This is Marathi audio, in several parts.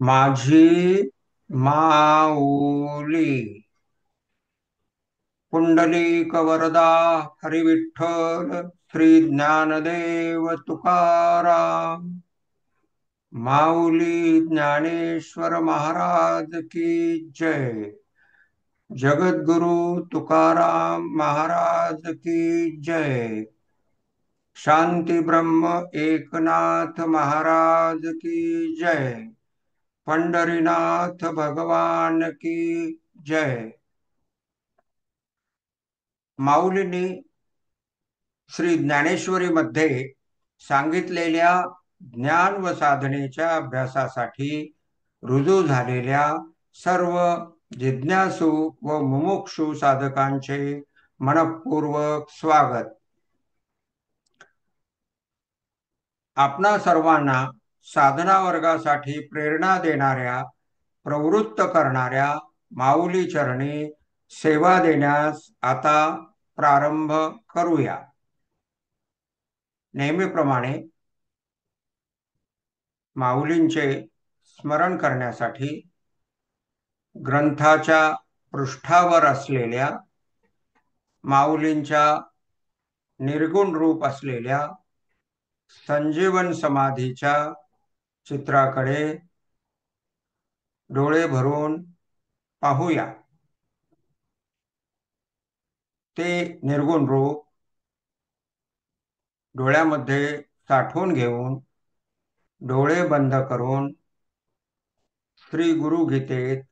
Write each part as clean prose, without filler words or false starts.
माझी माऊली. पुंडलिक वरदा हरिविठ्ठल श्री ज्ञानदेव तुकाराम. माऊली ज्ञानेश्वर महाराज की जय. जगद्गुरु तुकाराम महाराज की जय. शांती ब्रह्म एकनाथ महाराज की जय. पंढरीनाथ भगवान की जय. माऊलींनी श्री ज्ञानेश्वरी मध्ये सांगितलेल्या ज्ञान व साधनेच्या अभ्यासासाठी रुजू झालेल्या सर्व जिज्ञासू व मुमुक्षु साधकांचे मनःपूर्वक स्वागत. आपणा सर्वांना साधना वर्गासाठी प्रेरणा देणाऱ्या, प्रवृत्त करणाऱ्या माऊली चरणी सेवा देण्यास आता प्रारंभ करूया. नेहमीप्रमाणे माऊलींचे स्मरण करण्यासाठी ग्रंथाच्या पृष्ठावर असलेल्या माऊलींच्या निर्गुण रूप असलेल्या संजीवन समाधीच्या चित्राकडे डोळे भरून पाहूया. ते निर्गुण रूप डोळ्यामध्ये साठवून घेऊन डोळे बंद करून श्री गुरुगीतेत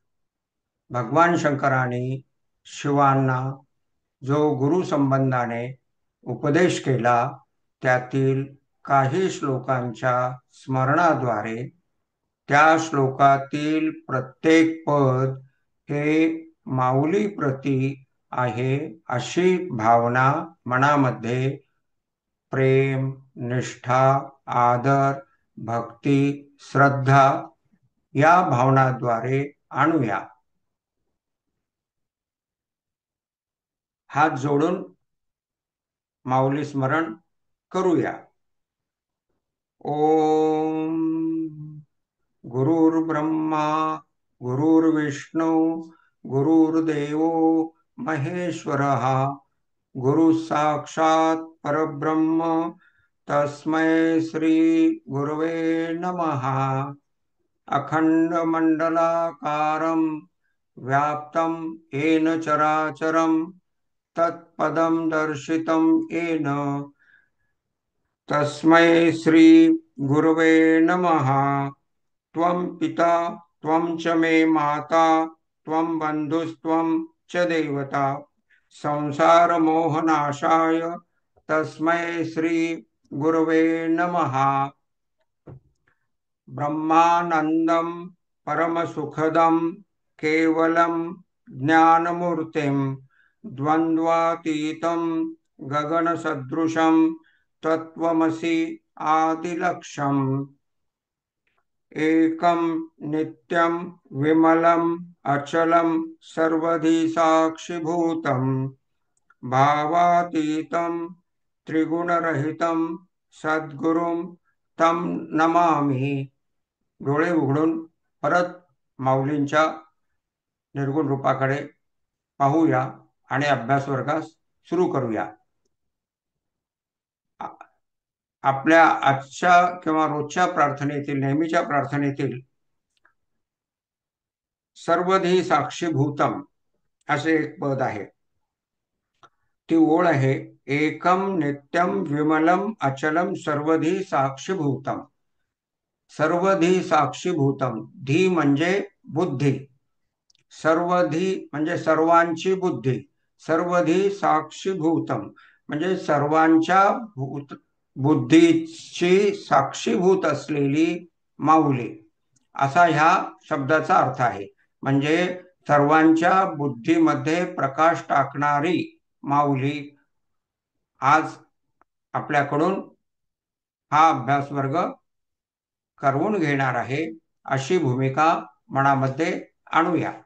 भगवान शंकरांनी शिवांना जो गुरु संबंधाने उपदेश केला त्यातील काही श्लोकांच्या स्मरणाद्वारे त्या श्लोकातील प्रत्येक पद हे माऊली प्रती आहे अशी भावना मनामध्ये प्रेम, निष्ठा, आदर, भक्ती, श्रद्धा या भावनाद्वारे आणूया. हात जोडून माऊली स्मरण करूया. ओम गुरुर्ब्रह्मा गुरुर्विष्णू गुरुर्देवो महेश्वरः गुरु साक्षात परब्रह्म तस्मै श्री गुरवे नमः. अखंडमंडलाकारं व्याप्तं येन चराचरं तत्पदं दर्शितं येन तस्मै श्री गुरवे नमः. त्वं पिता त्वं च मे माता त्वं बन्धुस्त्वं च देवता संसार मोहनाशाय तस्मै श्री गुरवे नमः. ब्रह्मानन्दं परमसुखदं केवलं ज्ञानमूर्तिं द्वन्द्वातीतं गगनसदृशं तत्त्वमसि आदिलक्ष्यम् एकं नित्यं विमलं अचलं सर्वधि साक्षिभूतं भावातीतं त्रिगुणरहितं सद्गुरुं तं नमामि. डोळे उघडून परत माऊलींच्या निर्गुण रूपाकडे पाहूया आणि अभ्यास वर्गास सुरू करूया. आपल्या आजच्या किंवा रोजच्या प्रार्थनेतील, नेहमीच्या प्रार्थनेतील सर्वधी साक्षीभूतम असे एक पद आहे. ती ओळ आहे, एकम नित्यम विमलम अचलम सर्वधी साक्षीभूतम. सर्वधी साक्षीभूतम, धी म्हणजे बुद्धी, सर्वधी म्हणजे सर्वांची बुद्धी, सर्वधी साक्षीभूतम म्हणजे सर्वांच्या बुद्धीची साक्षीभूत असलेली माऊली असा ह्या शब्दाचा अर्थ आहे. म्हणजे सर्वांच्या बुद्धीमध्ये प्रकाश टाकणारी माऊली आज आपल्याकडून हा अभ्यास वर्ग करवून घेणार आहे अशी भूमिका मनामध्ये आणूया.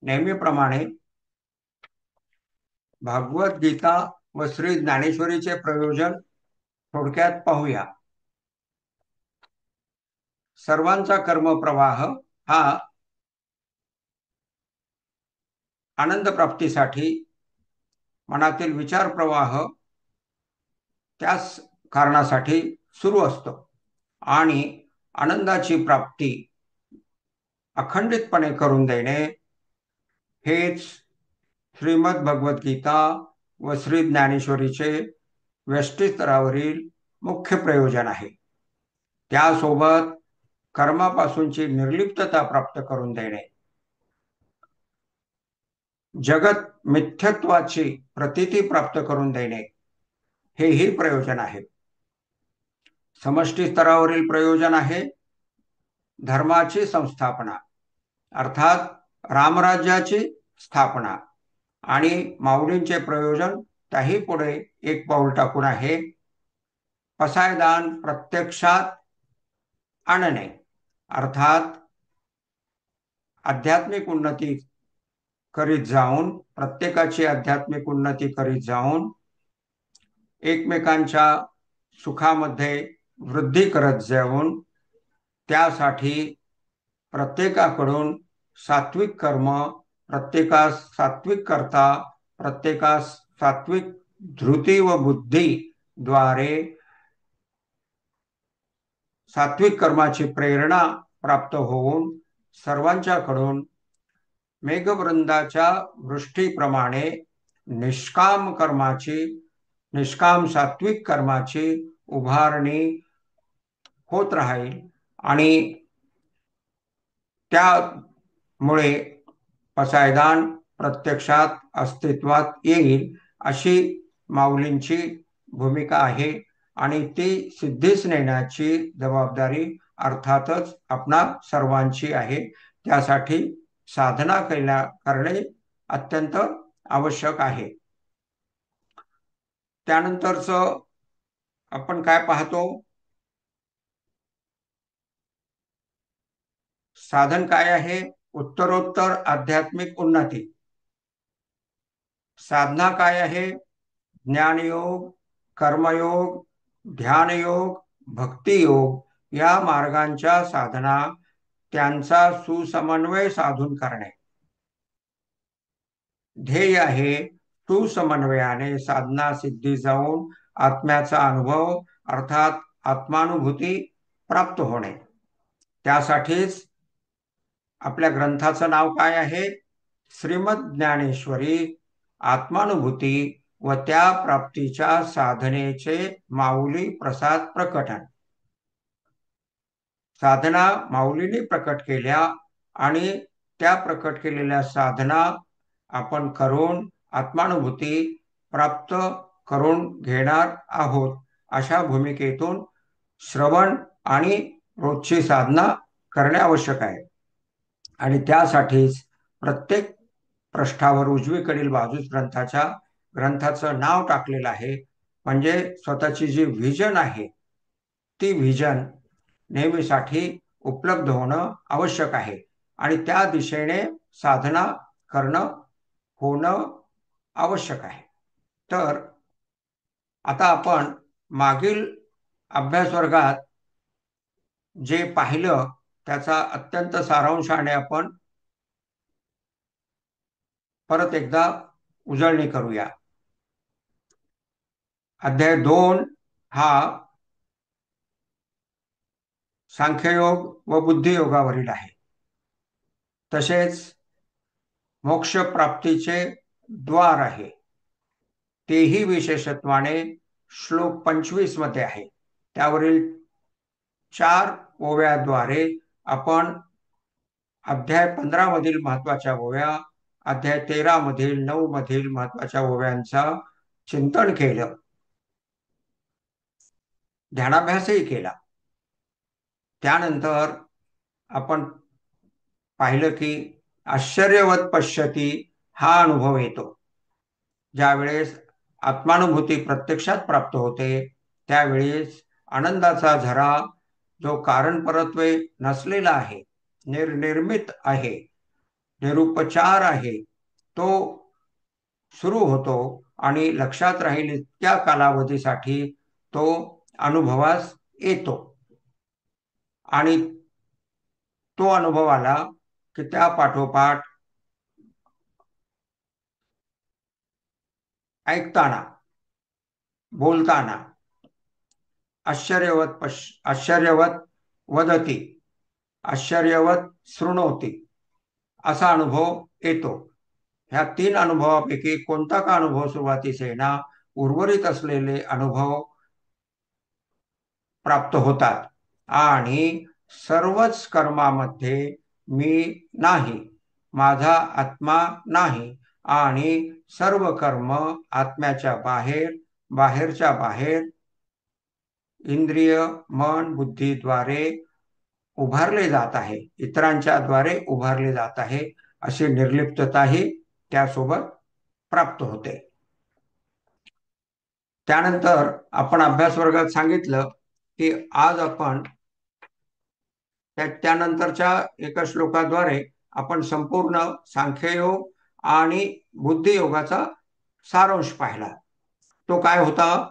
नेहमीप्रमाणे भागवत गीता व श्री ज्ञानेश्वरीचे प्रयोजन थोडक्यात पाहूया. सर्वांचा कर्मप्रवाह हा आनंद प्राप्तीसाठी मनातील विचार प्रवाह त्याच कारणासाठी सुरू असतो आणि आनंदाची प्राप्ती अखंडितपणे करून देणे हेच श्रीमद भगवद्गीता व श्री ज्ञानेश्वरीचे व्यष्टी स्तरावरील मुख्य प्रयोजन आहे. त्यासोबत कर्मापासूनची निर्लिप्तता प्राप्त करून देणे, जगत मिथ्यत्वाची प्रतीती प्राप्त करून देणे हेही प्रयोजन आहे. समष्टी स्तरावरील प्रयोजन आहे धर्माची संस्थापना अर्थात रामराज्याची स्थापना आणि माऊलींचे प्रयोजन त्याही पुढे एक पाऊल टाकून आहे पसायदान प्रत्यक्षात आणणे अर्थात आध्यात्मिक उन्नती करीत जाऊन प्रत्येकाची आध्यात्मिक उन्नती करीत जाऊन एकमेकांच्या सुखामध्ये वृद्धी करत जाऊन त्यासाठी प्रत्येकाकडून सात्विक कर्म, प्रत्येकास सात्विक करता, प्रत्येकास सात्विक धृती व बुद्धी द्वारे सात्विक कर्माची प्रेरणा प्राप्त होऊन सर्वांच्याकडून मेघवृंदाच्या वृष्टीप्रमाणे निष्काम कर्माची, निष्काम सात्विक कर्माची उभारणी होत राहील आणि त्यामुळे पसायदान प्रत्यक्षात अस्तित्वात येईल अशी माऊलींची भूमिका आहे आणि ती सिद्धीस नेण्याची जबाबदारी अर्थातच आपणा सर्वांची आहे. त्यासाठी साधना करणे अत्यंत आवश्यक आहे. त्यानंतरच आपण काय पाहतो, साधन काय आहे? उत्तरोत्तर आध्यात्मिक उन्नती. साधना काय आहे? ज्ञानयोग, कर्मयोग, ध्यानयोग, भक्तियोग या मार्गांच्या साधना त्यांचा सुसमन्वय साधून करणे. ध्येय आहे सुसमन्वयाने साधना सिद्धी जाऊन आत्म्याचा अनुभव अर्थात आत्मानुभूती प्राप्त होणे. त्यासाठीच आपल्या ग्रंथाचं नाव काय आहे? श्रीमद ज्ञानेश्वरी आत्मानुभूती व त्या प्राप्तीच्या साधनेचे माऊली प्रसाद प्रकटन. साधना माऊलीने प्रकट केल्या आणि त्या प्रकट केलेल्या साधना आपण करून आत्मानुभूती प्राप्त करून घेणार आहोत अशा भूमिकेतून श्रवण आणि रोजची साधना करणे आवश्यक आहे. आणि त्यासाठीच प्रत्येक पृष्ठावर उजवीकडील बाजूस ग्रंथाचं नाव टाकलेलं आहे. म्हणजे स्वतःची जी व्हिजन आहे ती व्हिजन नेहमीसाठी उपलब्ध होणं आवश्यक आहे आणि त्या दिशेने साधना होणं आवश्यक आहे. तर आता आपण मागील अभ्यास वर्गात जे पाहिलं त्याचा अत्यंत सारांशाने आपण परत एकदा उजळणी करूया. अध्याय 2 हा सांख्ययोग व बुद्धियोगावरील आहे. तसेच मोक्ष प्राप्तीचे द्वार आहे तेही विशेषत्वाने श्लोक 25 मध्ये आहे. त्यावरील 4 ओव्याद्वारे आपण अध्याय 15 मधील महत्वाच्या ओव्या, अध्याय 13 मधील 9 मधील महत्वाच्या ओव्यांचा चिंतन केलं, ध्यानाभ्यासही केला. त्यानंतर आपण पाहिलं की आश्चर्यवत पश्यती हा अनुभव येतो. ज्यावेळेस आत्मानुभूती प्रत्यक्षात प्राप्त होते त्यावेळेस आनंदाचा झरा जो कारण परत्वे नसलेला आहे, निर्निर्मित आहे, निरुपचार आहे, तो सुरू होतो आणि लक्षात राहील इतक्या कालावधीसाठी तो अनुभवास येतो आणि तो अनुभव आला की त्या पाठोपाठ ऐकताना, बोलताना आश्चर्यवत वदती, आश्चर्यवत शृणोती असा अनुभव येतो. ह्या तीन अनुभवापैकी कोणता का अनुभव सुरुवातीस येईना, उर्वरित असलेले अनुभव प्राप्त होतात आणि सर्वच कर्मामध्ये मी नाही, माझा आत्मा नाही आणि सर्व कर्म आत्म्याच्या बाहेर, बाहेरच्या बाहेर इंद्रिय, मन, बुद्धीद्वारे उभारले जात आहे, इतरांच्या द्वारे उभारले जात आहे, अशी निर्लिप्तताही त्यासोबत प्राप्त होते. त्यानंतर आपण अभ्यास वर्गात सांगितलं की आज आपण त्यानंतरच्या एका श्लोकाद्वारे आपण संपूर्ण सांख्ययोग आणि बुद्धियोगाचा सारांश पाहिला. तो काय होता?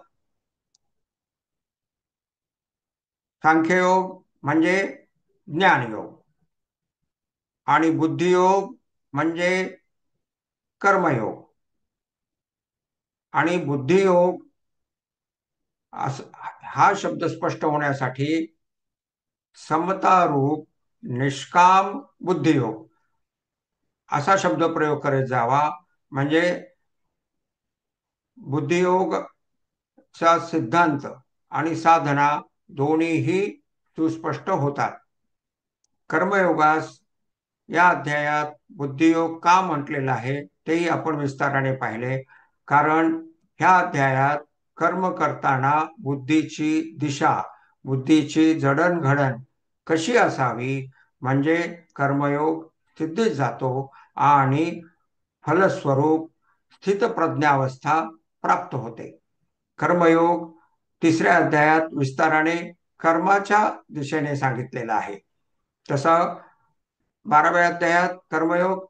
सांख्ययोग म्हणजे ज्ञानयोग आणि बुद्धियोग म्हणजे कर्मयोग. आणि बुद्धियोग हा शब्द स्पष्ट होण्यासाठी समतारूप निष्काम बुद्धियोग असा शब्द प्रयोग करत जावा, म्हणजे बुद्धियोगचा सिद्धांत आणि साधना दोन्हीही सुस्पष्ट होतात. कर्मयोगास या अध्यायात बुद्धियोग का म्हटलेला आहे तेही आपण विस्ताराने पाहिले. कारण ह्या अध्यायात कर्म करताना बुद्धीची दिशा, बुद्धीची जडणघडण कशी असावी, म्हणजे कर्मयोग सिद्धीत जातो आणि फलस्वरूप स्थितप्रज्ञावस्था प्राप्त होते. कर्मयोग तिसऱ्या अध्यायात विस्ताराने कर्माच्या दिशेने सांगितलेला आहे. तसं 12व्या अध्यायात कर्मयोग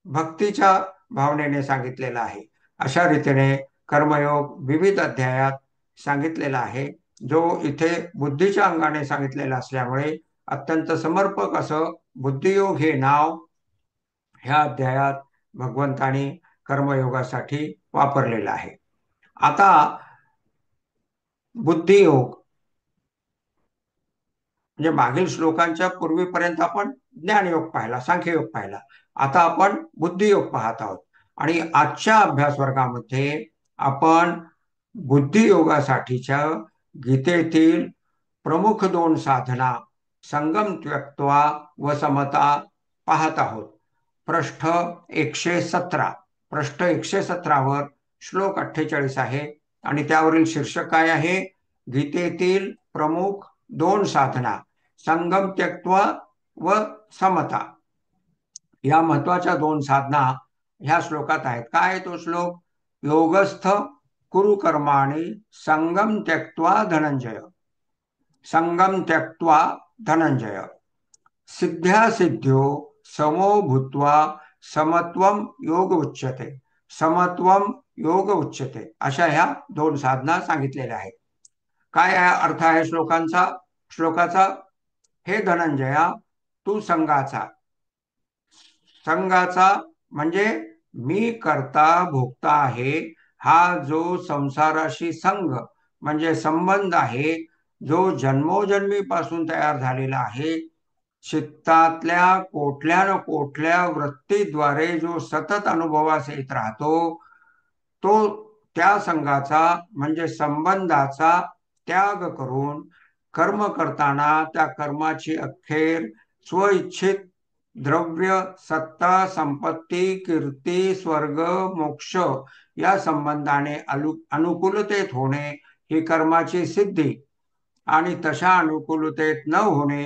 भक्तीच्या भावनेने सांगितलेला आहे. अशा रीतीने कर्मयोग विविध अध्यायात सांगितलेला आहे, जो इथे बुद्धीच्या अंगाने सांगितलेला असल्यामुळे अत्यंत समर्पक असं बुद्धियोग हे नाव ह्या अध्यायात भगवंतानी कर्मयोगासाठी वापरलेलं आहे. आता बुद्धियोग म्हणजे मागील श्लोकांच्या पूर्वीपर्यंत आपण ज्ञानयोग पाहिला, सांख्ययोग पाहिला. आता आपण बुद्धियोग पाहत आहोत आणि आजच्या अभ्यास वर्गामध्ये आपण बुद्धियोगासाठीच्या गीतेतील प्रमुख 2 साधना संगम त्यक्त्वा व समता पाहत आहोत. पृष्ठ 117, पृष्ठ 117 वर श्लोक 48 आहे आणि त्यावरील शीर्षक काय आहे? गीतेतील प्रमुख 2 साधना संगम त्यक्त्वा व समता. या महत्वाच्या 2 साधना ह्या श्लोकात आहेत. काय तो श्लोक? योगस्थ कुरु कर्माणि संगम त्यक्त्वा धनंजय, संगम त्यक्त्वा धनंजय, सिद्ध्या सिद्ध्यो समो भूत्वा समत्वम योग उच्यते, समत्वम योग उच्यते, अशा ह्या 2 साधना सांगितलेल्या आहेत. काय अर्थ आहे श्लोकाचा? हे धनंजया, तू संघाचा म्हणजे मी करता भोगता आहे, हा जो संसाराशी संघ म्हणजे संबंध आहे, जो जन्मोजन्मीपासून तयार झालेला आहे, चित्तातल्या कोठल्या न कोठल्या वृत्तीद्वारे जो सतत अनुभवास येत राहतो, तो त्या संघाचा म्हणजे संबंधाचा त्याग करून कर्म करताना त्या कर्माची अखेर स्वइच्छित द्रव्य, सत्ता, संपत्ती, कीर्ती, स्वर्ग, मोक्ष या संबंधाने अनुकूलतेत होणे ही कर्माची सिद्धी आणि तशा अनुकूलतेत न होणे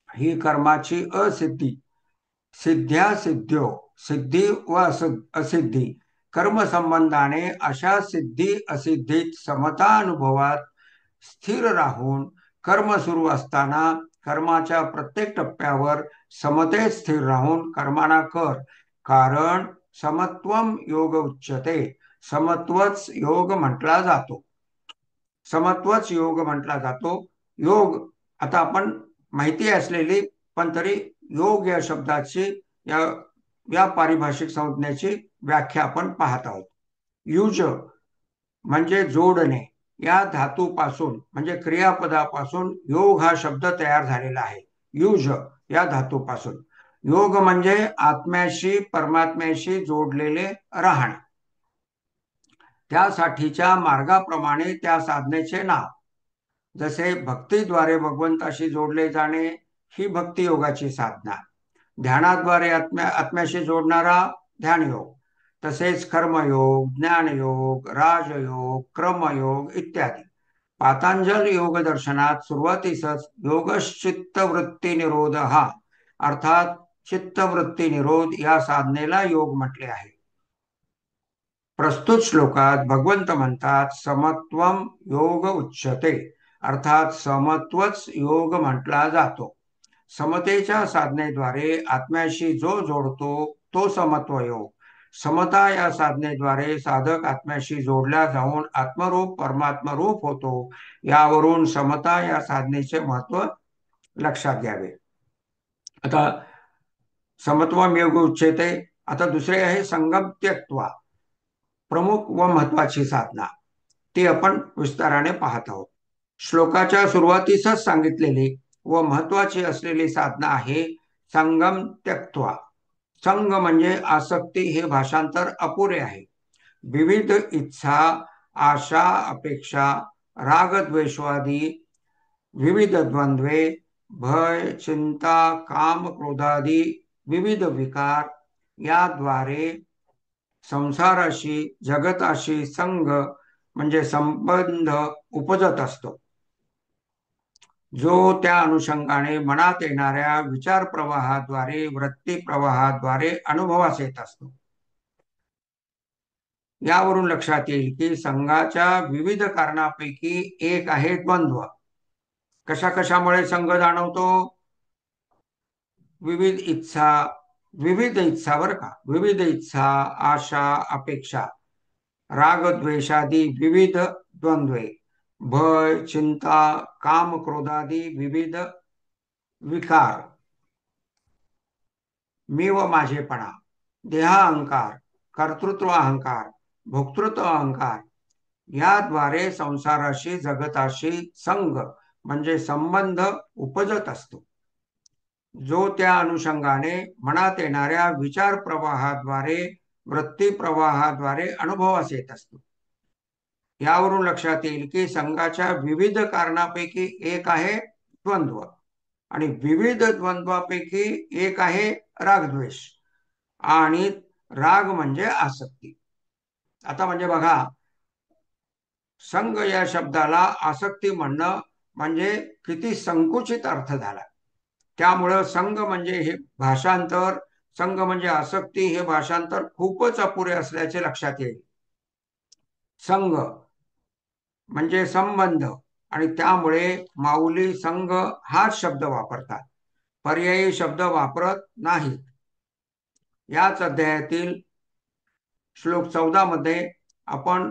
ही कर्माची असिद्धी. सिद्ध्या सिद्ध्यो, सिद्धी व असिद्धी, कर्मसंबंधाने अशा सिद्धी असिद्धीत समता अनुभवात स्थिर राहून कर्म सुरू असताना कर्माच्या प्रत्येक टप्प्यावर समतेत स्थिर राहून कर्माना कर, कारण समत्वम योग उच्यते, समत्वच योग म्हटला जातो. समत्वच योग म्हटला जातो. योग आता आपण माहिती असलेली पण तरी योग या शब्दाची या या पारिभाषिक संज्ञेची व्याख्या आपण पाहत आहोत. युज म्हणजे जोडणे, या धातूपासून म्हणजे क्रियापदापासून योग हा शब्द तयार झालेला आहे. युज या धातूपासून. योग म्हणजे आत्म्याशी परमात्म्याशी जोडलेले राहणे. त्यासाठीच्या मार्गाप्रमाणे त्या साधनेचे नाव. जसे भक्तीद्वारे भगवंताशी जोडले जाणे ही भक्ती योगाची साधना. ध्यानाद्वारे आत्म्याशी जोडणारा ध्यानयोग. तसेच कर्मयोग, ज्ञानयोग, राजयोग, क्रमयोग इत्यादी. पातंजल योग दर्शनात सुरुवातीसच योगश्चित्त वृत्ती निरोध हा अर्थात चित्तवृत्ती निरोध या साधनेला योग म्हटले आहे. प्रस्तुत श्लोकात भगवंत म्हणतात समत्वम योग उच्यते, अर्थात समत्वच योग म्हटला जातो. समतेच्या साधनेद्वारे आत्म्याशी जो जोडतो तो समत्व योग. समता या साधनेद्वारे साधक आत्म्याशी जोडला जाऊन आत्मरूप परमात्मरूप होतो. यावरून समता या साधनेचे महत्व लक्षात घ्यावे. आता समत्वम योग उच्यते. आता दुसरे आहे संगम त्यक्त्वा, प्रमुख व महत्वाची साधना. ती आपण विस्ताराने पाहत आहोत. श्लोकाच्या सुरुवातीसच सांगितलेली व महत्वाची असलेली साधना आहे संगम त्यक्त्वा. संग म्हणजे आसक्ती हे भाषांतर अपुरे आहे. विविध इच्छा, आशा, अपेक्षा, राग द्वेषादी विविध द्वंद्वे, भय, चिंता, काम, क्रोधादी विविध विकार याद्वारे संसाराशी जगताशी संग म्हणजे संबंध उपजत असतो. जो त्या अनुषंगाने मनात येणाऱ्या विचार प्रवाहाद्वारे वृत्ती प्रवाहाद्वारे अनुभवास येत असतो. यावरून लक्षात येईल की संघाच्या विविध कारणापैकी एक आहे द्वंद्व. कशा कशामुळे संघ जाणवतो? विविध इच्छा, विविध इच्छा बर का, विविध इच्छा, आशा, अपेक्षा, राग द्वेषादी विविध द्वंद्वे, भय, चिंता, काम, क्रोधादी विविध विकार, मी व माझेपणा, देहाअहंकार, कर्तृत्व अहंकार, भोक्तृत्व अहंकार याद्वारे संसाराशी जगताशी संग म्हणजे संबंध उपजत असतो. जो त्या अनुषंगाने मनात येणाऱ्या विचार प्रवाहाद्वारे वृत्ती प्रवाहाद्वारे अनुभवास येत असतो. यावरून लक्षात येईल की संघाच्या विविध कारणापैकी एक आहे द्वंद्व आणि विविध द्वंद्वापैकी एक आहे रागद्वेष आणि राग म्हणजे आसक्ती. आता म्हणजे बघा, संघ या शब्दाला आसक्ती म्हणणं म्हणजे किती संकुचित अर्थ झाला. त्यामुळं संघ म्हणजे हे भाषांतर, संघ म्हणजे आसक्ती हे भाषांतर खूपच अपुरे असल्याचे लक्षात येईल. संघ म्हणजे संबंध आणि त्यामुळे माऊली संघ हाच शब्द वापरतात, पर्यायी शब्द वापरत नाहीत. याच अध्यायातील श्लोक 14 मध्ये आपण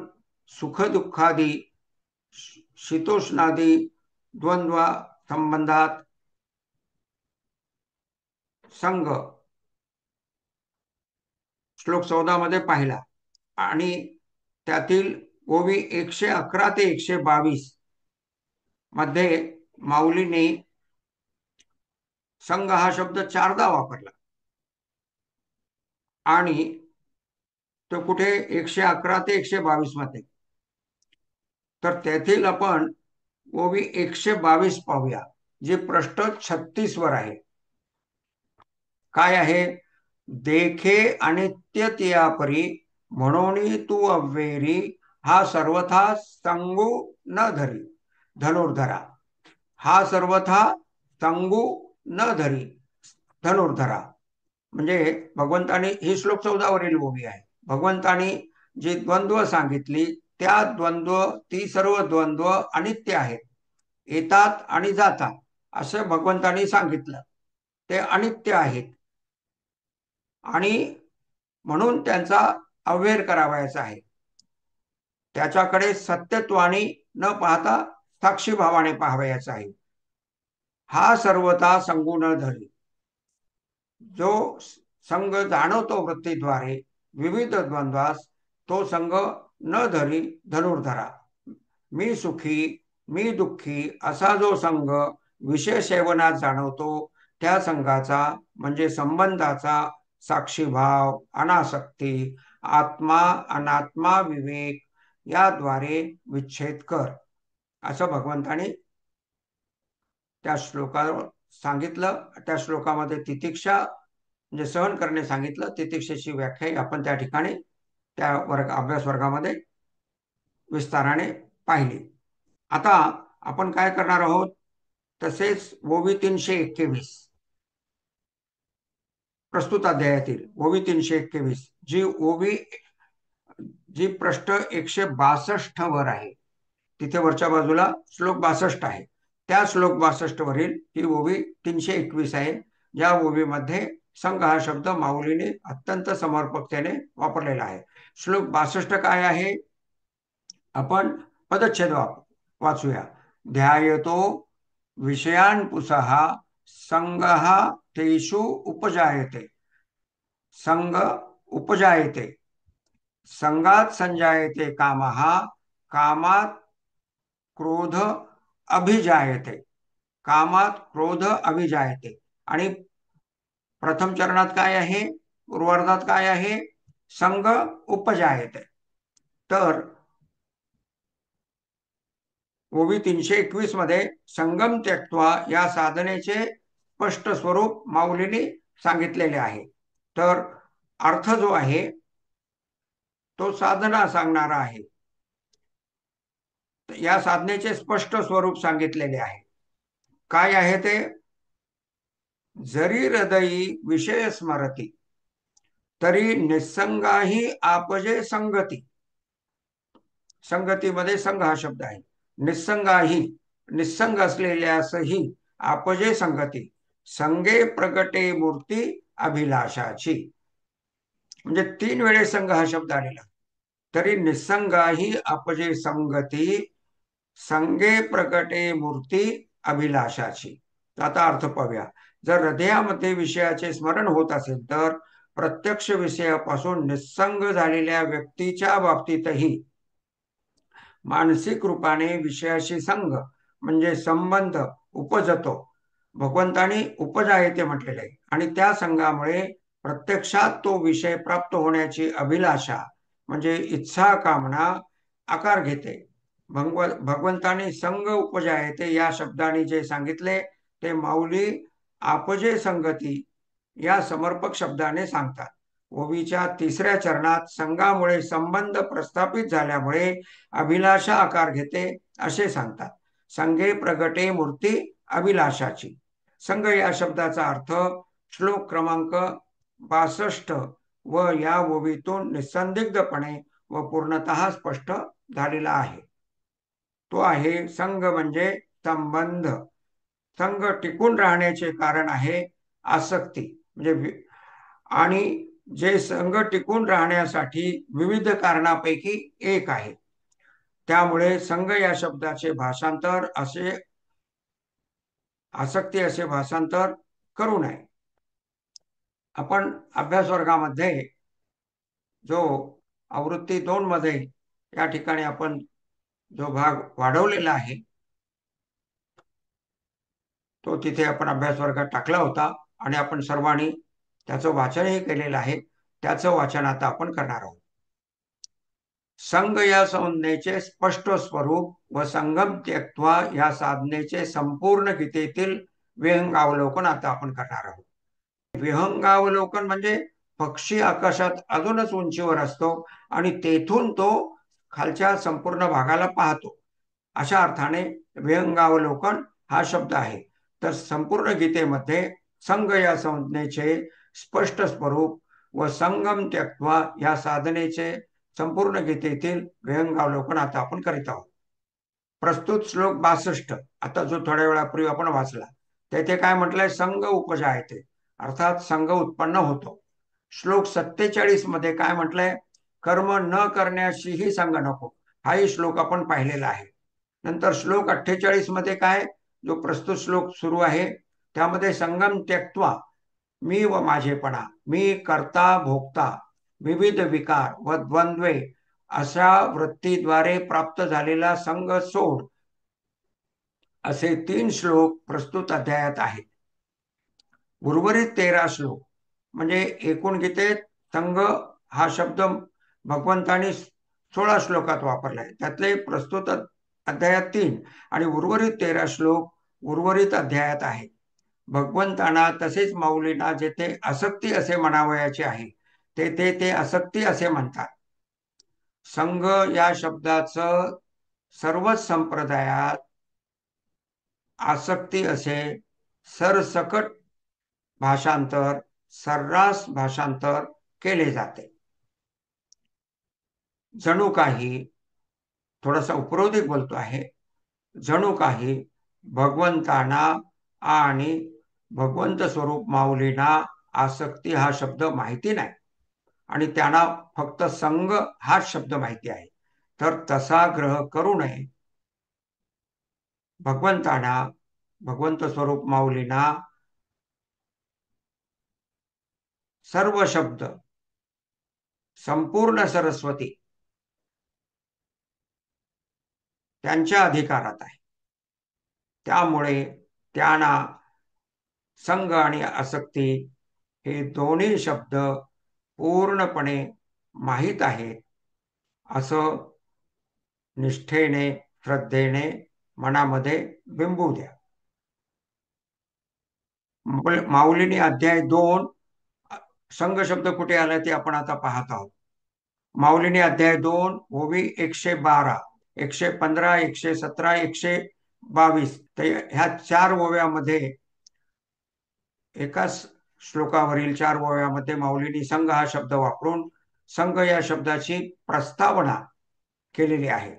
सुखदुःखादी शीतोष्णादी द्वंद्व संबंधात संघ श्लोक 14 मध्ये पाहिला आणि त्यातील ओवी 111 ते 122 मध्ये माऊलीने संघ हा शब्द 4दा वापरला आणि तो कुठे 111 ते 122 मध्ये. तर त्यातील आपण ओवी 122 पाहूया, जे पृष्ठ 36 वर आहे. काय आहे? देखे अनित्य तिया परी म्हणून तू अव्वेरी हा सर्वथा संगू न धरी धनुर्धरा. हा सर्वथा संगू न धरी धनुर्धरा म्हणजे भगवंताने, ही श्लोक 14 वरील ओवी आहे. भगवंताने जी द्वंद्व सांगितली त्या द्वंद्व, ती सर्व द्वंद्व अनित्य आहेत, येतात आणि जातात असं भगवंताने सांगितलं. ते अनित्य आहेत आणि म्हणून त्यांचा अव्हेर करावायचा आहे. त्याच्याकडे सत्यत्वाने न पाहता साक्षीभावाने पाहावयाचा आहे. हा सर्वथा संगू न धरी, जो संग जाणवतो वृत्तीद्वारे विविध द्वंद्वास, तो संग न धरी धनुर्धरा. मी सुखी, मी दुःखी असा जो संघ विषय सेवनात जाणवतो, त्या संघाचा म्हणजे संबंधाचा साक्षीभाव, अनासक्ती, आत्मा अनात्मा विवेक याद्वारे विच्छेद कर, असं भगवंताने त्या श्लोकावर सांगितलं. त्या श्लोकामध्ये तितिक्षा म्हणजे सहन करणे सांगितलं. तितिक्षेची व्याख्या आपण त्या ठिकाणी त्या अभ्यास वर्गामध्ये विस्ताराने पाहिली. आता आपण काय करणार आहोत, तसेच ओवी 321 प्रस्तुत अध्यायातील ओवी 321 जी ओवी जी पृष्ठ 162 वर आहे, तिथे वरच्या बाजूला श्लोक 62 आहे. त्या श्लोक 62 वरील ही ओवी 321 आहे. या ओवीमध्ये संघ हा शब्द माऊलीने अत्यंत समर्पकतेने वापरलेला आहे. श्लोक 62 काय आहे, आपण पदच्छेद वाचूया. ध्यायतो विषयान् संगः तेषु उपजायते. संग उपजायते, संगात संजायते कामः, कामात क्रोध अभिजायते, कामात क्रोध अभिजायते. आणि प्रथम चरणात काय आहे, पूर्वार्धात काय आहे, संग उपजायते. तर ओवी 321 मध्ये संगम त्यक्त्वा या साधनेचे स्पष्ट स्वरूप माऊलीने सांगितलेले आहे. तर अर्थ जो आहे तो साधना सांगणारा आहे. या साधनेचे स्पष्ट स्वरूप सांगितलेले आहे. काय आहे ते, जरी हृदयी विषय स्मरती तरी निसंगाही आपजे संगती. संगतीमध्ये संघ हा शब्द आहे. निसंगाही, निसंग असलेल्यासही आपजे संगती, संगे प्रगटे मूर्ती अभिलाषाची. म्हणजे 3 वेळेस संघ हा शब्द आलेला. तरी निसंगाही आपजे संगती, संगे प्रगटे मूर्ती अभिलाषाची. आता अर्थ पाहूया. जर हृदयामध्ये विषयाचे स्मरण होत असेल तर प्रत्यक्ष विषयापासून निसंग झालेल्या व्यक्तीच्या बाबतीतही मानसिक रूपाने विषयाशी संग म्हणजे संबंध उपजतो. भगवंताने उपजायते म्हटलेले आहे. आणि त्या संघामुळे प्रत्यक्षात तो विषय प्राप्त होण्याची अभिलाषा म्हणजे इच्छा कामना आकार घेते. भगवंताने संग उपजायते या शब्दाने जे सांगितले ते माऊली आपजे संगती या समर्पक शब्दाने सांगतात. ओवीच्या 3ऱ्या चरणात संघामुळे संबंध प्रस्थापित झाल्यामुळे अभिलाषा आकार घेते असे सांगतात. संगे प्रगटे मूर्ती अभिलाषाची. संघ या शब्दाचा अर्थ श्लोक क्रमांक 62 व या ओवीतून निसंदिग्धपणे व पूर्णतः स्पष्ट झालेला आहे. तो आहे संघ म्हणजे संबंध. संघ टिकून राहण्याचे कारण आहे आसक्ती म्हणजे आणि जे संघ टिकून राहण्यासाठी विविध कारणापैकी एक आहे. त्यामुळे संघ या शब्दाचे भाषांतर असे आसक्ती असे भाषांतर करू नये. आपण अभ्यास वर्गामध्ये जो आवृत्ती 2 मध्ये या ठिकाणी आपण जो भाग वाढवलेला आहे तो तिथे आपण अभ्यास वर्गात टाकला होता आणि आपण सर्वांनी त्याचं वाचनही केलेलं आहे. त्याचं वाचन आता आपण करणार आहोत. संघ या संज्ञेचे स्पष्ट स्वरूप व संगम त्यक्त्वा या साधनेचे संपूर्ण गीतेतील विहंगावलोकन आता आपण करणार आहोत. विहंगावलोकन म्हणजे पक्षी आकाशात अजूनच उंचीवर असतो आणि तेथून तो खालच्या संपूर्ण भागाला पाहतो, अशा अर्थाने विहंगावलोकन हा शब्द आहे. तर संपूर्ण गीतेमध्ये संघ या संज्ञेचे स्पष्ट स्वरूप व संगम त्यक्त्वा या साधनेचे संपूर्ण गीतेतील विहंगावलोकन आता आपण करीत आहोत. प्रस्तुत श्लोक 62 आता जो थोड्या वेळापूर्वी आपण वाचला तेथे काय म्हटलंय, संघ उपजायते अर्थात संघ उत्पन्न होतो. श्लोक 47 मध्ये काय म्हटलंय, कर्म न करण्याशीही संघ नको. हाही श्लोक आपण पाहिलेला आहे. नंतर श्लोक 48 मध्ये काय, जो प्रस्तुत श्लोक सुरू आहे त्यामध्ये संगम त्यक्त्वा मी व माझेपणा, मी कर्ता भोक्ता, विविध विकार व द्वंद्वे अशा वृत्तीद्वारे प्राप्त झालेला संग सोड, असे 3 श्लोक प्रस्तुत अध्यायात आहेत. उर्वरित 13 श्लोक म्हणजे एकूण गीतेत संघ हा शब्द भगवंतानी 16 श्लोकात वापरलाय. त्यातले प्रस्तुत अध्यायात 3 आणि उर्वरित 13 श्लोक उर्वरित अध्यायात आहेत. भगवंतांना तसेच माऊलींना जेथे आसक्ती असे म्हणावयाचे आहे तेथे ते आसक्ती असे म्हणतात. संघ या शब्दाचं सर्वच संप्रदायात आसक्ती असे सरसकट भाषांतर, सर्रास भाषांतर केले जाते. जणू काही, थोडासा उपरोधिक बोलतो आहे, जणू काही भगवंतांना आणि भगवंत स्वरूप माऊलींना आसक्ती हा शब्द माहिती नाही आणि त्यांना फक्त संघ हाच शब्द माहिती आहे. तर तसा ग्रह करू नये. भगवंतांना, भगवंत स्वरूप माऊलींना सर्व शब्द संपूर्ण सरस्वती त्यांच्या अधिकारात आहे. त्यामुळे त्यांना संघ आणि आसक्ती हे दोन्ही शब्द पूर्णपणे माहीत आहेत असं निष्ठेने, श्रद्धेने मनामध्ये बिंबू द्या. माऊलीने अध्याय 2 संघ शब्द कुठे आला ते आपण आता पाहत आहोत. माऊलीने अध्याय 2 ओवी 112, 115, 117, 122 ह्या 4 ओव्यामध्ये, एकाच श्लोकावरील 4 ओव्यामध्ये माऊलींनी संघ हा शब्द वापरून संघ या शब्दाची प्रस्तावना केलेली आहे.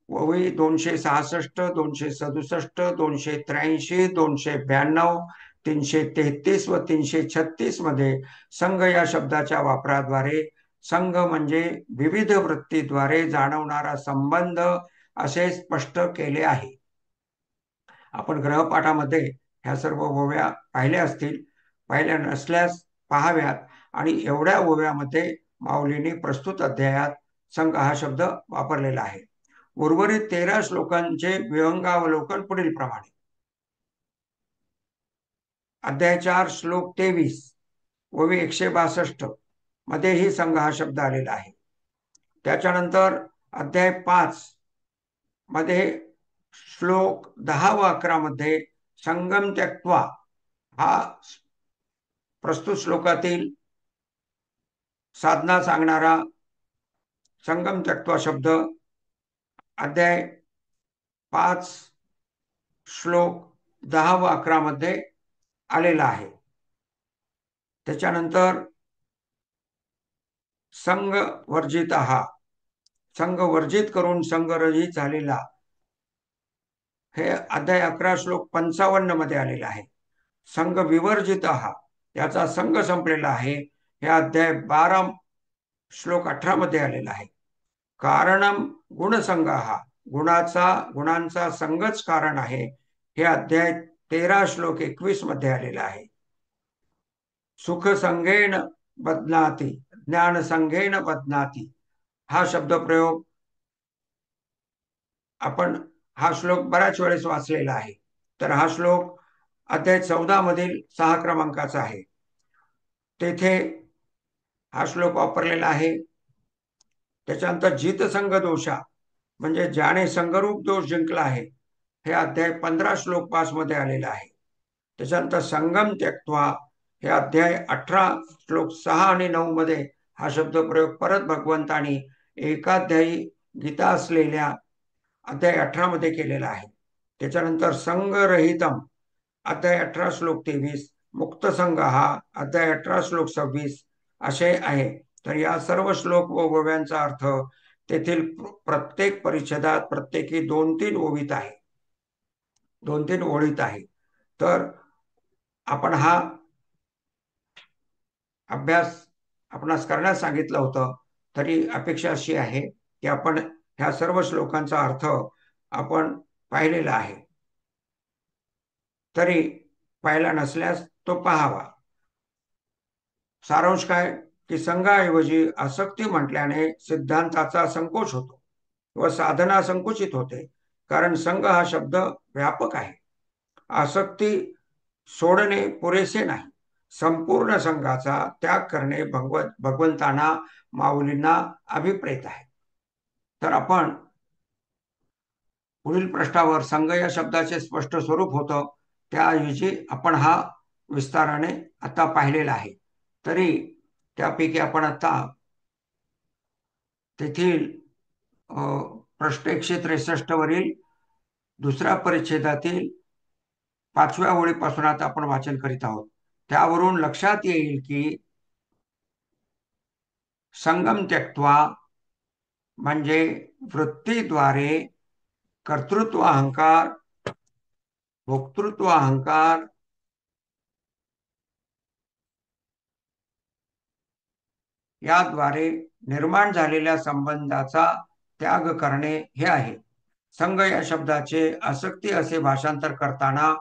ओवी 266, 267, 283, 292, 333 व 336 मध्ये संघ या शब्दाच्या वापराद्वारे संघ म्हणजे विविध वृत्तीद्वारे जाणवणारा संबंध असे स्पष्ट केले आहे. आपण ग्रहपाठामध्ये ह्या सर्व ओव्या पाहिल्या असतील. पाहिल्या नसल्यास पाहाव्यात. आणि एवढ्या ओव्यामध्ये माऊलींनी प्रस्तुत अध्यायात संघ हा शब्द वापरलेला आहे. उर्वरित 13 श्लोकांचे विहंगावलोकन पुढील प्रमाणे. अध्याय 4 श्लोक 23 ओवी 162 मध्येही संघ हा शब्द आलेला आहे. त्याच्यानंतर अध्याय 5 मध्ये श्लोक 10 व 11 मध्ये संगम त्यक्त्वा हा प्रस्तुत श्लोकातील साधना सांगणारा संगम त्यक्त्वा शब्द अध्याय 5 श्लोक 10 व 11 मध्ये आलेला आहे. त्याच्यानंतर संघ वर्जित हा, संघ वर्जित करून संघरहित झालेला, हे अध्याय 11 श्लोक 55 मध्ये आलेला आहे. संघ विवर्जित हा, याचा संघ संपलेला आहे, हे अध्याय 12 श्लोक 18 मध्ये आलेला आहे. कारणम गुणसंघ हा, गुणांचा संघच कारण आहे, हे अध्याय 13 श्लोक 21 मध्ये आलेला आहे. सुख संघेन बदनाती, ज्ञान संघेन बदनाती हा शब्द प्रयोग आपण हा श्लोक बऱ्याच वेळेस वाचलेला आहे. तर हा श्लोक अध्याय 14 मधील 6 क्रमांकाचा आहे. तेथे हा श्लोक वापरलेला आहे. त्याच्यानंतर जितसंघ दोषा म्हणजे ज्याने संघरूप दोष जिंकला आहे, हे अध्याय 15 श्लोक 5 मध्ये आलेला आहे. त्याच्यानंतर संगम त्यक्त्वा हे अध्याय 18 श्लोक 6 आणि 9 मध्ये हा शब्द प्रयोग परत भगवंतानी एकाध्यायी गीता असलेल्या अध्याय 18 मध्ये केलेला आहे. त्याच्यानंतर संघरहितम अध्याय 18 श्लोक 23, मुक्त संघ हा अध्याय 18 श्लोक 26 असे आहे. तर या सर्व श्लोक व ओव्यांचा अर्थ तेथील प्रत्येक परिच्छेदात प्रत्येकी 2-3 ओवीत आहे, 2-3 ओळीत आहे. तर आपण हा अभ्यास आपणास करण्यास सांगितलं होतं. तरी अपेक्षा अशी आहे की आपण ह्या सर्व श्लोकांचा अर्थ आपण पाहिलेला आहे. तरी पाहिला नसल्यास तो पाहावा. सारांश काय की संघाऐवजी आसक्ती म्हटल्याने सिद्धांताचा संकोच होतो व साधना संकुचित होते, कारण संघ हा शब्द व्यापक आहे. आसक्ती सोडणे पुरेसे नाही, संपूर्ण संघाचा त्याग करणे भगवंतांना, माऊलींना अभिप्रेत आहे. तर आपण पुढील पृष्ठावर संघ या शब्दाचे स्पष्ट स्वरूप होतं, त्याऐवजी आपण हा विस्ताराने आता पाहिलेला आहे. तरी त्यापैकी आपण आता तेथील प्रश्न 163 वरील दुसऱ्या परिच्छेदातील 5व्या ओळीपासून आता आपण वाचन करीत आहोत. त्यावरून लक्षात येईल की संगम त्यक्त्वा म्हणजे वृत्तीद्वारे कर्तृत्व अहंकार, भोक्तृत्व अहंकार याद्वारे निर्माण झालेल्या संबंधाचा त्याग करणे हे आहे. संघ या शब्दाचे आसक्ती असे भाषांतर करताना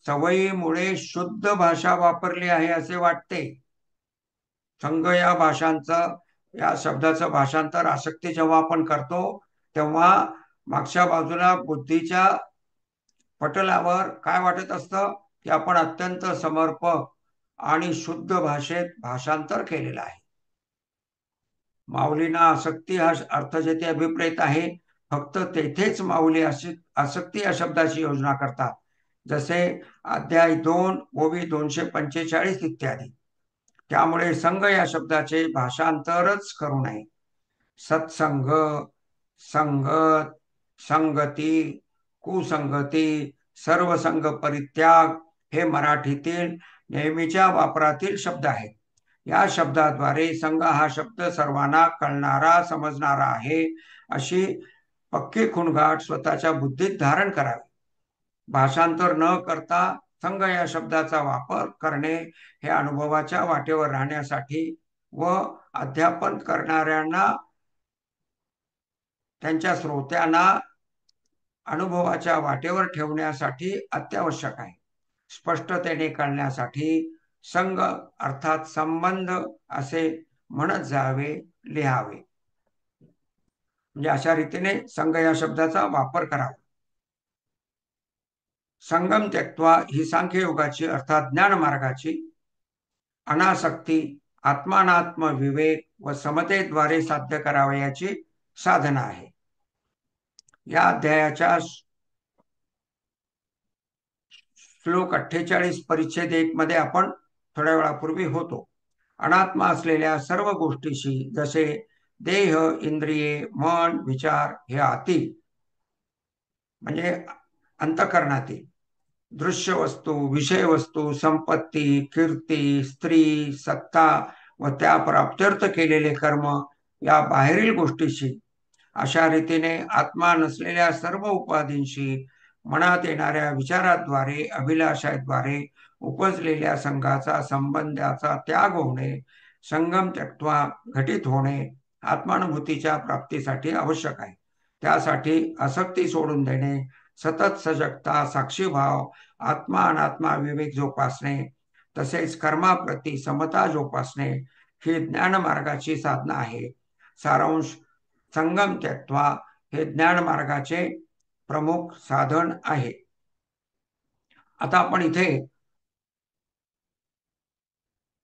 सवयीमुळे शुद्ध भाषा वापरली आहे असे वाटते. संघ या शब्दाचं भाषांतर आसक्ती जेव्हा आपण करतो तेव्हा मागच्या बाजूला बुद्धीच्या पटलावर काय वाटत असतं की आपण अत्यंत समर्पक आणि शुद्ध भाषेत भाषांतर केलेलं आहे. माऊलींना आसक्ती हा अर्थ जेथे अभिप्रेत आहे, फक्त तेथेच माऊली आसक्ती या शब्दाची योजना करतात, जसे अध्याय 2 ओवी 245 इत्यादी. त्यामुळे संघ या शब्दाचे भाषांतरच करू नये. सत्संग, संगत, संगती, कुसंगती, सर्व संघ परित्याग हे मराठीतील नेहमीच्या वापरातील शब्द आहेत. या शब्दाद्वारे संघ हा शब्द सर्वांना कळणारा, समजणारा आहे अशी पक्की खुणगाठ स्वतःच्या बुद्धीत धारण करावी. भाषांतर न करता संघ या शब्दाचा वापर करणे हे अनुभवाच्या वाटेवर राहण्यासाठी व अध्यापन करणाऱ्यांना, त्यांच्या श्रोत्यांना अनुभवाच्या वाटेवर ठेवण्यासाठी अत्यावश्यक आहे. स्पष्टतेने कळण्यासाठी संघ अर्थात संबंध असे म्हणत जावे, लिहावे. म्हणजे अशा रीतीने संघ या शब्दाचा वापर करावा. संगम त्यक्त्वा ही सांख्ययोगाची अर्थात ज्ञान मार्गाची अनासक्ती, आत्मानात्म विवेक व समतेद्वारे साध्य करावयाची साधना आहे. या अध्यायाच्या श्लोक 48 परिच्छेद 1 मध्ये आपण थोड्या वेळापूर्वी होतो. अनात्मा असलेल्या सर्व गोष्टीशी जसे देह, इंद्रिये, मन, विचार हे आतील म्हणजे अंतःकरणातील दृश्य वस्तू, विषय वस्तू, संपत्ती, कीर्ती, स्त्री, सत्ता व त्या प्राप्त्यर्थ केलेले कर्म या बाहेरील गोष्टीशी, अशा रीतीने आत्मा नसलेल्या सर्व उपाधींशी मनात येणाऱ्या विचाराद्वारे, अभिलाषाद्वारे उपजलेल्या संघाचा, संबंधाचा त्याग होणे, संगम त्यक्त्वा घटित होणे आत्मानुभूतीच्या प्राप्तीसाठी आवश्यक आहे. त्यासाठी आसक्ती सोडून देणे, सतत सजगता, साक्षीभाव, आत्मा अनात्मा विवेक जोपासणे, तसेच कर्माप्रती समता जोपासणे ही ज्ञान मार्गाची साधना आहे. सारांश, संगम त्यक्त्वा हे ज्ञान मार्गाचे प्रमुख साधन आहे. आता आपण इथे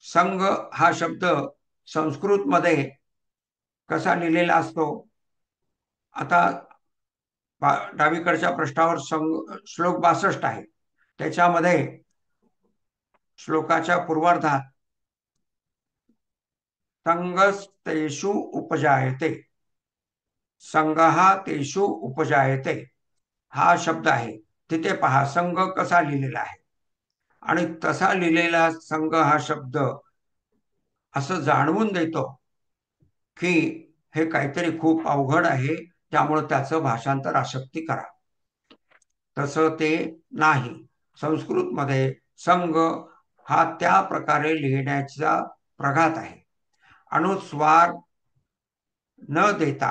संघ हा शब्द संस्कृत मध्ये कसा लिहिलेला असतो, आता डावीकडच्या पृष्ठावर श्लोक 62 आहे. त्याच्यामध्ये श्लोकाच्या पूर्वार्धात संगस्तेषु उपजायते, संगहा तेषु उपजायते हा शब्द आहे. तिथे पहा संघ कसा लिहिलेला आहे, आणि तसा लिहिलेला संघ हा शब्द असं जाणवून देतो की हे काहीतरी खूप अवघड आहे, त्यामुळे त्याचं भाषांतर आसक्ती करा. तसं ते नाही. संस्कृतमध्ये संघ हा त्या प्रकारे लिहिण्याचा प्रघात आहे. अनुस्वार न देता,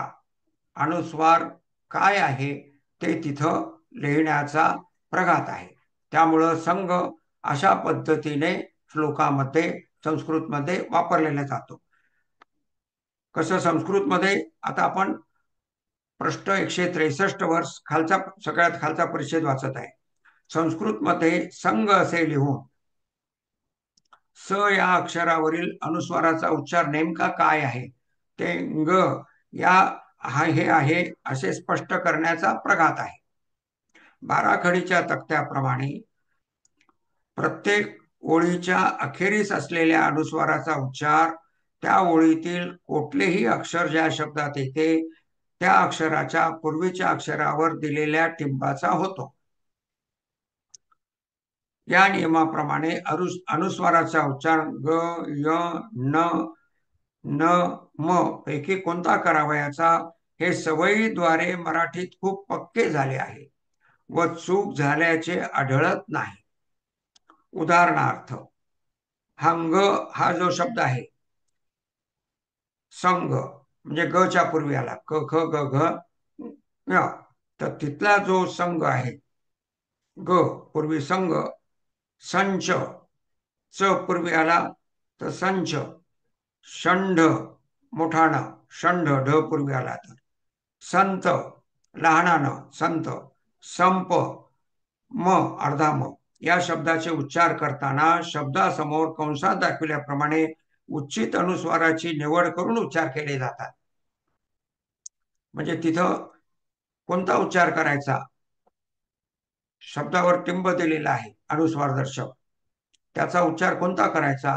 अनुस्वार काय आहे ते तिथं लिहिण्याचा प्रघात आहे. त्यामुळं संघ अशा पद्धतीने श्लोकामध्ये संस्कृतमध्ये वापरलेला जातो. कसं संस्कृतमध्ये आता आपण पृष्ठ 163 वर खालचा सगळ्यात खालचा परिच्छेद वाचत आहे. संस्कृतमध्ये संग असे लिहून स या अक्षरावरील अनुस्वाराचा उच्चार नेमका काय आहे ते ग या हे आहे असे स्पष्ट करण्याचा प्रघात आहे. बाराखडीच्या तक्त्याप्रमाणे प्रत्येक ओळीच्या अखेरीस असलेल्या अनुस्वाराचा उच्चार त्या ओळीतील कुठलेही अक्षर ज्या शब्दात येते त्या अक्षराच्या पूर्वीच्या अक्षरावर दिलेल्या टिंबाचा होतो. या नियमाप्रमाणे अनुस्वाराचा उच्चार ग, य, न, न, म पैकी कोणता करावयाचा हे सवयीद्वारे मराठीत खूप पक्के झाले आहे व चूक झाल्याचे आढळत नाही. उदाहरणार्थ हंग हा जो शब्द आहे संग म्हणजे ग च्या पूर्वी आला क ख ग घ ङ, तर तिथला जो संग आहे ग पूर्वी संग, संच च पूर्वी आला तर संच, षंढ मोठानं षंढ ढ पूर्वी आला तर संत लहानानं संत, संप म अर्धा म या शब्दाचे उच्चार करताना शब्दासमोर कंसात दाखविल्याप्रमाणे उच्चित अनुस्वाराची निवड करून उच्चार केले जातात. म्हणजे तिथं कोणता उच्चार करायचा, शब्दावर टिंब दिलेला आहे अनुस्वारदर्शक, त्याचा उच्चार कोणता करायचा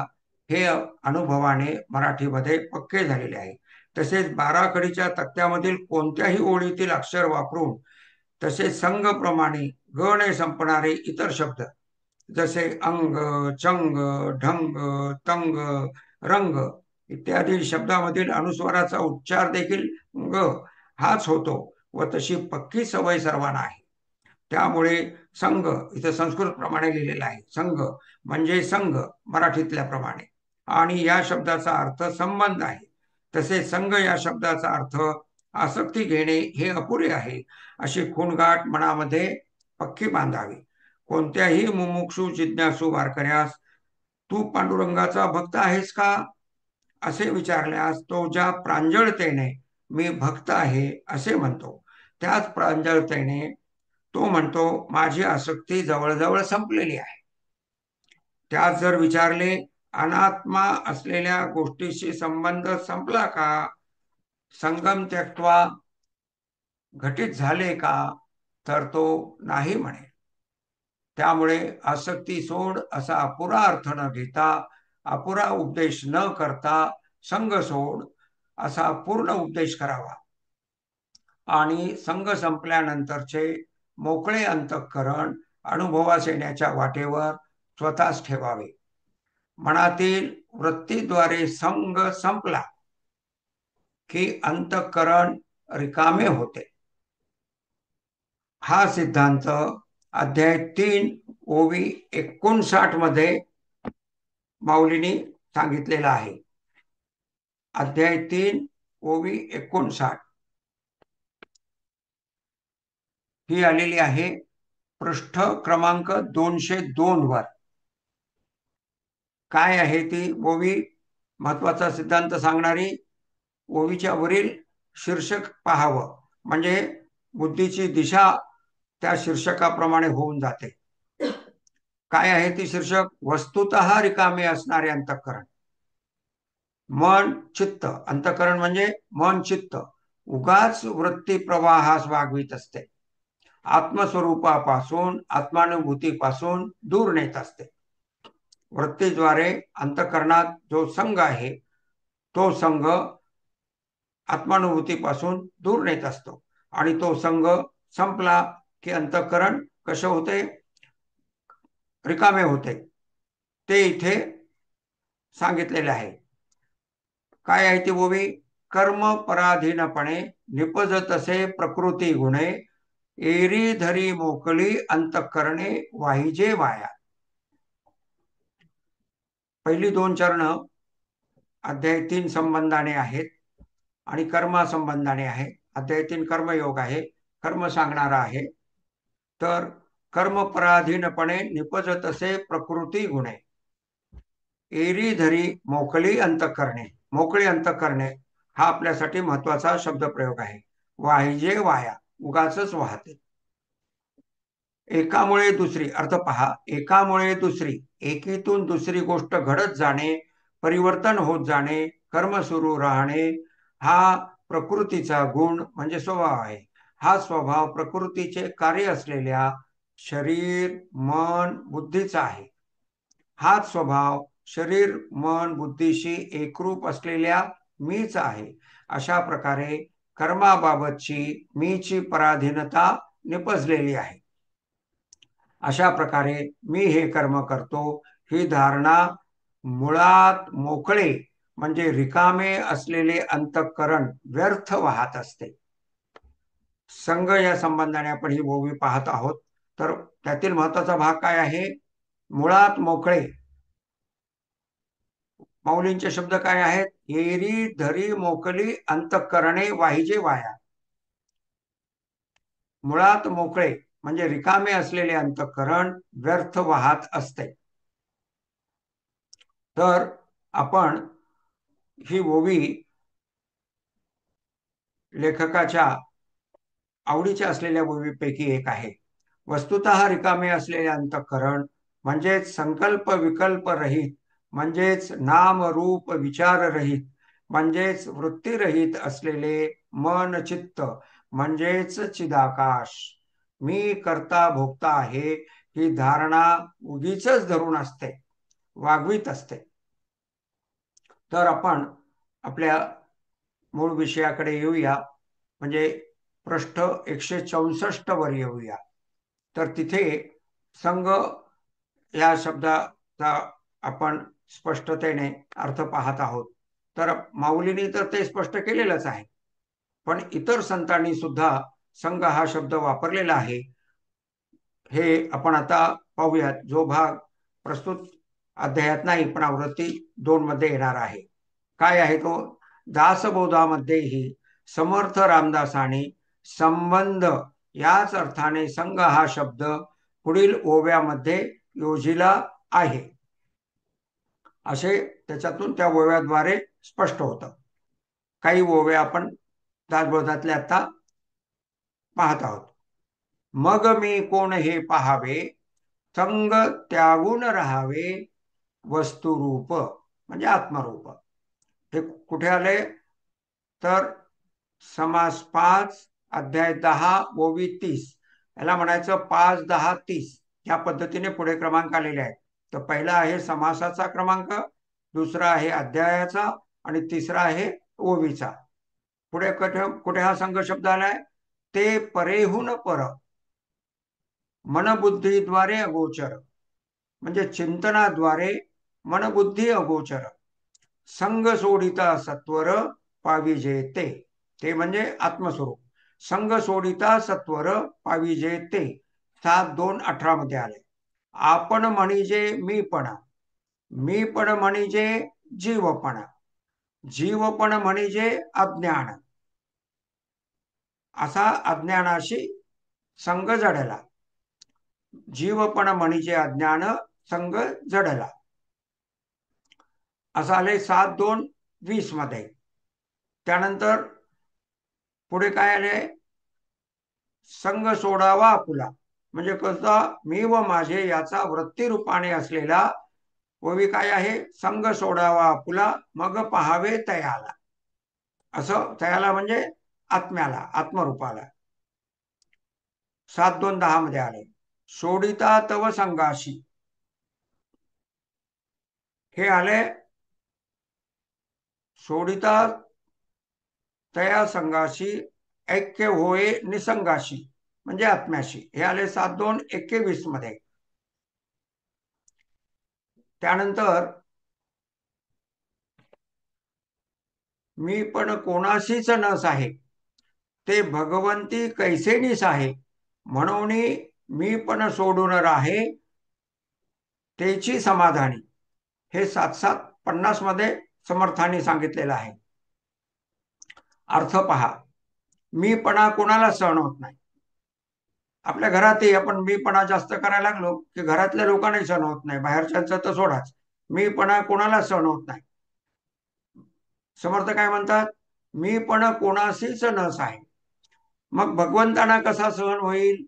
हे अनुभवाने मराठीमध्ये पक्के झालेले आहे. तसेच बाराखडीच्या तक्त्यामधील कोणत्याही ओळीतील अक्षर वापरून तसेच संघप्रमाणे ग ने संपणारे इतर शब्द जसे अंग, चंग, ढंग, तंग, रंग इत्यादी शब्दामधील अनुस्वाराचा उच्चार देखील ग हाच होतो व तशी पक्की सवय सर्वांना आहे. त्यामुळे संघ इथं संस्कृत प्रमाणे लिहिलेला आहे. संघ म्हणजे संघ मराठीतल्या प्रमाणे आणि या शब्दाचा अर्थ संबंध आहे. तसेच संघ या शब्दाचा अर्थ आसक्ती घेणे हे अपुरे आहे अशी खूणगाठ मनामध्ये पक्की बांधावी. कोणत्याही मुमुक्षू जिज्ञासू वारकऱ्यास तू पांडुरंगाचा भक्त आहेस का असे विचारल्यास तो ज्या प्रांजळतेने मी भक्त आहे असे म्हणतो त्याच प्रांजळतेने तो म्हणतो माझी आसक्ती जवळजवळ संपलेली आहे. त्यात जर विचारले अनात्मा असलेल्या गोष्टीशी संबंध संपला का, संगम त्यक्त्वा घटित झाले का, तर तो नाही म्हणे. त्यामुळे आसक्ती सोड असा अपुरा अर्थ न घेता अपुरा उपदेश न करता संग सोड असा पूर्ण उपदेश करावा आणि संग संपल्यानंतरचे मोकळे अंतःकरण अनुभवास येण्याच्या वाटेवर स्वतःच ठेवावे. मनातील वृत्तीद्वारे संग संपला की अंतःकरण रिकामे होते. हा सिद्धांत अध्याय 3 ओवी 59 मध्ये माऊलींनी सांगितलेला आहे. अध्याय 3 ओवी 59 ही आलेली आहे पृष्ठ क्रमांक 202 वर. काय आहे ती ओवी, महत्वाचा सिद्धांत सांगणारी. ओवीच्या वरील शीर्षक पाहावं म्हणजे बुद्धीची दिशा त्या शीर्षकाप्रमाणे होऊन जाते. काय आहे ती शीर्षक, वस्तुतः रिकामे असणारे अंतःकरण. मन चित्त, अंतःकरण म्हणजे मन चित्त उगाच वृत्ती प्रवाहास वागवीत असते, आत्मस्वरूपापासून आत्मानुभूतीपासून दूर नेत असते. वृत्तीद्वारे अंतःकरणात जो संघ आहे तो संघ आत्मानुभूतीपासून दूर नेत असतो आणि तो संघ संपला की अंतःकरण कसे होते, रिकामे होते. ते इथे सांगितलेले आहे. काय आहे ती ओवी, कर्म पराधीनपणे निपजतसे प्रकृती गुणे एरी धरी मोकळी अंतःकरणे वाहिजे वाया. पहिली 2 चरण अध्याय 3 संबंधाने आहेत आणि कर्मा संबंधाने आहे. अध्याय 3 कर्मयोग आहे, कर्म सांगणारा आहे. तर कर्म पराधीनपणे निपजतसे प्रकृती गुणे, एरी धरी मोकळी अंतःकरणे. मोकळी अंतःकरणे हा आपल्यासाठी महत्वाचा शब्दप्रयोग आहे. वाहिजे वाया, उगाचच वाहते. एकामुळे दुसरी, अर्थ पहा, एकामुळे दुसरी, एकीतून दुसरी गोष्ट घडत जाणे, परिवर्तन होत जाणे, कर्म सुरू राहणे, हा प्रकृतीचा गुण म्हणजे स्वभाव आहे. हा स्वभाव प्रकृतीचे कार्य असलेल्या शरीर, मन, बुद्धीचा आहे. हाच स्वभाव शरीर, मन, बुद्धीशी एकरूप असलेल्या मीच आहे. अशा प्रकारे कर्माबाबतची मीची पराधीनता निपजलेली आहे. अशा प्रकारे मी हे कर्म करतो ही धारणा मुळात मोकळे म्हणजे रिकामे असलेले अंतःकरण व्यर्थ वाहत असते. संघ या संबंधाने आपण ही ओवी पाहत आहोत. तर त्यातील महत्वाचा भाग काय आहे? मुळात मोकळे. माऊलींचे शब्द काय आहेत? एरी धरी मोकली अंतःकरणे वाहिजे वाया. मुळात मोकळे म्हणजे रिकामे असलेले अंतःकरण व्यर्थ वाहत असते. तर आपण ही ओवी लेखकाच्या आवडीच्या असलेल्या ओवीपैकी एक आहे. वस्तुतः रिकामे असलेले अंतःकरण म्हणजेच संकल्प विकल्प रहित, म्हणजेच नाम रूप विचार रहित, म्हणजेच वृत्तीरहित असलेले मन चित्त म्हणजेच चिदाकाश. मी करता भोगता आहे ही धारणा उगीच धरून असते, वागवीत असते. तर आपण आपल्या मूळ विषयाकडे येऊया, म्हणजे पृष्ठ 164 वर येऊया. तर तिथे संघ या शब्दाचा आपण स्पष्टतेने अर्थ पाहत आहोत. तर माऊलींनी तर ते स्पष्ट केलेलंच आहे, पण इतर संतांनी सुद्धा संघ हा शब्द वापरलेला आहे. हे आपण आता पाहूयात. जो भाग प्रस्तुत अध्यायात नाही पण आवृत्ती 2 मध्ये येणार आहे. काय आहे तो? दासबोधामध्येही समर्थ रामदासाने संबंध याच अर्थाने संघ हा शब्द पुढील ओव्यामध्ये योजिला आहे, असे त्याच्यातून त्या ओव्याद्वारे स्पष्ट होतं. काही ओव्या आपण दासबोधातल्या आता पाहत आहोत. मग मी कोण हे पाहावे, संग त्यागून राहावे, वस्तुरूप म्हणजे आत्मरूप. हे कुठे आले? तर समास 5 अध्याय 10 ओवी 30, याला म्हणायचं 5 10 30. या पद्धतीने पुढे क्रमांक आलेले आहेत. तर पहिला आहे समासाचा क्रमांक, दुसरा आहे अध्यायाचा आणि तिसरा आहे ओवीचा. पुढे कुठे कुठे हा संघ शब्द आलाय? ते परेहून पर, मनबुद्धीद्वारे अगोचर म्हणजे चिंतनाद्वारे मनबुद्धी अगोचर. संग सोडिता सत्वर पाविजे ते, ते म्हणजे आत्मस्वरूप. संग सोडिता सत्वर पाविजे ते 7:2:18 मध्ये आले. आपण म्हणजे मीपणा, मीपण म्हणजे जीवपणा, जीवपण म्हणजे अज्ञान. असा अज्ञानाशी संग जडला. जीवपण म्हणजे अज्ञान, संग जडला. असं आले 7:2:20 मध्ये. त्यानंतर पुढे काय आले? संग सोडावा आपुला म्हणजे कसा? मी व माझे याचा वृत्तीरूपाने असलेला ओवी काय आहे? संग सोडावा आपुला, मग पहावे तयाला. असं तयाला म्हणजे आत्म्याला, आत्मरूपाला. 7:2:10 मध्ये आले. सोडिता तव संगाशी, हे आले सोडिता तया संघाशी ऐक्य होय निसंगाशी म्हणजे आत्म्याशी, हे आले 7:2:21 मध्ये. त्यानंतर मी पण कोणाशीच नस आहे, ते भगवंती कैसे निस आहे, म्हणून मी पण सोडून राहे तेची समाधानी, हे 7:7:50 मध्ये समर्थांनी सांगितलेलं आहे. अर्थ पहा, मीपणा कोणाला सहन होत नाही. आपल्या घरातही आपण मीपणा जास्त करायला लागलो की घरातल्या लोकांनाही सहन होत नाही, बाहेरच्यांचं तर सोडाच. मीपणा कोणाला सहन होत नाही. समर्थ काय म्हणतात? मीपणा कोणाशीच नस आहे. मग भगवंतांना कसा सहन होईल?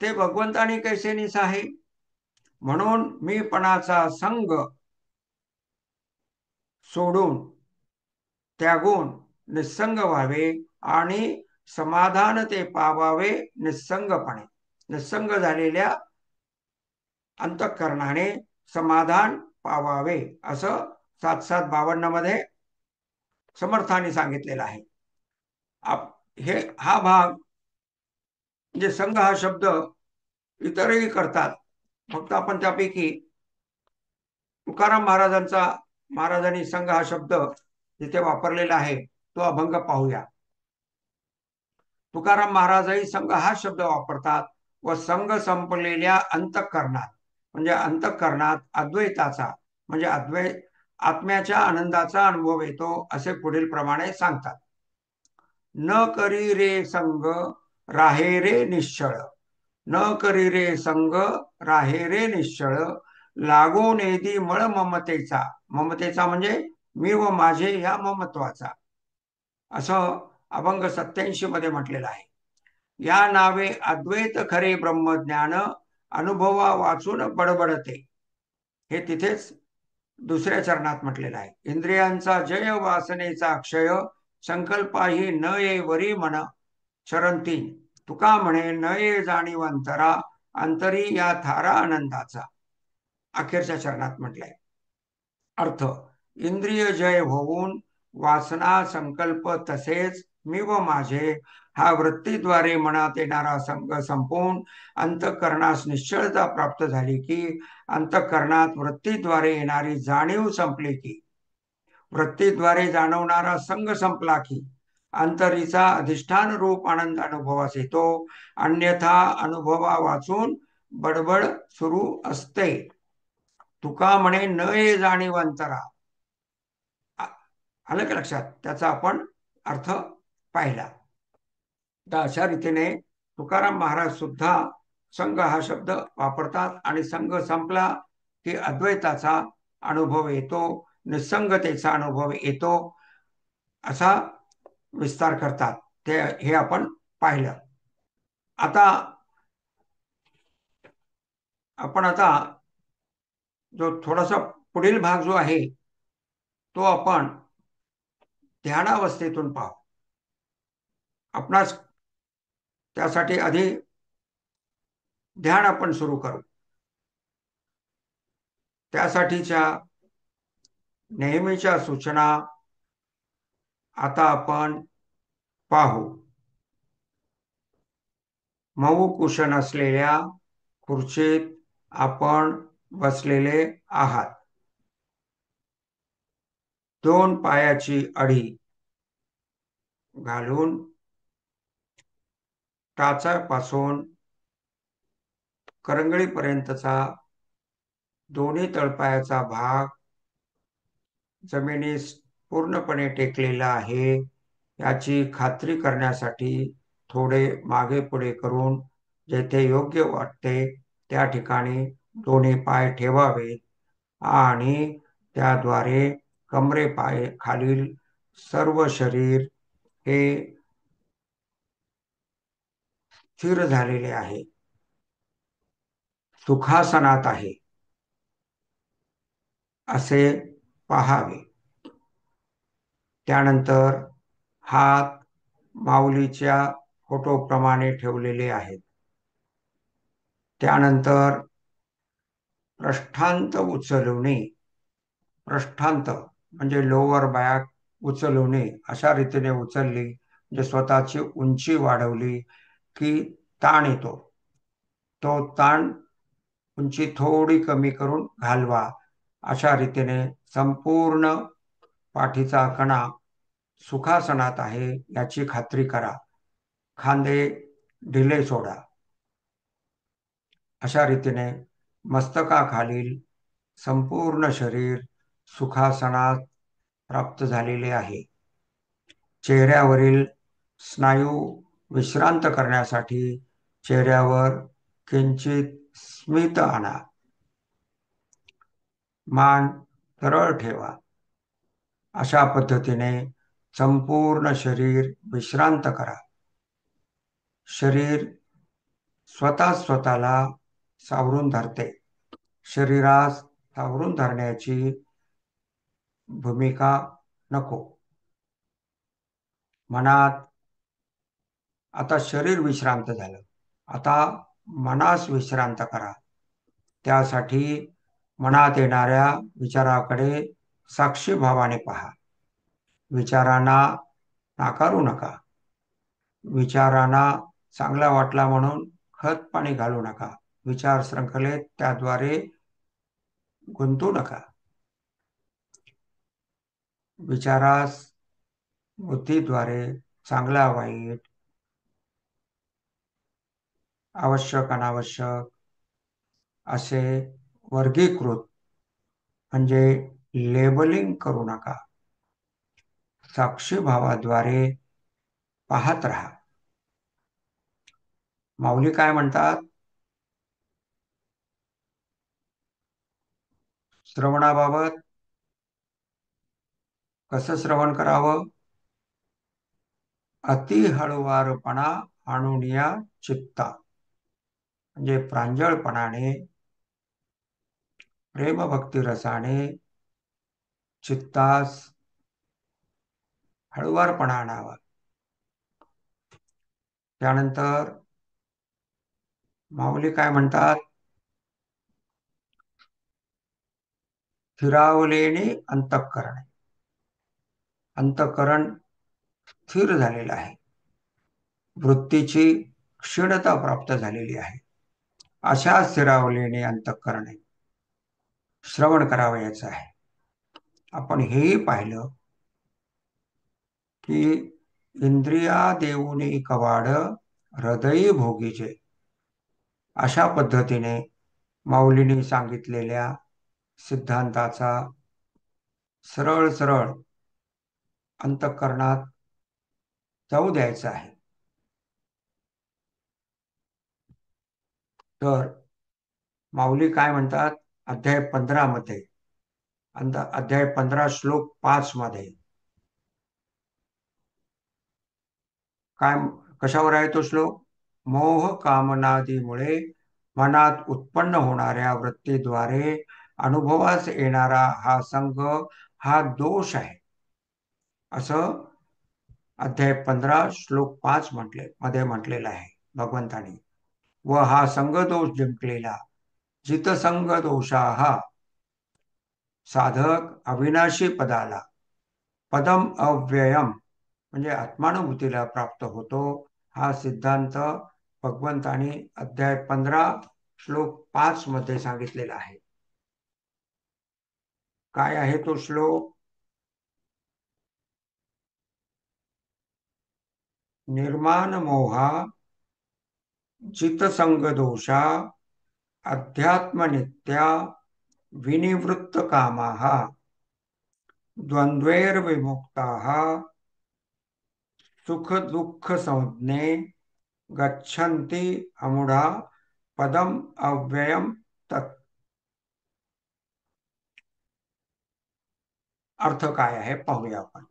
ते भगवंतानी कैसे निस आहे? म्हणून मीपणाचा संग सोडून त्यागून निस्संग व्हावे आणि समाधान ते पावावे निस्संगपणे. निस्संग झालेल्या अंतःकरणाने समाधान पावावे असं 7:7:52 मध्ये समर्थाने सांगितलेला आहे. हा भाग म्हणजे संघ हा शब्द इतरही करतात. फक्त आपण त्यापैकी तुकाराम महाराजांनी संघ हा शब्द जिथे वापरलेला आहे तो अभंग पाहूया. तुकाराम महाराजही संघ हा शब्द वापरतात व संघ संपलेल्या अंतःकरणात म्हणजे अंतःकरणात अद्वैताचा म्हणजे आत्म्याच्या आनंदाचा अनुभव येतो असे पुढील प्रमाणे सांगतात. न करी रे संग राहे रे निश्चळ. न करी रे संग राहे रे निश्चळ. लागून येदी मळ ममतेचा. ममतेचा म्हणजे मी व माझे या ममत्वाचा. असं अभंग 87 मध्ये म्हटलेलं आहे. या नावे अद्वैत खरे ब्रह्मज्ञान अनुभवा वाचून बडबडते. हे तिथेच दुसऱ्या चरणात म्हटलेलं आहे. इंद्रियांचा जय वासनेचा क्षय संकल्पाही न ये वरी मन शरणती. तुका म्हणे न ये जाणीव अंतरा अंतरी या थारा आनंदाचा. अखेरच्या चरणात म्हटलंय. अर्थ इंद्रिय जय होऊन वासना संकल्प तसेच मी व माझे हा वृत्तीद्वारे मनात येणारा संग संपून अंतःकरणास निश्चळता प्राप्त झाली की अंतःकरणात वृत्तीद्वारे येणारी जाणीव संपली की वृत्तीद्वारे जाणवणारा संग संपला की अंतरीचा अधिष्ठान रूप आनंद अनुभवास येतो. अन्यथा अनुभवा वाचून बडबड सुरू असते. तुका म्हणे न ये जाणीव अंतरा. आलं का लक्षात? त्याचा आपण अर्थ पाहिला. तर अशा रीतीने तुकाराम महाराज सुद्धा संघ हा शब्द वापरतात आणि संघ संपला की अद्वैताचा अनुभव येतो, निसंगतेचा अनुभव येतो असा विस्तार करतात. हे आपण पाहिलं. आता जो थोडासा पुढील भाग जो आहे तो आपण ध्यानावस्थेतून पाहू. आपणास त्यासाठी आधी ध्यान आपण सुरू करू. त्यासाठीच्या नेहमीच्या सूचना आता आपण पाहू. मऊ कुशन असलेल्या खुर्चीत आपण बसलेले आहात. 2 पायाची अडी घालून टाचापासून करंगळीपर्यंतचा दोन्ही तळपायाचा भाग जमिनीस पूर्णपणे टेकलेला आहे याची खात्री करण्यासाठी थोडे मागे पुढे करून जेथे योग्य वाटते त्या ठिकाणी दोन्ही पाय ठेवावेत आणि त्याद्वारे कमरेपाय खालील सर्व शरीर हे स्थिर झालेले आहे, सुखासनात आहे असे पाहावे. त्यानंतर हात माऊलीच्या फोटोप्रमाणे ठेवलेले आहेत. त्यानंतर पृष्ठांत उचलणे. पृष्ठांत म्हणजे लोअर बॅक उचलणे. अशा रीतीने उचलली म्हणजे स्वतःची उंची वाढवली की ताण येतो. तो ताण उंची थोडी कमी करून घालवा. अशा रीतीने संपूर्ण पाठीचा कणा सुखासनात आहे याची खात्री करा. खांदे ढिले सोडा. अशा रीतीने मस्तकाखालील संपूर्ण शरीर सुखासनात प्राप्त झालेले आहे. चेहऱ्यावरील स्नायू विश्रांत करण्यासाठी चेहऱ्यावर किंचित स्मित आणा. मान सरळ ठेवा. अशा पद्धतीने संपूर्ण शरीर विश्रांत करा. शरीर स्वतः स्वतःला सावरून धरते. शरीरास सावरून धरण्याची भूमिका नको. मनात आता शरीर विश्रांत झालं, आता मनास विश्रांत करा. त्यासाठी मनात येणाऱ्या विचाराकडे साक्षी भावाने पहा. विचारांना नाकारू नका. विचारांना चांगला वाटला म्हणून खत पाणी घालू नका. विचार शृंखलेत त्याद्वारे गुंतू नका. विचारास बुद्धीद्वारे चांगला वाईट, आवश्यक अनावश्यक असे वर्गीकृत म्हणजे लेबलिंग करू नका. साक्षी भावाद्वारे पाहत राहा. माऊली काय म्हणतात? श्रवणाबाबत कसं श्रवण करावं? अति हळुवारपणा आणून या चित्ता, म्हणजे प्रांजळपणाने, प्रेमभक्ती रसाने चित्तास हळुवारपणा आणावा. त्यानंतर माऊली काय म्हणतात? स्थिरावलेने अंतःकरण. अंतःकरण स्थिर झालेलं आहे. वृत्तीची क्षीणता प्राप्त झालेली आहे. अशा स्थिरावलेने अंतःकरणे श्रवण करावयाचं आहे. आपण हेही पाहिलं की इंद्रिया देऊनी कवाड हृदयी भोगीचे. अशा पद्धतीने माऊलींनी सांगितलेल्या सिद्धांताचा सरळ सरळ अंतःकरणात जाऊ द्यायचा आहे. तर माऊली काय म्हणतात? अध्याय 15 मध्ये, अध्याय 15 श्लोक 5 मध्ये काय, कशावर आहे तो श्लोक? मोह कामनादीमुळे मनात उत्पन्न होणाऱ्या वृत्तीद्वारे अनुभवास येणारा हा संग हा दोष आहे, असं अध्याय 15 श्लोक 5 मध्ये म्हटलेलं आहे भगवंतानी. व हा संग दोष जिंकलेला जितसंग दोषा हा साधक अविनाशी पदाला, पदम अव्ययम म्हणजे आत्मानुभूतीला प्राप्त होतो. हा सिद्धांत भगवंतानी अध्याय 15 श्लोक 5 मध्ये सांगितलेला आहे. काय आहे तो श्लोक? निर्माण मोहा चितसंग दोषा अध्यात्मनित्या विनिवृत्त कामाः द्वंद्वैर्विमुक्ताः सुख दुःख संज्ञे गच्छन्ति अमूढा पदम अव्ययम तत्. अर्थ काय आहे पाहूया आपण.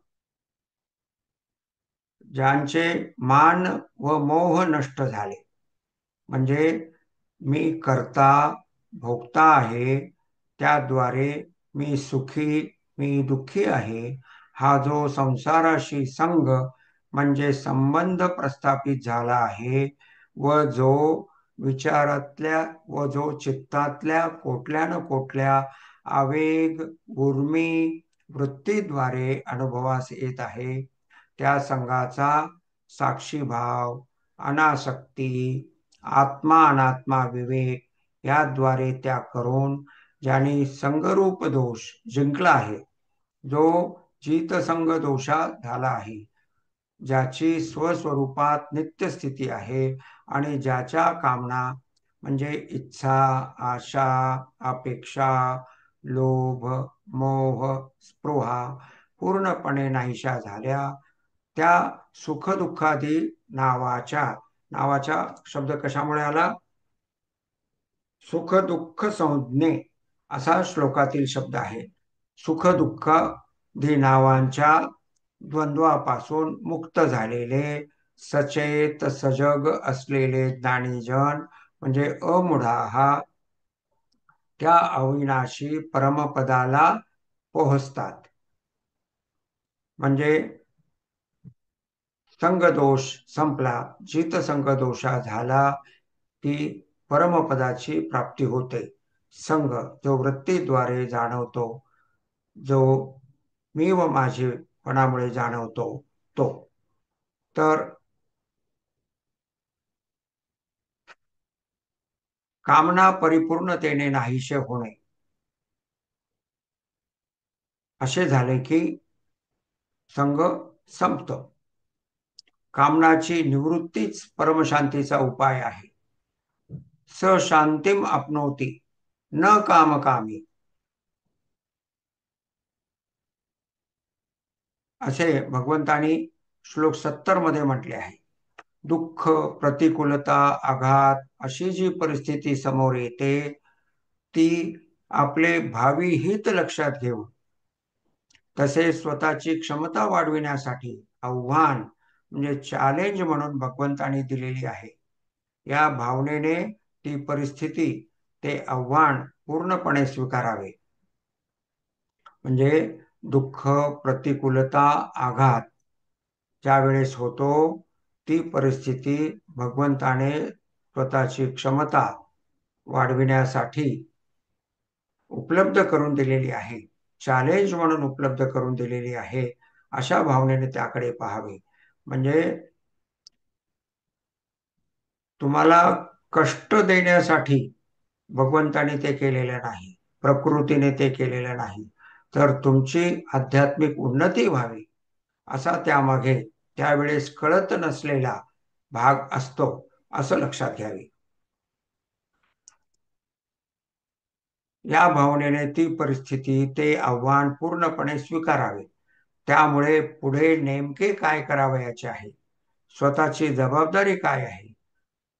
ज्यांचे मान व मोह नष्ट झाले, म्हणजे मी करता भोगता आहे, त्याद्वारे मी सुखी मी दुःखी आहे, हा जो संसाराशी संग म्हणजे संबंध प्रस्थापित झाला आहे व जो विचारातल्या व जो चित्तातल्या कोठल्या न कोठल्या आवेग उर्मी वृत्तीद्वारे अनुभवास येत आहे, त्या संघाचा साक्षीभाव, अनासक्ती, आत्मा अनात्मा विवेक याद्वारे त्याग करून ज्यांनी संगरूप दोष जिंकला आहे, जो जितसंग दोषा झाला आहे, ज्याची स्वस्वरूपात नित्य स्थिती आहे आणि ज्याच्या कामना म्हणजे इच्छा, आशा, अपेक्षा, लोभ, मोह, स्पृहा पूर्णपणे नाहीशा झाल्या, त्या सुखदुःखादी नावाच्या शब्द कशामुळे आला? सुख दुःख संज्ञे असा श्लोकातील शब्द आहे. सुख दुःख धी नावांच्या द्वंद्वापासून मुक्त झालेले सचेत सजग असलेले ज्ञानीजन म्हणजे अमुढा हा त्या अविनाशी परमपदाला पोहोचतात. म्हणजे संगदोष संपला, जित संगदोषा झाला की परमपदाची प्राप्ती होते. संग जो वृत्तीद्वारे जाणवतो, जो मी व माझेपणामुळे जाणवतो तो. तर कामना परिपूर्णतेने नाहीसे होणे असे झाले की संग संपतो. कामनाची निवृत्तीच परमशांतीचा उपाय आहे. स शांतीम आपनोती न कामकामी असे भगवंतानी श्लोक 70 मध्ये म्हटले आहे. दुःख, प्रतिकूलता, आघात अशी जी परिस्थिती समोर येते ती आपले भावी हित लक्षात घेऊन तसेच स्वतःची क्षमता वाढविण्यासाठी आव्हान म्हणजे चॅलेंज म्हणून भगवंतानी दिलेली आहे. या भावनेने ती परिस्थिती, ते आव्हान पूर्णपणे स्वीकारावे. म्हणजे दुःख, प्रतिकूलता, आघात ज्या वेळेस होतो ती परिस्थिती भगवंताने स्वतःची क्षमता वाढविण्यासाठी उपलब्ध करून दिलेली आहे, चॅलेंज म्हणून उपलब्ध करून दिलेली आहे. अशा भावनेने त्याकडे पाहावे. म्हणजे तुम्हाला कष्ट देण्यासाठी भगवंताने ते केलेलं नाही, प्रकृतीने ते केलेलं नाही, तर तुमची आध्यात्मिक उन्नती व्हावी असा त्यामागे त्यावेळेस कळत नसलेला भाग असतो, असं लक्षात घ्यावे. या भावनेने ती परिस्थिती, ते आव्हान पूर्णपणे स्वीकारावे. त्यामुळे पुढे नेमके काय करावयाचे आहे, स्वतःची जबाबदारी काय आहे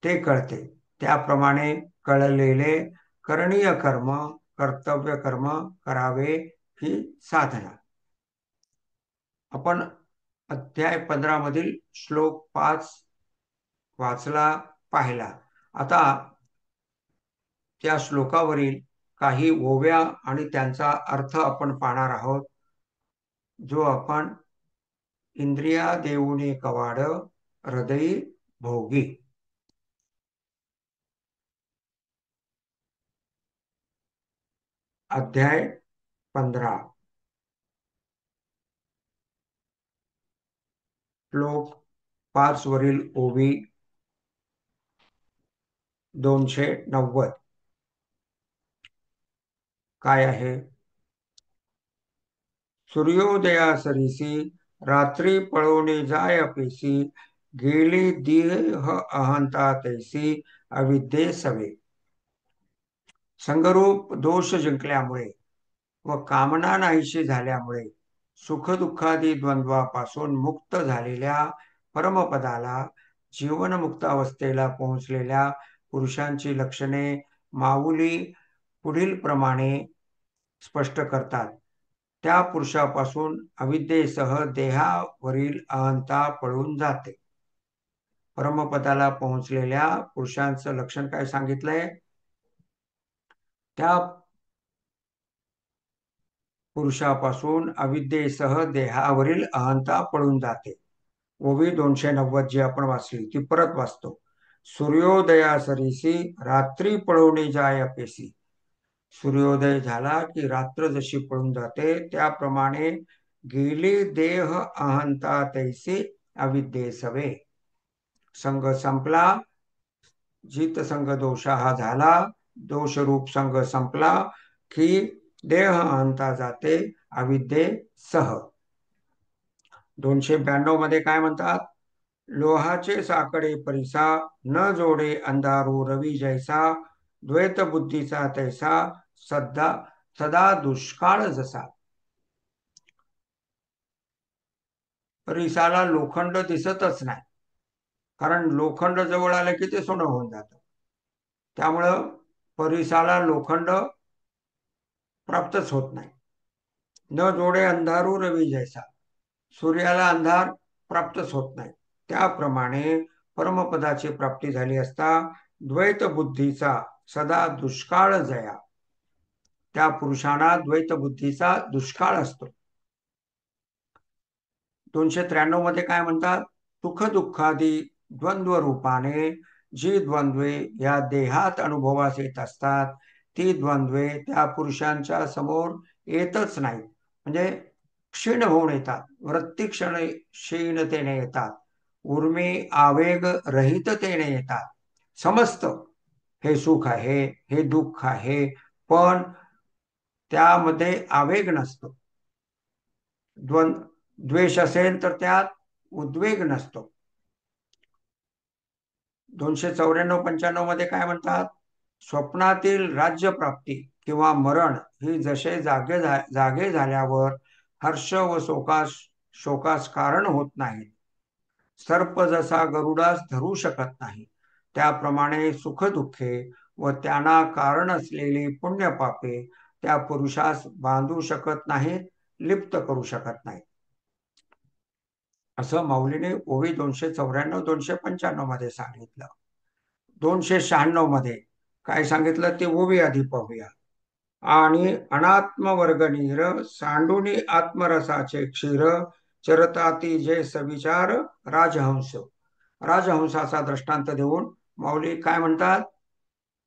ते कळते. त्याप्रमाणे कळलेले करणीय कर्म, कर्तव्य कर्म करावे ही साधना. आपण अध्याय 15 मधील श्लोक 5 वाचला, पाहिला. आता त्या श्लोकावरील काही ओव्या आणि त्यांचा अर्थ आपण पाहणार आहोत, जो आपण इंद्रिया देऊने कवाड हृदयी भोगी. अध्याय 15 श्लोक 5 वरील ओवी 290 काय आहे? सूर्योदया सरीसी रात्री पळवणे जाय अपेसी गेली देह अहंता तैसी अविद्ये सवे. संगरूप दोष जिंकल्यामुळे व कामना नाहीशी झाल्यामुळे सुखदुःखादी द्वंद्वापासून मुक्त झालेल्या परमपदाला, जीवनमुक्त अवस्थेला पोहोचलेल्या पुरुषांची लक्षणे माऊली पुढील प्रमाणे स्पष्ट करतात. त्या पुरुषापासून अविद्येसह देहावरील अहंता पळून जाते. परमपदाला पोहोचलेल्या पुरुषांचं लक्षण काय सांगितलंय? त्या पुरुषापासून अविद्येसह देहावरील अहंता पळून जाते. ओवी 290 जी आपण वाचली ती परत वाचतो. सूर्योदया सरीसी रात्री पळवणे जाय अपेसी. सूर्योदय झाला की रात्र जशी पळून जाते त्याप्रमाणे गेली देह अहंता तैसी अविद्ये सवे. संग संपला, जित संग दोषा हा झाला, दोषरूप संग संपला की देह अहंता जाते अविद्ये सह. 292 मध्ये काय म्हणतात? लोहाचे साकडे परिसा न जोडे अंधारू रवी जैसा द्वैत बुद्धीचा तैसा सदा सदा दुष्काळ जसा. परिसाला लोखंड दिसतच नाही, कारण लोखंड जवळ आलं की ते सोनं होऊन जातं. त्यामुळं परिसाला लोखंड प्राप्तच होत नाही. न जोडे अंधारू रवी जैसा, सूर्याला अंधार प्राप्तच होत नाही. त्याप्रमाणे परमपदाची प्राप्ती झाली असता द्वैत बुद्धीचा सदा दुष्काळ जया, त्या पुरुषांना द्वैत बुद्धीचा दुष्काळ असतो. 293 मध्ये काय म्हणतात? सुख दुःखादी द्वंद्व रूपाने जी द्वंद्वे या देहात अनुभवास येत असतात, ती द्वंद्वे त्या पुरुषांच्या समोर येतच नाही. म्हणजे क्षीण होऊन येतात, वृत्ती क्षीणतेने येतात, उर्मी आवेग रहिततेने येतात. समस्त हे सुख आहे, हे दुःख आहे, पण त्यामध्ये आवेग नसतो. द्वेष असेल तर त्यात उद्वेग नसतो. 294-95 मध्ये काय म्हणतात? स्वप्नातील राज्यप्राप्ती किंवा मरण ही जसे जागे झाल्यावर हर्ष व शोकास कारण होत नाही, सर्प जसा गरुडास धरू शकत नाही, त्याप्रमाणे सुखदुःखे व त्यांना कारण असलेली पुण्यपापे त्या पुरुषास बांधू शकत नाहीत, लिप्त करू शकत नाहीत. असं माऊलीने ओवी 294-295 मध्ये सांगितलं. 296 मध्ये काय सांगितलं ते ओवी आधी पाहूया. आणि अनात्मवर्ग नीर सांडुनी आत्मरसाचे क्षीर, चरताती जे सविचार राजहंस. राजहंसाचा दृष्टांत देऊन माऊली काय म्हणतात?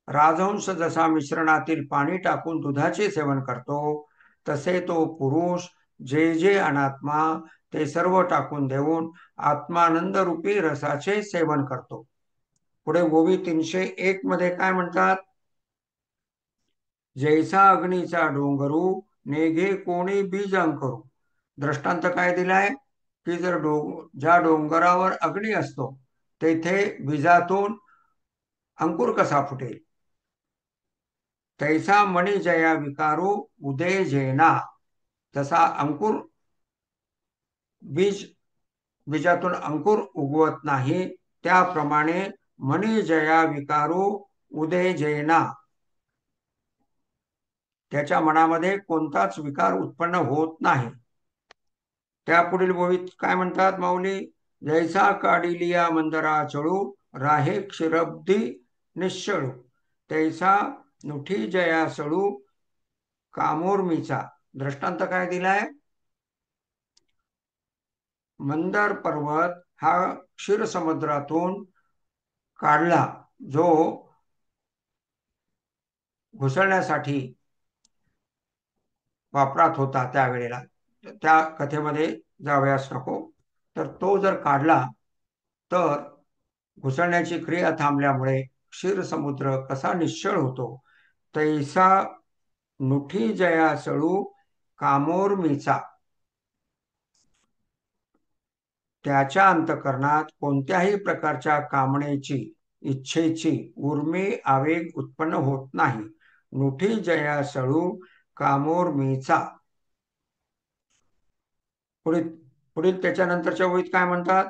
राजहंस जसा मिश्रणातील पाणी टाकून दुधाचे सेवन करतो, तसे तो पुरुष जे जे अनात्मा ते सर्व टाकून देऊन आत्मानंद रूपी रसाचे सेवन करतो. पुढे ओवी 301 मध्ये काय म्हणतात? जैसा अग्नीचा डोंगरू नेघे कोणी बीज अंकरू. दृष्टांत काय दिलाय की जर ज्या डोंगरावर अग्नी असतो तेथे बीजातून अंकुर कसा फुटेल, तैसा मणी जया विकारू उदय जेना. जसा अंकुर बीजातून अंकुर उगवत नाही, त्याप्रमाणे मणी जया विकारू उदय जेना, त्याच्या मनामध्ये कोणताच विकार उत्पन्न होत नाही. त्यापुढील ओवीत काय म्हणतात माऊली? जैसा काढिलिया मंदरा चळू राहे क्षीरब्धी निश्चळू, तैसा नुठी जया सळू कामोर्मीचा. दृष्टांत काय दिलाय? मंदार पर्वत हा क्षीर समुद्रातून काढला, जो घुसळण्यासाठी वापरात होता त्यावेळेला, त्या कथेमध्ये जावयास नको. तर तो जर काढला तर घुसळण्याची क्रिया थांबल्यामुळे क्षीर समुद्र कसा निश्चळ होतो, तैसा नुठी जया सळू कामोर्मीचा. त्याच्या अंतःकरणात कोणत्याही प्रकारच्या कामनेची, इच्छेची उर्मी आवेग उत्पन्न होत नाही. नुठी जया सळू कामोर्मीचा. पुढील त्याच्यानंतरच्या ओळीत काय म्हणतात?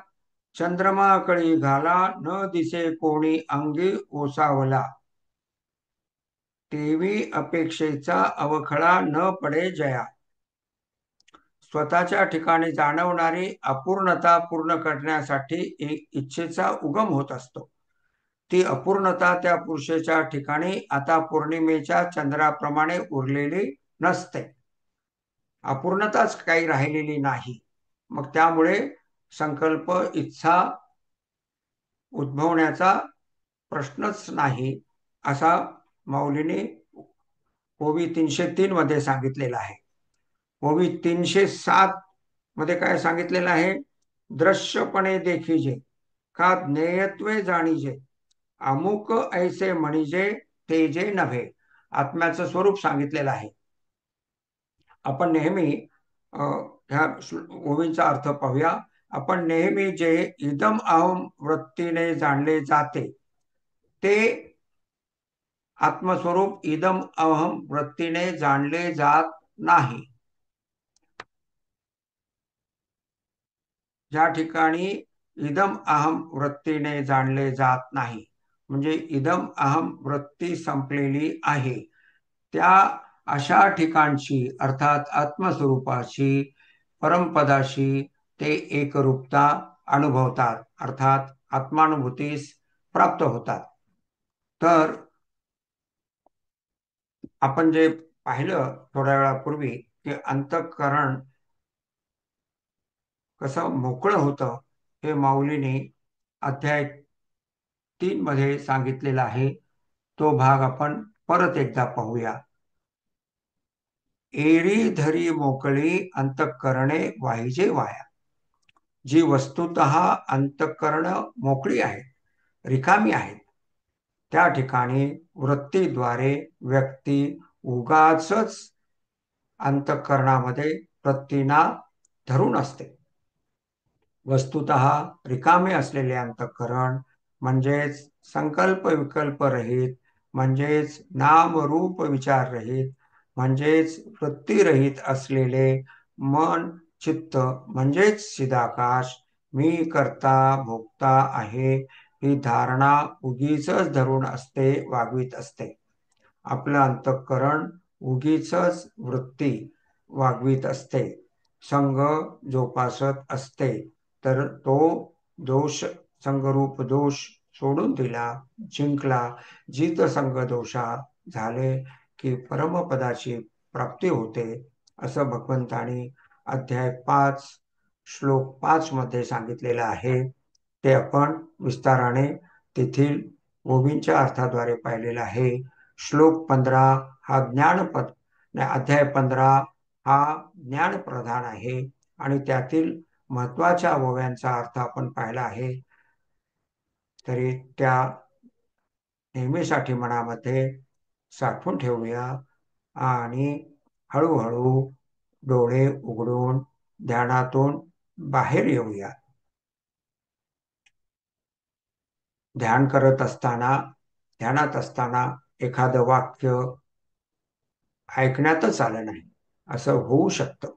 चंद्रमा कळी घाला न दिसे कोणी अंगी ओसावला, तेवी अपेक्षेचा अवखळा न पडे जया. स्वतःच्या ठिकाणी जाणवणारी अपूर्णता पूर्ण करण्यासाठी एक इच्छेचा उगम होत असतो. ती अपूर्णता त्या पुरुषाच्या ठिकाणी आता पौर्णिमेच्या चंद्राप्रमाणे उरलेली नसते, अपूर्णताच काही राहिलेली नाही. मग त्यामुळे संकल्प इच्छा उद्भवण्याचा प्रश्नच नाही, असा माऊलीने ओवी 303 मध्ये सांगितलेला आहे. ओवी 307 मध्ये काय सांगितलेलं आहे? दृश्यपणे देखीजे का ज्ञेयत्वे जाणीजे, अमुक ऐसे म्हणीजे ते जे नव्हे. आत्म्याचं स्वरूप सांगितलेलं आहे. आपण नेहमी ह्या ओवीचा अर्थ पाहूया. आपण नेहमी जे इदम अहम वृत्तीने जाणले जाते ते आत्मस्वरूप इदम अहम वृत्तीने जाणले जात नाही. ज्या ठिकाणी इदम अहम वृत्तीने जाणले जात नाही, म्हणजे इदम अहम वृत्ती संपलेली आहे, त्या अशा ठिकाणची अर्थात आत्मस्वरूपाची परमपदाशी ते एकरूपता अनुभवतात अर्थात आत्मानुभूतीस प्राप्त होतात. तर आपण जे पाहिलं थोड्या वेळापूर्वी की अंतःकरण कसं मोकळं होतं हे माऊलीने अध्याय 3 मध्ये सांगितलेला आहे. तो भाग आपण परत एकदा पाहूया. एरी धरी मोकळी अंतःकरणे वाहिजे वाया. जी वस्तुतः अंतःकरण मोकळी आहे, रिकामी आहे, त्या ठिकाणी वृत्तीद्वारे व्यक्ती उगाचच अंतःकरणामध्ये वृत्तींना धरून असते. वस्तुतः रिकामे असलेले अंतःकरण म्हणजेच संकल्प विकल्प रहित, म्हणजेच नाम रूप विचार रहित, म्हणजेच वृत्तीरहित असलेले मन चित्त म्हणजेच चिदाकाश मी करता भोगता आहे ही धारणा उगीचच धरून असते, वागवीत असते. आपलं अंतःकरण उगीचच वृत्ती वागवीत असते, संग जोपासत असते. तर तो दोष संगरूप दोष सोडून दिला, जिंकला, जित संग दोषा झाले की परमपदाची प्राप्ती होते, असं भगवंतानी अध्याय 5 श्लोक 5 मध्ये सांगितलेलं आहे. ते आपण विस्ताराने तेथील ओवींच्या अर्थाद्वारे पाहिलेलं आहे. श्लोक 15 हा ज्ञानपद, अध्याय 15 हा ज्ञान प्रधान आहे आणि त्यातील महत्वाच्या ओव्यांचा अर्थ आपण पाहिला आहे. तरी त्या नेहमीसाठी मनामध्ये साठवून ठेवूया आणि हळूहळू डोळे उघडून ध्यानातून बाहेर येऊया. ध्यानात असताना एखादं वाक्य ऐकण्यातच आलं नाही असं होऊ शकतं.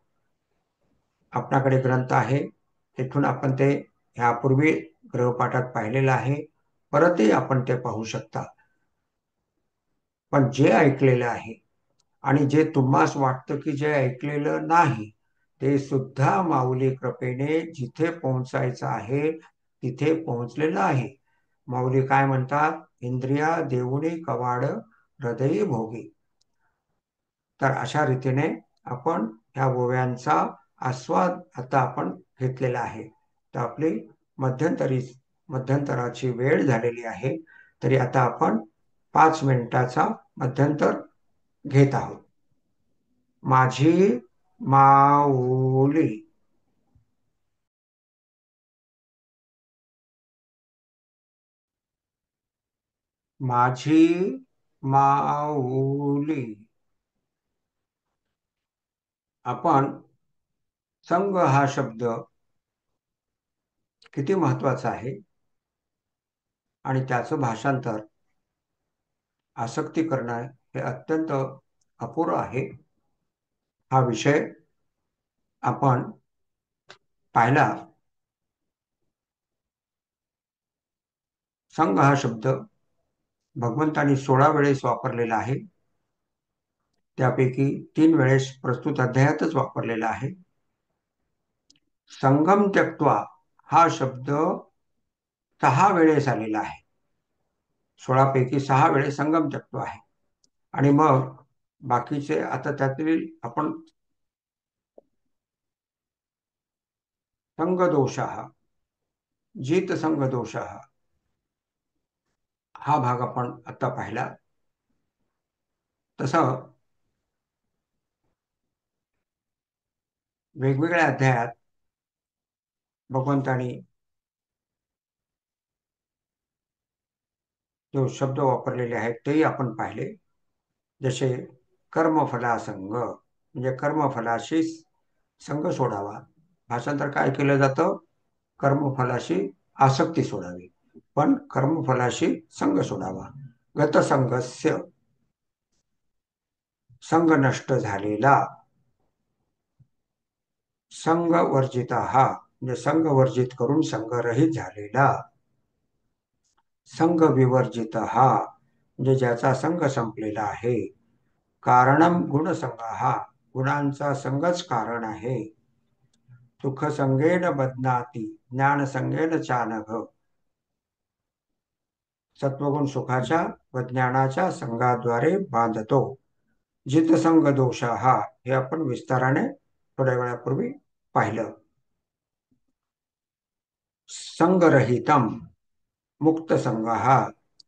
आपल्याकडे ग्रंथ आहे, तिथून आपण ते ह्यापूर्वी गृहपाठात पाहिलेलं आहे, परतही आपण ते पाहू शकता. पण जे ऐकलेलं आहे आणि जे तुम्हास वाटतं की जे ऐकलेलं नाही, ते सुद्धा माऊली कृपेने जिथे पोहोचायचं आहे तिथे पोहोचलेलं आहे. माऊली काय म्हणतात? इंद्रिया देऊनी कवाड हृदयी भोगी. तर अशा रीतीने आपण ह्या ओव्यांचा आस्वाद आता आपण घेतलेला आहे. तर आपली मध्यंतराची वेळ झालेली आहे. तरी आता आपण 5 मिनिटाचा मध्यंतर घेत आहोत. माझी माऊली. माझी माऊली. आपण संघ हा शब्द किती महत्वाचा आहे आणि त्याचं भाषांतर आसक्ती करणं हे अत्यंत अपूर्व आहे. हा विषय आपण पाहिला. संघ हा शब्द भगवंतानी 16 वेळेस वापरलेला आहे. त्यापैकी 3 वेळेस प्रस्तुत अध्यायातच वापरलेला आहे. संगम त्यक्त्वा हा शब्द 6 वेळेस आलेला आहे. 16 पैकी 6 वेळेस संगम त्यक्त्वा आहे. आणि मग बाकीचे आता त्यातील आपण संघ दोष, जित संघ दोष हा भाग आपण आता पाहिला. तसं वेगवेगळ्या अध्यायात भगवंतानी जो शब्द वापरलेले आहेत तेही आपण पाहिले. जसे कर्मफलासंग म्हणजे कर्मफलाशी संग सोडावा. भाषांतर काय केलं जातं? कर्मफलाशी आसक्ती सोडावी, पण कर्मफलाशी संग सोडावा. गतसंगस्य संग नष्ट झालेला, संग वर्जिता हा म्हणजे संग वर्जित करून संगरहित झालेला, संघ विवर्जित हा म्हणजे ज्याचा संघ संपलेला आहे. कारणम गुणसंग, हा गुणांचा संगच कारण आहे. सुख संगेन बदनाती ज्ञान संगेन चानघ, सत्वगुण सुखाच्या व ज्ञानाच्या संघाद्वारे बांधतो. जितसंग दोष हा, हे आपण विस्ताराने थोड्या वेळापूर्वी पाहिलं. संगरहितम, मुक्त संघ हा,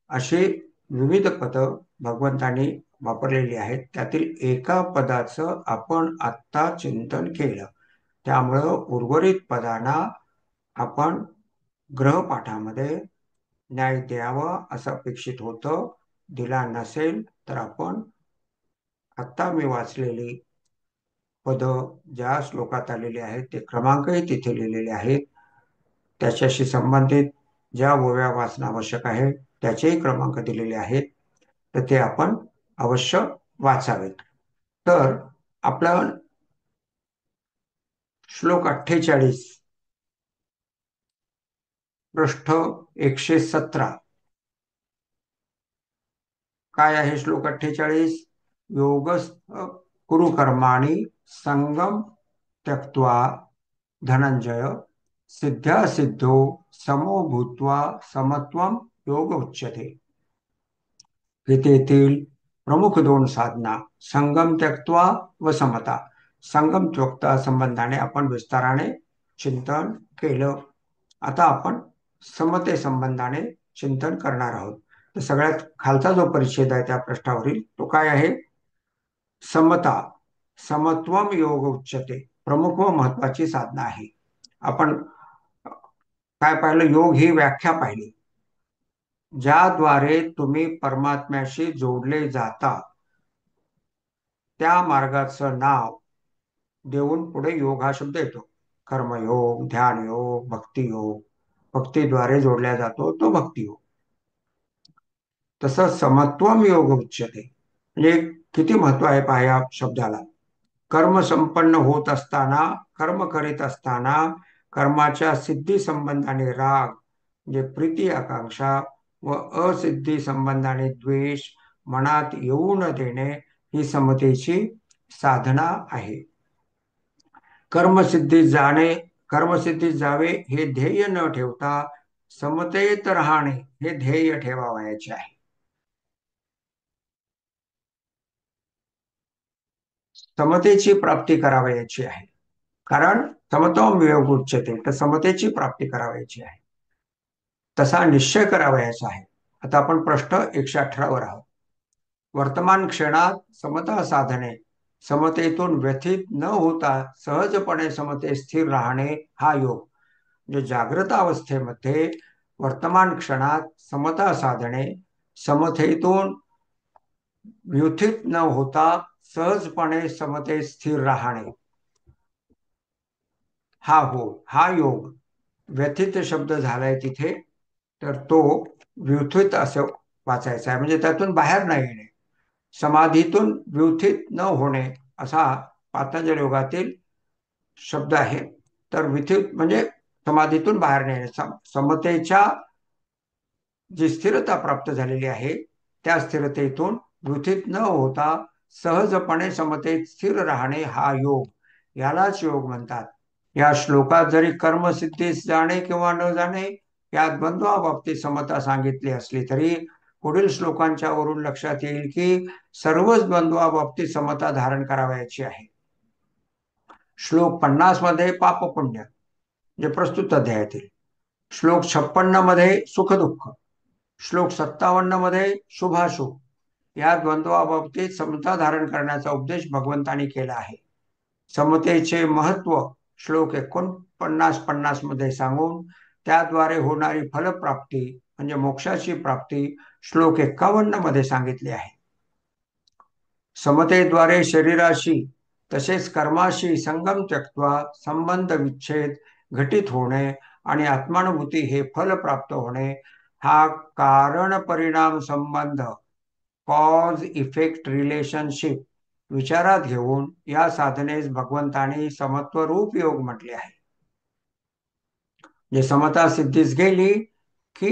अशी विविध पद भगवंतांनी वापरलेली आहेत. त्यातील एका पदाचं आपण आत्ता चिंतन केलं, त्यामुळं उर्वरित पदांना आपण ग्रहपाठामध्ये न्याय द्यावा असं अपेक्षित होतं. दिला नसेल तर आपण आत्ता मी वाचलेली पद ज्या श्लोकात आलेली आहेत ते क्रमांकही तिथे लिहिलेले आहेत. त्याच्याशी संबंधित ज्या ओव्या वाचणं आवश्यक आहे त्याचेही क्रमांक दिलेले आहेत, तर ते आपण अवश्य वाचावेत. तर आपला श्लोक 48 पृष्ठ 117 काय आहे? श्लोक 48, योगस्थ कुरु कर्माणि संगम त्यक्त्वा धनंजय सिद्ध्या सिद्धो समो भूत्वा समत्वम योग उच्यते. गीतेतील प्रमुख दोन साधना संगम त्यक्त्वा व समता. संगम त्वक्ता संबंधाने आपण विस्ताराने चिंतन केलं. आता आपण समते संबंधाने चिंतन करणार आहोत. तर सगळ्यात खालचा जो परिच्छेद आहे त्या पृष्ठावरील तो काय आहे? समता, समत्वम योग उच्यते, प्रमुख व महत्वाची साधना आहे. आपण काय पाहिलं? योग ही व्याख्या पाहिली, ज्याद्वारे तुम्ही परमात्म्याशी जोडले जाता त्या मार्गाचं नाव देऊन पुढे योग हा शब्द येतो. कर्मयोग, ध्यानयोग, भक्तियोग. भक्तीद्वारे जोडल्या जातो तो भक्तियोग. तसं समत्वम योग उच्यते म्हणजे किती महत्व आहे पहा या शब्दाला. कर्म संपन्न होत असताना, कर्म करीत असताना कर्माच्या सिद्धी संबंधाने राग म्हणजे प्रीती आकांक्षा व असिद्धी संबंधाने द्वेष मनात येऊ न देणे ही समतेची साधना आहे. कर्मसिद्धीत जाणे, कर्मसिद्धीत जावे हे ध्येय न ठेवता समतेत राहणे हे ध्येय ठेवावयाचे आहे. समतेची प्राप्ती करावयाची आहे. कारण समत्वम योग उच्यते, तर समतेची प्राप्ती करावयाची आहे, तसा निश्चय करावयाचा आहे. आता आपण प्रश्न 118 वर आहोत. वर्तमान क्षणात समता साधने, समतेतून व्यथित न होता सहजपणे समतेत स्थिर राहणे हा योग. म्हणजे जागृत अवस्थेमध्ये वर्तमान क्षणात समता साधणे, समतेतून व्यथित न होता सहजपणे समतेत स्थिर राहणे हा योग. व्यथित शब्द झालाय तिथे, तर तो व्युत्थित असं वाचायचा आहे, म्हणजे त्यातून बाहेर नाही येणे, समाधीतून व्युत्थित न होणे असा पातंजल योगातील शब्द आहे. तर व्युत्थित म्हणजे समाधीतून बाहेर नाही येणे. समतेच्या जी स्थिरता प्राप्त झालेली आहे त्या स्थिरतेतून व्युत्थित न होता सहजपणे समतेत स्थिर राहणे हा योग, यालाच योग म्हणतात. या श्लोकात जरी कर्मसिद्धीस जाणे किंवा न जाणे यात द्वंद्वाबाबतीत समता सांगितली असली तरी पुढील श्लोकांच्या वरून लक्षात येईल की सर्वच द्वंद्वाबाबतीत समता धारण करावयाची आहे. श्लोक 50 मध्ये पाप पुण्य म्हणजे प्रस्तुत अध्यायातील, श्लोक 56 मध्ये सुख दुःख, श्लोक 57 मध्ये शुभाशुभ या द्वंद्वाबाबतीत समता धारण करण्याचा उपदेश भगवंतांनी केला आहे. समतेचे महत्व श्लोक 49-50 मध्ये सांगून त्याद्वारे होणारी फलप्राप्ती म्हणजे मोक्षाची प्राप्ती श्लोक 51 मध्ये सांगितली आहे. समतेद्वारे शरीराशी तसेच कर्माशी संगम त्यक्त्वा संबंध विच्छेद घटित होणे आणि आत्मानुभूती हे फल प्राप्त होणे हा कारण परिणाम संबंध, कॉज इफेक्ट रिलेशनशिप विचारात घेऊन या साधनेस भगवंतांनी समत्व रूप योग म्हटले आहे. जे समता सिद्धीस गेली की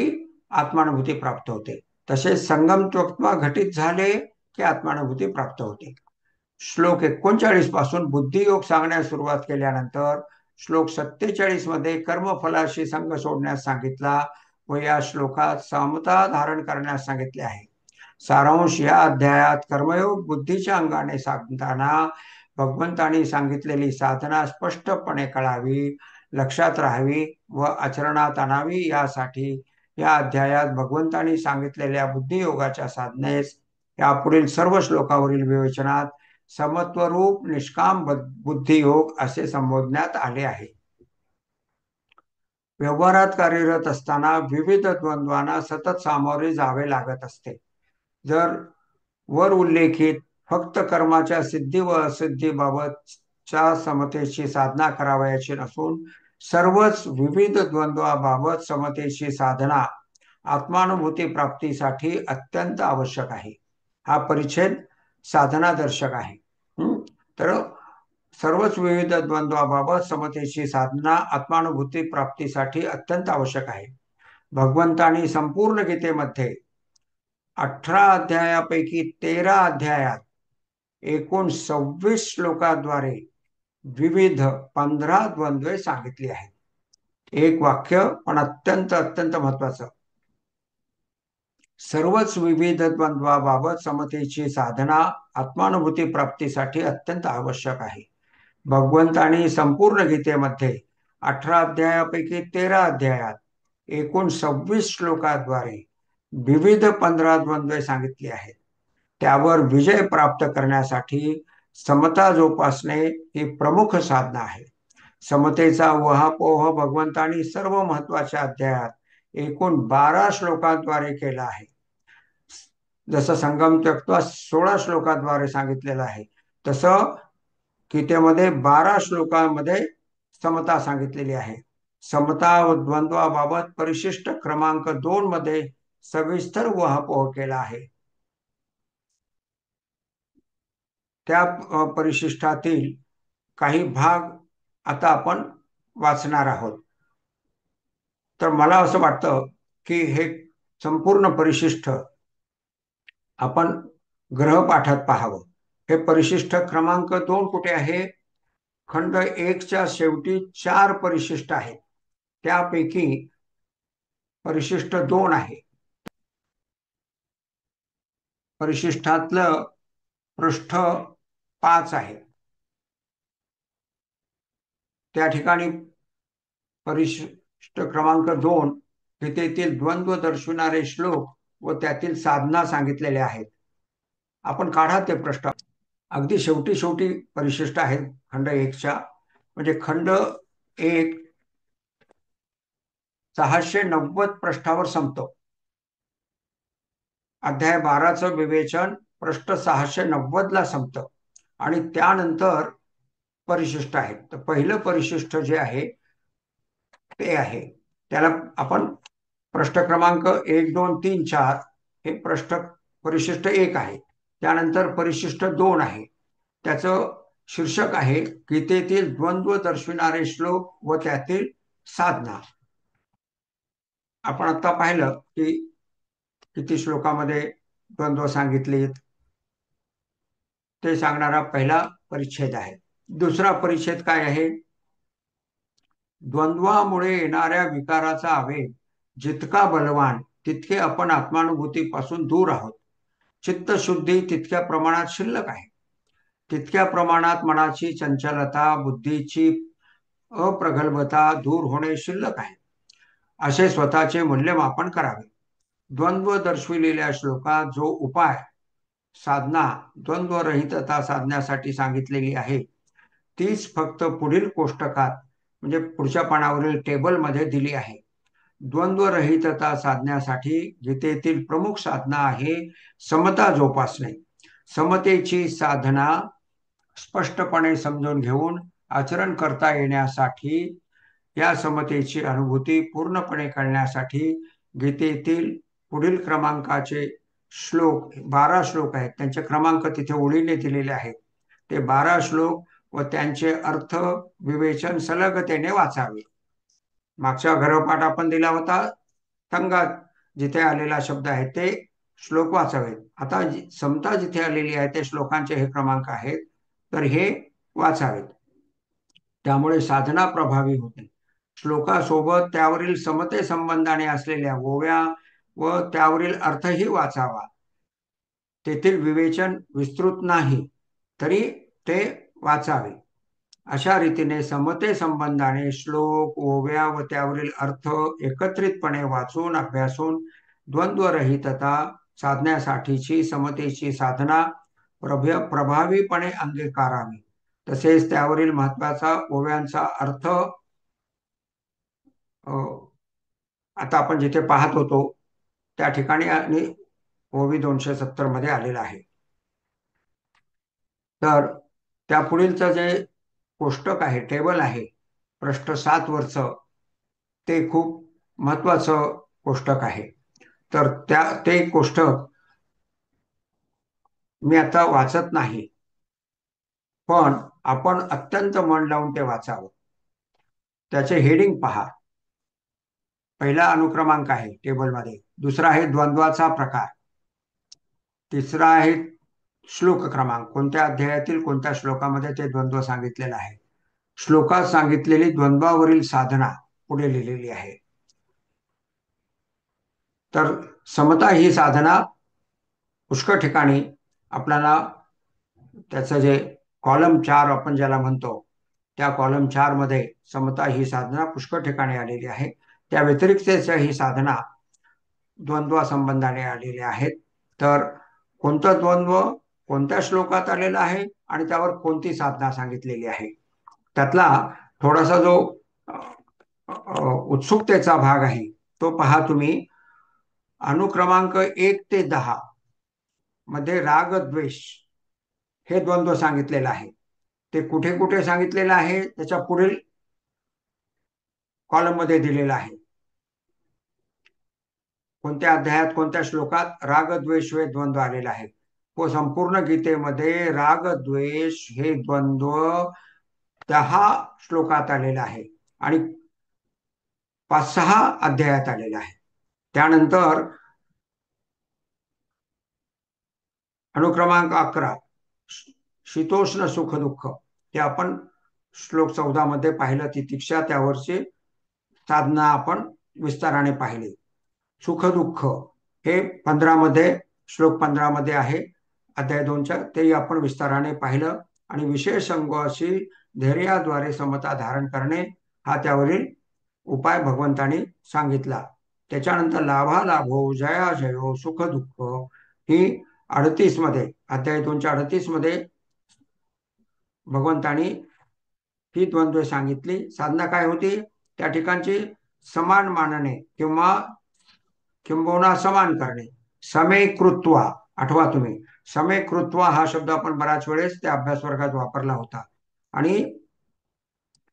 आत्मानुभूती प्राप्त होते. तसेच संगम त्वक्त्वा घटित झाले की आत्मानुभूती प्राप्त होते. श्लोक 39 पासून बुद्धियोग सांगण्यास सुरुवात केल्यानंतर श्लोक 47 मध्ये कर्मफलाशी संग सोडण्यास सांगितला व या श्लोकात समता धारण करण्यास सांगितले आहे. सारांश या अध्यायात कर्मयोग बुद्धीच्या अंगाने सांगताना भगवंतांनी सांगितलेली साधना स्पष्टपणे कळावी, लक्षात राहावी व आचरणात आणावी यासाठी या अध्यायात भगवंतांनी सांगितलेल्या बुद्धियोगाच्या साधनेस यापुढील सर्व श्लोकावरील विवेचनात समत्वरूप निष्काम बुद्धियोग असे संबोधण्यात आले आहे. व्यवहारात कार्यरत असताना विविध द्वंद्वांना सतत सामोरे जावे लागत असते. जर वर उल्लेखित फक्त कर्माच्या सिद्धी व असिद्धीबाबतच्या समतेची साधना करावयाची नसून सर्वच विविध द्वंद्वाबाबत समतेची साधना आत्मानुभूती प्राप्तीसाठी अत्यंत आवश्यक आहे. हा परिच्छेद साधना दर्शक आहे. तर सर्वच विविध द्वंद्वाबाबत समतेची साधना आत्मानुभूती प्राप्तीसाठी अत्यंत आवश्यक आहे. भगवंतांनी संपूर्ण गीतेमध्ये 18 अध्यायापैकी 13 अध्यायात एकूण 26 श्लोकाद्वारे विविध 15 द्वंद्वे सांगितली आहेत. एक वाक्य पण अत्यंत अत्यंत महत्वाचं. सर्वच विविध द्वंद्वाबाबत समतेची साधना आत्मानुभूती प्राप्तीसाठी अत्यंत आवश्यक आहे. भगवंतांनी संपूर्ण गीतेमध्ये 18 अध्यायापैकी 13 अध्यायात एकूण 26 श्लोकाद्वारे विविध 15 द्वंद्वे सांगितली आहेत. त्यावर विजय प्राप्त करण्यासाठी समता जोपासणे ही प्रमुख साधना आहे. समतेचा वहापोह भगवंतांनी सर्व महत्वाच्या अध्यायात एकूण 12 श्लोकांद्वारे केला आहे. जसं संगम त्यक्त्वा 16 श्लोकाद्वारे सांगितलेलं आहे, तसं गीतेमध्ये 12 श्लोकांमध्ये समता सांगितलेली आहे. समता व द्वंद्वाबाबत परिशिष्ट क्रमांक 2 मध्ये सविस्तर वहापोह केला आहे. त्या परिशिष्टातील काही भाग आता आपण वाचणार आहोत. तर मला असं वाटतं की हे संपूर्ण परिशिष्ट आपण ग्रहपाठात पाहावं. हे परिशिष्ट क्रमांक 2 कुठे आहे? खंड 1च्या शेवटी 4 परिशिष्ट आहेत. त्यापैकी परिशिष्ट 2 आहे. परिशिष्टातलं पृष्ठ 5 आहे. त्या ठिकाणी परिशिष्ट क्रमांक 2 गीतेतील द्वंद्व दर्शविणारे श्लोक व त्यातील साधना सांगितलेल्या आहेत. आपण काढा ते पृष्ठ. अगदी शेवटी शेवटी परिशिष्ट आहेत खंड 1च्या. म्हणजे खंड 1 690 पृष्ठावर संपतो. अध्याय 12चं विवेचन पृष्ठ 690 ला संपतं आणि त्यानंतर परिशिष्ट आहेत. तर पहिलं परिशिष्ट जे आहे ते आहे, त्याला आपण पृष्ठ क्रमांक 1 2 3 4 हे परिशिष्ट 1 आहे. त्यानंतर परिशिष्ट 2 आहे. त्याचं शीर्षक आहे गीतेतील द्वंद्व दर्शविणारे श्लोक व त्यातील साधना. आपण आता पाहिलं की किती श्लोकामध्ये द्वंद्व सांगितलेत ते सांगणारा पहिला परिच्छेद आहे. दुसरा परिच्छेद काय आहे? द्वंद्वामुळे येणाऱ्या विकाराचा आवेग जितका बलवान तितके आपण आत्मानुभूतीपासून दूर आहोत. चित्तशुद्धी तितक्या प्रमाणात शिल्लक आहे. तितक्या प्रमाणात मनाची चंचलता, बुद्धीची अप्रगल्भता दूर होणे शिल्लक आहे. असे स्वतःचे मूल्यमापन करावे. द्वंद्व दर्शविलेल्या श्लोकात जो उपाय साधना द्वंद्वरहितता साधण्यासाठी सांगितलेली आहे तीच फक्त पुढील कोष्टकात म्हणजे पुढच्या पानावरील टेबलमध्ये दिली आहे. द्वंद्वरहितता साधण्यासाठी गीतेतील प्रमुख साधना आहे समता जोपासणे. समतेची साधना स्पष्टपणे समजून घेऊन आचरण करता येण्यासाठी, या समतेची अनुभूती पूर्णपणे कळण्यासाठी गीतेतील पुढील क्रमांकाचे श्लोक 12 श्लोक आहेत. त्यांचे क्रमांक तिथे ओळीने दिलेले आहेत. ते 12 श्लोक व त्यांचे अर्थ विवेचन सलगतेने वाचावे. मागचा गृहपाठ आपण दिला होता. संगात जिथे आलेला शब्द आहे ते श्लोक वाचावेत. आता समता जिथे आलेली आहे ते श्लोकांचे हे क्रमांक आहेत, तर हे वाचावेत. त्यामुळे साधना प्रभावी होते. श्लोकासोबत त्यावरील समते संबंधाने असलेल्या ओव्या व त्यावरील अर्थही वाचावा. तेथील विवेचन विस्तृत नाही तरी ते वाचावे. अशा रीतीने समते संबंधाने श्लोक, ओव्या व त्यावरील अर्थ एकत्रितपणे वाचून अभ्यासून द्वंद्वरहितता साधण्यासाठीची समतेची साधना प्रभावीपणे अंगीकारावी. तसेच त्यावरील महत्वाचा ओव्यांचा अर्थ आता आपण जिथे पाहत होतो त्या ठिकाणी आणि ओवी 270 मध्ये आलेला आहे. तर त्या पुढीलचं जे कोष्टक आहे, टेबल आहे, पृष्ठ 7 वरचं, ते खूप महत्वाचं कोष्टक आहे. तर ते कोष्टक मी आता वाचत नाही, पण आपण अत्यंत मन लावून ते वाचावं. त्याचे हेडिंग पहा. पहिला अनुक्रमांक आहे टेबलमध्ये, दुसरा आहे द्वंद्वाचा प्रकार, तिसरा आहे श्लोक क्रमांक, कोणत्या अध्यायातील कोणत्या श्लोकामध्ये ते द्वंद्व सांगितलेलं आहे. श्लोकात सांगितलेली द्वंद्वावरील साधना पुढे लिहिलेली आहे. तर समता ही साधना पुष्कळ ठिकाणी आपल्याला त्याचं जे कॉलम 4 आपण ज्याला म्हणतो, त्या कॉलम 4 मध्ये समता ही साधना पुष्कळ ठिकाणी आलेली आहे. त्या व्यतिरिक्तच्या ही साधना द्वंद्वा संबंधाने आलेले आहेत. तर कोणतं द्वंद्व कोणत्या श्लोकात आलेला आहे आणि त्यावर कोणती साधना सांगितलेली आहे, त्यातला थोडासा जो उत्सुकतेचा भाग आहे तो पहा तुम्ही. अनुक्रमांक 1 ते 10 मध्ये राग द्वेष हे द्वंद्व सांगितलेलं आहे. ते कुठे कुठे सांगितलेलं आहे त्याच्या पुढील कॉलम मध्ये दिलेलं आहे. कोणत्या अध्यायात कोणत्या श्लोकात राग द्वेष हे द्वंद्व आलेलं आहे. व संपूर्ण गीतेमध्ये राग द्वेष हे द्वंद्व 10 श्लोकात आलेलं आहे आणि 5-6 अध्यायात आलेलं आहे. त्यानंतर अनुक्रमांक 11 शीतोष्ण सुख दुःख, हे आपण श्लोक 14 मध्ये पाहिलं. तितिक्षा त्यावरची साधना आपण विस्ताराने पाहिली. सुख दुःख हे 15 मध्ये, श्लोक 15 मध्ये आहे अध्याय 2च्या, तेही आपण विस्ताराने पाहिलं. आणि विशेष अंगाशी धैर्याद्वारे समता धारण करणे हा त्यावरील उपाय भगवंतांनी सांगितला. त्याच्यानंतर लाभालाभो जया जयो सुख दुःख ही 38 मध्ये, अध्याय 2च्या 38 मध्ये भगवंतांनी ही द्वंद्व सांगितली. साधना काय होती त्या ठिकाणची? समान मानणे किंबहुना समान करणे. समे कृत्वा, आठवा तुम्ही, समे कृत्वा हा शब्द आपण बऱ्याच वेळेस त्या अभ्यास वर्गात वापरला होता. आणि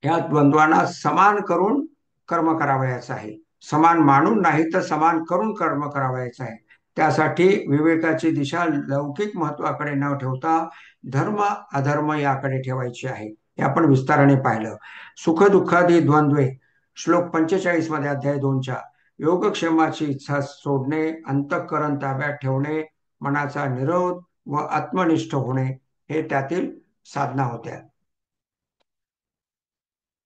या द्वंद्वांना समान करून कर्म करावयाचं आहे. समान मानून नाही तर समान करून कर्म करावयाचं आहे. त्यासाठी विवेकाची दिशा लौकिक महत्वाकडे न ठेवता धर्म अधर्म याकडे ठेवायची आहे. हे आपण विस्ताराने पाहिलं. सुख दुःखादी द्वंद्वे श्लोक 45 मध्ये, अध्याय 2च्या, योगक्षेमाची इच्छा सोडणे, अंतःकरण ताब्यात ठेवणे, मनाचा निरोध व आत्मनिष्ठ होणे हे त्यातील साधना होत्या.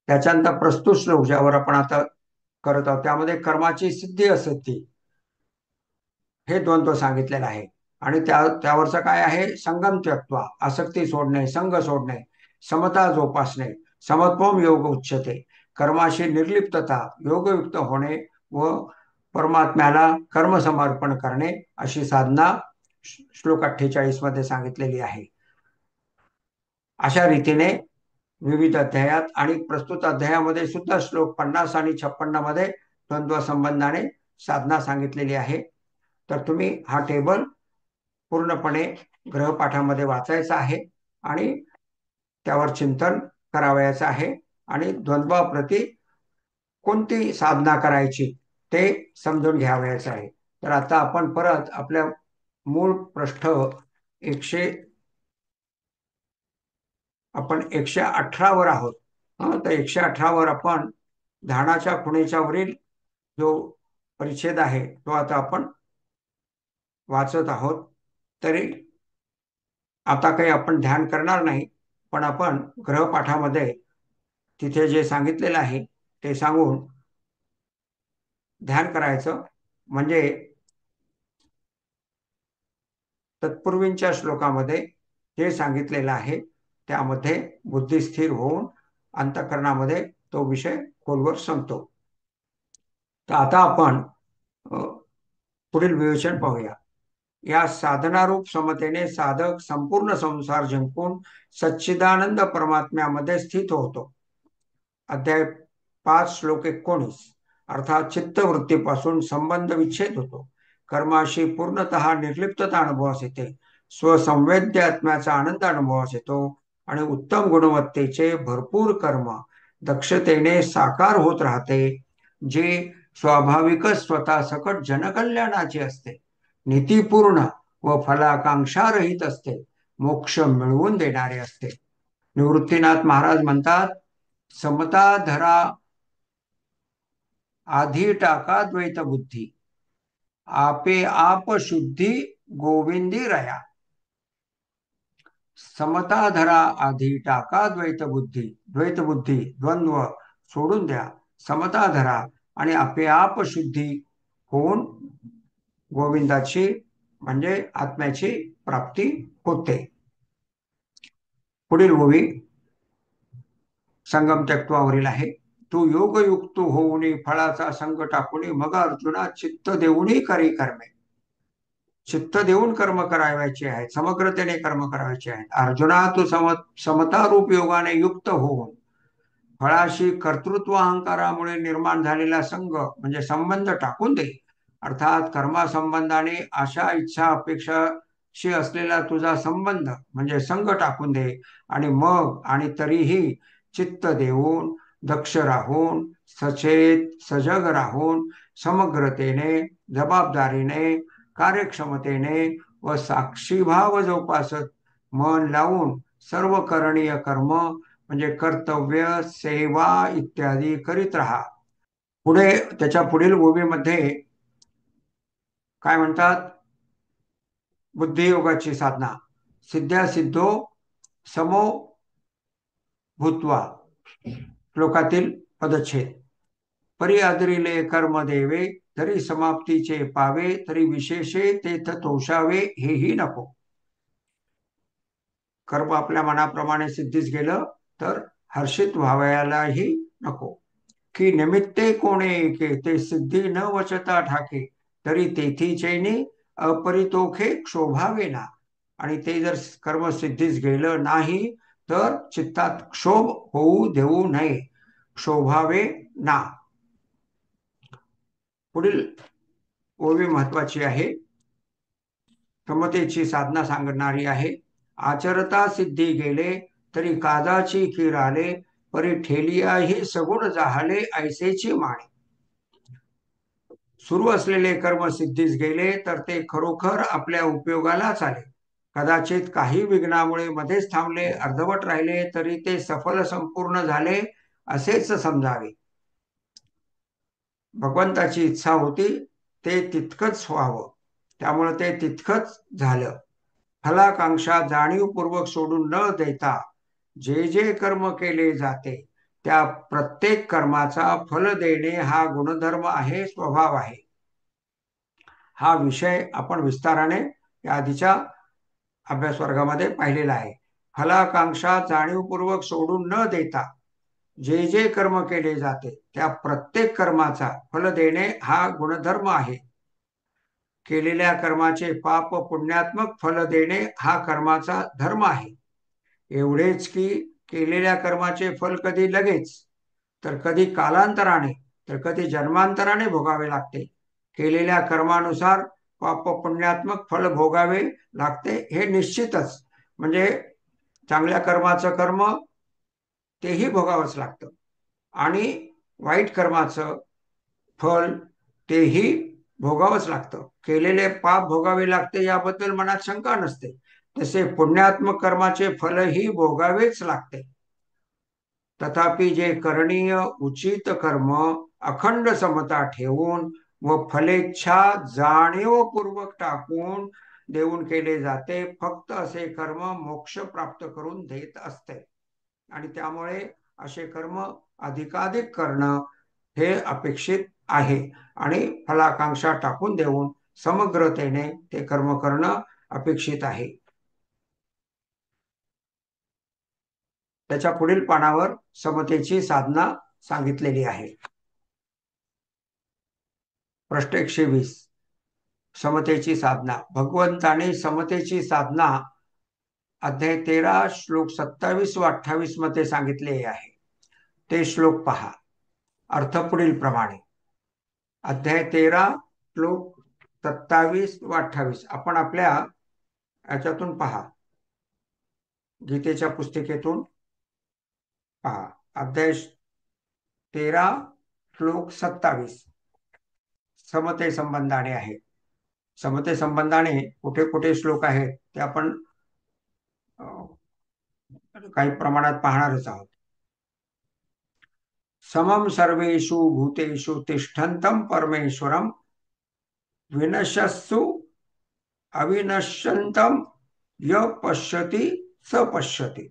त्याच्यानंतर प्रस्तुत श्लोक ज्यावर आपण आता करत आहोत त्यामध्ये कर्माची सिद्धी असिद्धी हे द्वंद्व सांगितलेलं आहे. आणि त्यावरचं काय आहे? संगम त्यक्त्वा, आसक्ती सोडणे, संग सोडणे, समता जोपासणे, समत्वम योग उच्यते, कर्माशी निर्लिप्तता, योगयुक्त होणे व परमात्म्याला कर्मसमर्पण करणे अशी साधना श्लोक 48 मध्ये सांगितलेली आहे. अशा रीतीने विविध अध्यायात आणि प्रस्तुत अध्यायामध्ये सुद्धा श्लोक 50 आणि 56 मध्ये द्वंद्व संबंधाने साधना सांगितलेली आहे. तर तुम्ही हा टेबल पूर्णपणे गृहपाठामध्ये वाचायचा आहे आणि त्यावर चिंतन करावयाचं आहे आणि द्वंद्वाप्रती कोणती साधना करायची ते समजून घ्यावयाचं आहे. तर आता आपण परत आपल्या मूळ पृष्ठ 118 वर आहोत. तर 118 वर आपण धानाच्या खुणेच्या वरील जो परिच्छेद आहे तो आता आपण वाचत आहोत, तरी आता काही आपण ध्यान करणार नाही, पण आपण ग्रहपाठामध्ये तिथे जे सांगितलेलं आहे ते सांगून ध्यान करायचं. म्हणजे तत्पूर्वींच्या श्लोकामध्ये जे सांगितलेलं आहे त्यामध्ये बुद्धी स्थिर होऊन अंतःकरणामध्ये तो विषय खोलवर संपतो. तर आता आपण पुढील विवेचन पाहूया. या साधनारूप समतेने साधक संपूर्ण संसार जिंकून सच्चिदानंद परमात्म्यामध्ये स्थित होतो. अध्याय 5 श्लोक 19. अर्थात चित्तवृत्तीपासून संबंध विच्छेद होतो. कर्माशी पूर्णतः निर्लिप्तता अनुभवास येते. स्वसंवेद्य आत्म्याचा आनंद अनुभवास येतो आणि उत्तम गुणवत्तेचे भरपूर कर्म दक्षतेने साकार होत राहते, जे स्वाभाविकच स्वतः सकट जनकल्याणाचे असते, नीतीपूर्ण व फलाकांक्षा रहित असते, मोक्ष मिळवून देणारे असते. निवृत्तीनाथ महाराज म्हणतात, समता धरा आधी टाका द्वैत बुद्धी, आपे आप शुद्धी गोविंदी रया. समता धरा आधी टाका द्वैत बुद्धी, द्वैत बुद्धी द्वंद्व सोडून द्या, समता धरा आणि आपे आप शुद्धी होऊन गोविंदाची म्हणजे आत्म्याची प्राप्ती होते. पुढील ओवी संगम त्यक्त्वावरील आहे. तू योगयुक्त होऊन फळाचा संग टाकून मग अर्जुना चित्त देऊनही करी कर्मे. चित्त देऊन कर्म करावायचे आहेत, समग्रतेने कर्म करायचे आहेत. अर्जुना तू समतारूप योगाने युक्त होऊन फळाशी कर्तृत्व अहंकारामुळे निर्माण झालेला संग म्हणजे संबंध टाकून दे. अर्थात कर्मासंबंधाने आशा इच्छा अपेक्षाशी असलेला तुझा संबंध म्हणजे संग टाकून दे आणि मग आणि तरीही चित्त देऊन दक्ष राहून सचेत सजग राहून समग्रतेने जबाबदारीने कार्यक्षमतेने व साक्षीभाव जोपासत मन लावून सर्व करणीय कर्म म्हणजे कर्तव्य सेवा इत्यादी करीत राहा. पुढे त्याच्या पुढील ओवीमध्ये काय म्हणतात, बुद्धियोगाची साधना. सिद्ध्या सिद्धो समो भूत्वा श्लोकातील पदच्छेद. परी आदरिले कर्म देवे, तरी समाप्तीचे पावे, तरी विशेषे तेथ तोषावे हेही नको. कर्म आपल्या मनाप्रमाणे सिद्धीस गेलं तर हर्षित व्हावयालाही नको. की निमित्ते कोणे एके, ते सिद्धी न वचता ठाके, तरी तेथी चैनी अपरितोखे क्षोभावे ना. आणि ते जर कर्म सिद्धीस गेलं नाही तर चित्तात क्षोभ होऊ देऊ नये, क्षोभावे ना. पुढील ओवी महत्वाची आहे, समतेची साधना सांगणारी आहे. आचरता सिद्धी गेले, तरी काजाची खीर आले, परी ठेलियाही सगुण जाहले ऐसेची माणे. सुरू असलेले कर्म सिद्धीस गेले तर ते खरोखर आपल्या उपयोगालाच आले. कदाचित काही विघ्नामुळे मध्येच थांबले, अर्धवट राहिले, तरी ते सफल संपूर्ण झाले असेच समजावे. भगवंताची इच्छा होती ते तितकंच व्हावं, त्यामुळे ते तितकंच झालं. फलाकांक्षा जाणीवपूर्वक सोडून न देता जे जे कर्म केले जाते त्या प्रत्येक कर्माचा फल देणे हा गुणधर्म आहे, स्वभाव आहे. हा विषय आपण विस्ताराने या आधीच्या अभ्यास वर्गामध्ये पाहिलेला आहे. फलाकांक्षा जाणीवपूर्वक सोडून न देता जे जे कर्म केले जाते त्या प्रत्येक कर्माचा फल देणे हा गुणधर्म आहे. केलेल्या कर्माचे पाप पुण्यात्मक फल देणे हा कर्माचा धर्म आहे. एवढेच की केलेल्या कर्माचे फल कधी लगेच, तर कधी कालांतराने, तर कधी जन्मांतराने भोगावे लागते. केलेल्या कर्मानुसार पाप पुण्यात्मक फल भोगावे लागते हे निश्चितच. म्हणजे चांगल्या कर्माचं कर्म तेही भोगावंच लागतं आणि वाईट कर्माचं फल तेही भोगावंच लागतं. केलेले पाप भोगावे लागते याबद्दल मनात शंका नसते. तसे पुण्यात्मक कर्माचे फलही भोगावेच लागते. तथापि जे करणीय उचित कर्म अखंड समता ठेवून व फलेच्छा जाणीवपूर्वक टाकून देऊन केले जाते. फक्त असे कर्म मोक्ष प्राप्त करून देत असते आणि त्यामुळे असे कर्म अधिकाधिक करणं हे अपेक्षित आहे आणि फलाकांक्षा टाकून देऊन समग्रतेने ते कर्म करणं अपेक्षित आहे. त्याच्या पुढील पानावर समतेची साधना सांगितलेली आहे. प्रश्न 120. समतेची साधना. भगवंताने समतेची साधना अध्याय 13 श्लोक 27 व 28 मध्ये सांगितले आहे. ते श्लोक पहा. अर्थ पुढील प्रमाणे. अध्याय 13 श्लोक 27 व 28 आपण आपल्या याच्यातून पहा, गीतेच्या पुस्तिकेतून पहा. अध्याय 13 श्लोक 27 समते संबंधाने आहे. समते संबंधाने कुठे कुठे श्लोक आहेत ते आपण काही प्रमाणात पाहणारच आहोत. समम सर्वेषु भूतेषु तिष्ठन्तं परमेश्वरं विनश्यत्सु अविनश्यन्तं य पश्यति स पश्यति.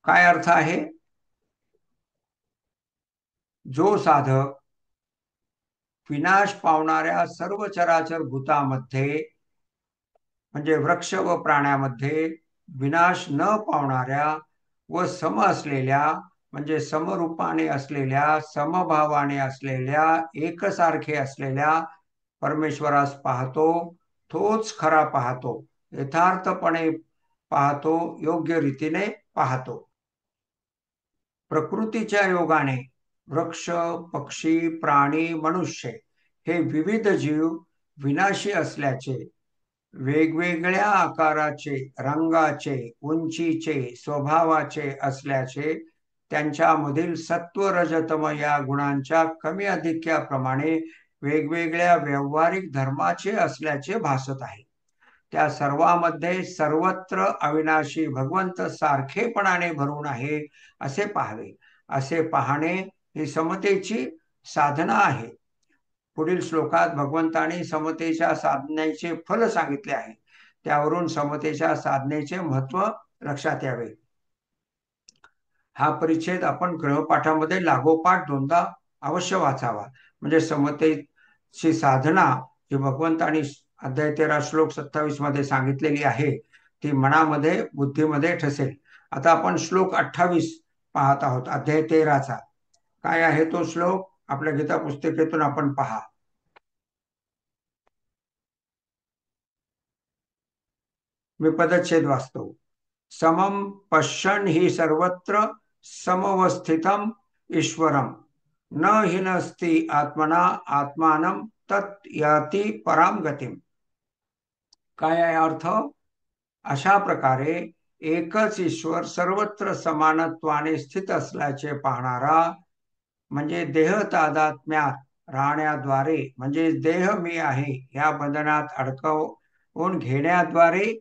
काय अर्थ आहे? जो साधक विनाश पावणाऱ्या सर्व चराचर भूतामध्ये म्हणजे वृक्ष व प्राण्यामध्ये विनाश न पावणाऱ्या व सम असलेल्या म्हणजे समरूपाने असलेल्या, समभावाने असलेल्या, एकसारखे असलेल्या परमेश्वरास पाहतो, तोच खरा पाहतो, यथार्थपणे पाहतो, योग्य रीतीने पाहतो. प्रकृतीच्या योगाने वृक्ष, पक्षी, प्राणी, मनुष्य हे विविध जीव विनाशी असल्याचे, वेगवेगळ्या आकाराचे, रंगाचे, उंचीचे, स्वभावाचे असल्याचे, त्यांच्यामधील सत्व रजतम या गुणांच्या कमी अधिक्याप्रमाणे वेगवेगळ्या व्यावहारिक धर्माचे असल्याचे भासत आहे. त्या सर्वांमध्ये सर्वत्र अविनाशी भगवंत सारखेपणाने भरून आहे असे पाहावे. असे पाहणे ही समतेची साधना आहे. पुढील श्लोकात भगवंताने समतेच्या साधनेचे फल सांगितले आहे. त्यावरून समतेच्या साधनेचे महत्व लक्षात यावे. हा परिच्छेद आपण गृहपाठामध्ये लागोपाठ दोनदा अवश्य वाचावा. म्हणजे समतेची साधना जी भगवंतानी अध्याय 13 श्लोक 27 मध्ये सांगितलेली आहे ती मनामध्ये, बुद्धीमध्ये ठसेल. आता आपण श्लोक 28 पाहत आहोत अध्याय 13चा. काय आहे तो श्लोक? आपल्या गीता पुस्तिकेतून आपण पहा. मी पदच्छेद वाचतो. समम पश्यन् हि सर्वत्र समवस्थितम ईश्वरम न हिनस्ति आत्मना आत्मानं तत् याति पराम गतिम. काय आहे अर्थ? अशा प्रकारे एकच ईश्वर सर्वत्र समानत्वाने स्थित असल्याचे पाहणारा म्हणजे देह तादात्म्यात राहण्याद्वारे म्हणजे देह मी आहे या बंधनात अडकवून घेण्याद्वारे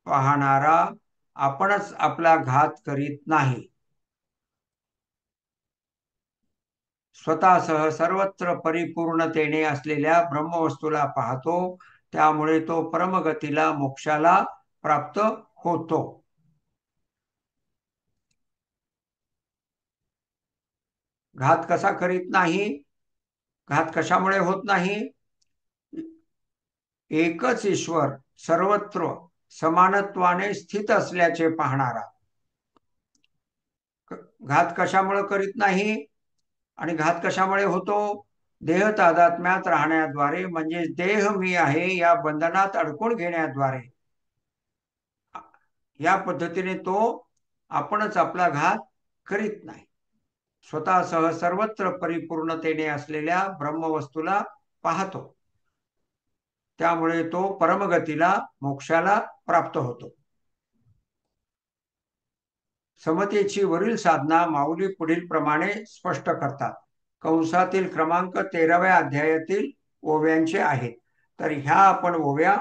पाहणारा आपणच आपला घात करीत नाही. स्वतःसह सर्वत्र परिपूर्णतेने असलेल्या ब्रह्मवस्तूला पाहतो. त्यामुळे तो परमगतीला, मोक्षाला प्राप्त होतो. घात कसा करीत नाही? घात कशामुळे होत नाही? एकच ईश्वर सर्वत्र समानत्वाने स्थित असल्याचे पाहणारा. घात कशामुळे करीत नाही आणि घात कशामुळे होतो? देह तादात्म्यात राहण्याद्वारे म्हणजे देह मी आहे या बंधनात अडकून घेण्याद्वारे. या पद्धतीने तो आपणच आपला घात करीत नाही. स्वतःसह सर्वत्र परिपूर्णतेने असलेल्या ब्रह्मवस्तूला पाहतो. त्यामुळे तो परमगतीला, मोक्षाला प्राप्त होतो. समतेची वरील साधना माऊली पुढील प्रमाणे स्पष्ट करतात. कंसातील क्रमांक 13व्या अध्यायातील ओव्यांचे आहेत. तर ह्या आपण ओव्या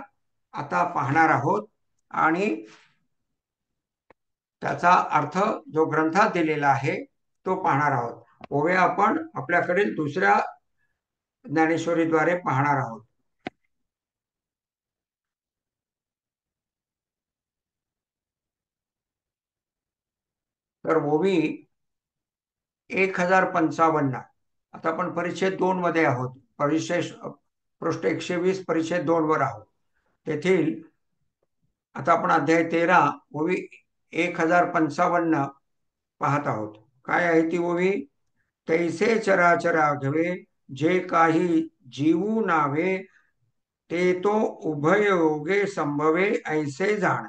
आता पाहणार आहोत आणि त्याचा अर्थ जो ग्रंथात दिलेला आहे तो पाहणार आहोत. ओव्या आपण आपल्याकडील दुसऱ्या ज्ञानेश्वरीद्वारे पाहणार आहोत. तर ओवी 1055. आता आपण परिच्छेद 2 मध्ये आहोत. परिच्छेद पृष्ठ 120 परिच्छेद 2 वर आहोत. तेथील आता आपण अध्याय 13 ओवी 1055 पाहत आहोत. काय आहे ती ओवी? तैसे चराचर आघवे, जे काही जीवू नावे, ते तो उभयोगे संभवे ऐसे जाण.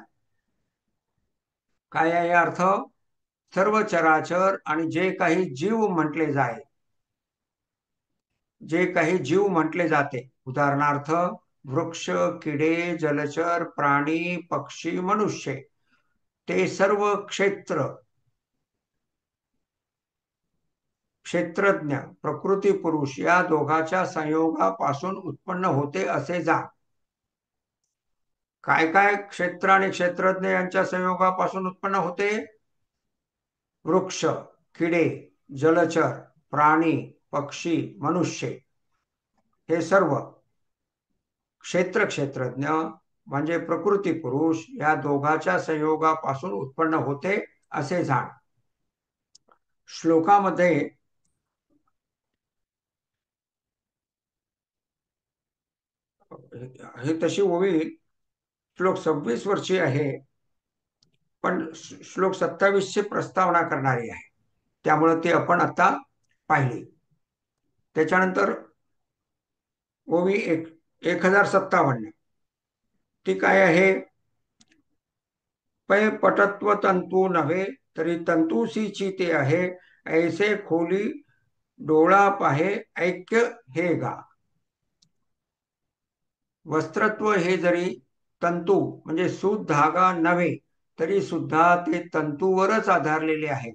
काय आहे अर्थ? सर्व चराचर आणि जे काही जीव म्हटले जाय, जे काही जीव म्हटले जाते, उदाहरणार्थ वृक्ष, किडे, जलचर, प्राणी, पक्षी, मनुष्य, ते सर्व क्षेत्र, क्षेत्रज्ञ, प्रकृती पुरुष या दोघाच्या संयोगापासून उत्पन्न होते असे जा. काय काय क्षेत्र आणि क्षेत्रज्ञ यांच्या संयोगापासून उत्पन्न होते? वृक्ष, किडे, जलचर, प्राणी, पक्षी, मनुष्य, हे सर्व क्षेत्र क्षेत्रज्ञ म्हणजे प्रकृती पुरुष या दोघाच्या संयोगापासून उत्पन्न होते असे जाण. श्लोकामध्ये ही तशी ओवी श्लोक 26 वरची आहे, पण श्लोक 27 ची प्रस्तावना करणारी आहे, त्यामुळे ती आपण आता पाहिली. त्याच्यानंतर ओवी 1057 ती काय आहे? पै पटत्व तंतू नव्हे, तरी तंतूसीची ते आहे, ऐसे खोली डोळा पाहे ऐक्य हे गा. वस्त्रत्व हे जरी तंतू म्हणजे सूत धागा नव्हे, तरी सुद्धा ते तंतूवरच आधारलेले आहे.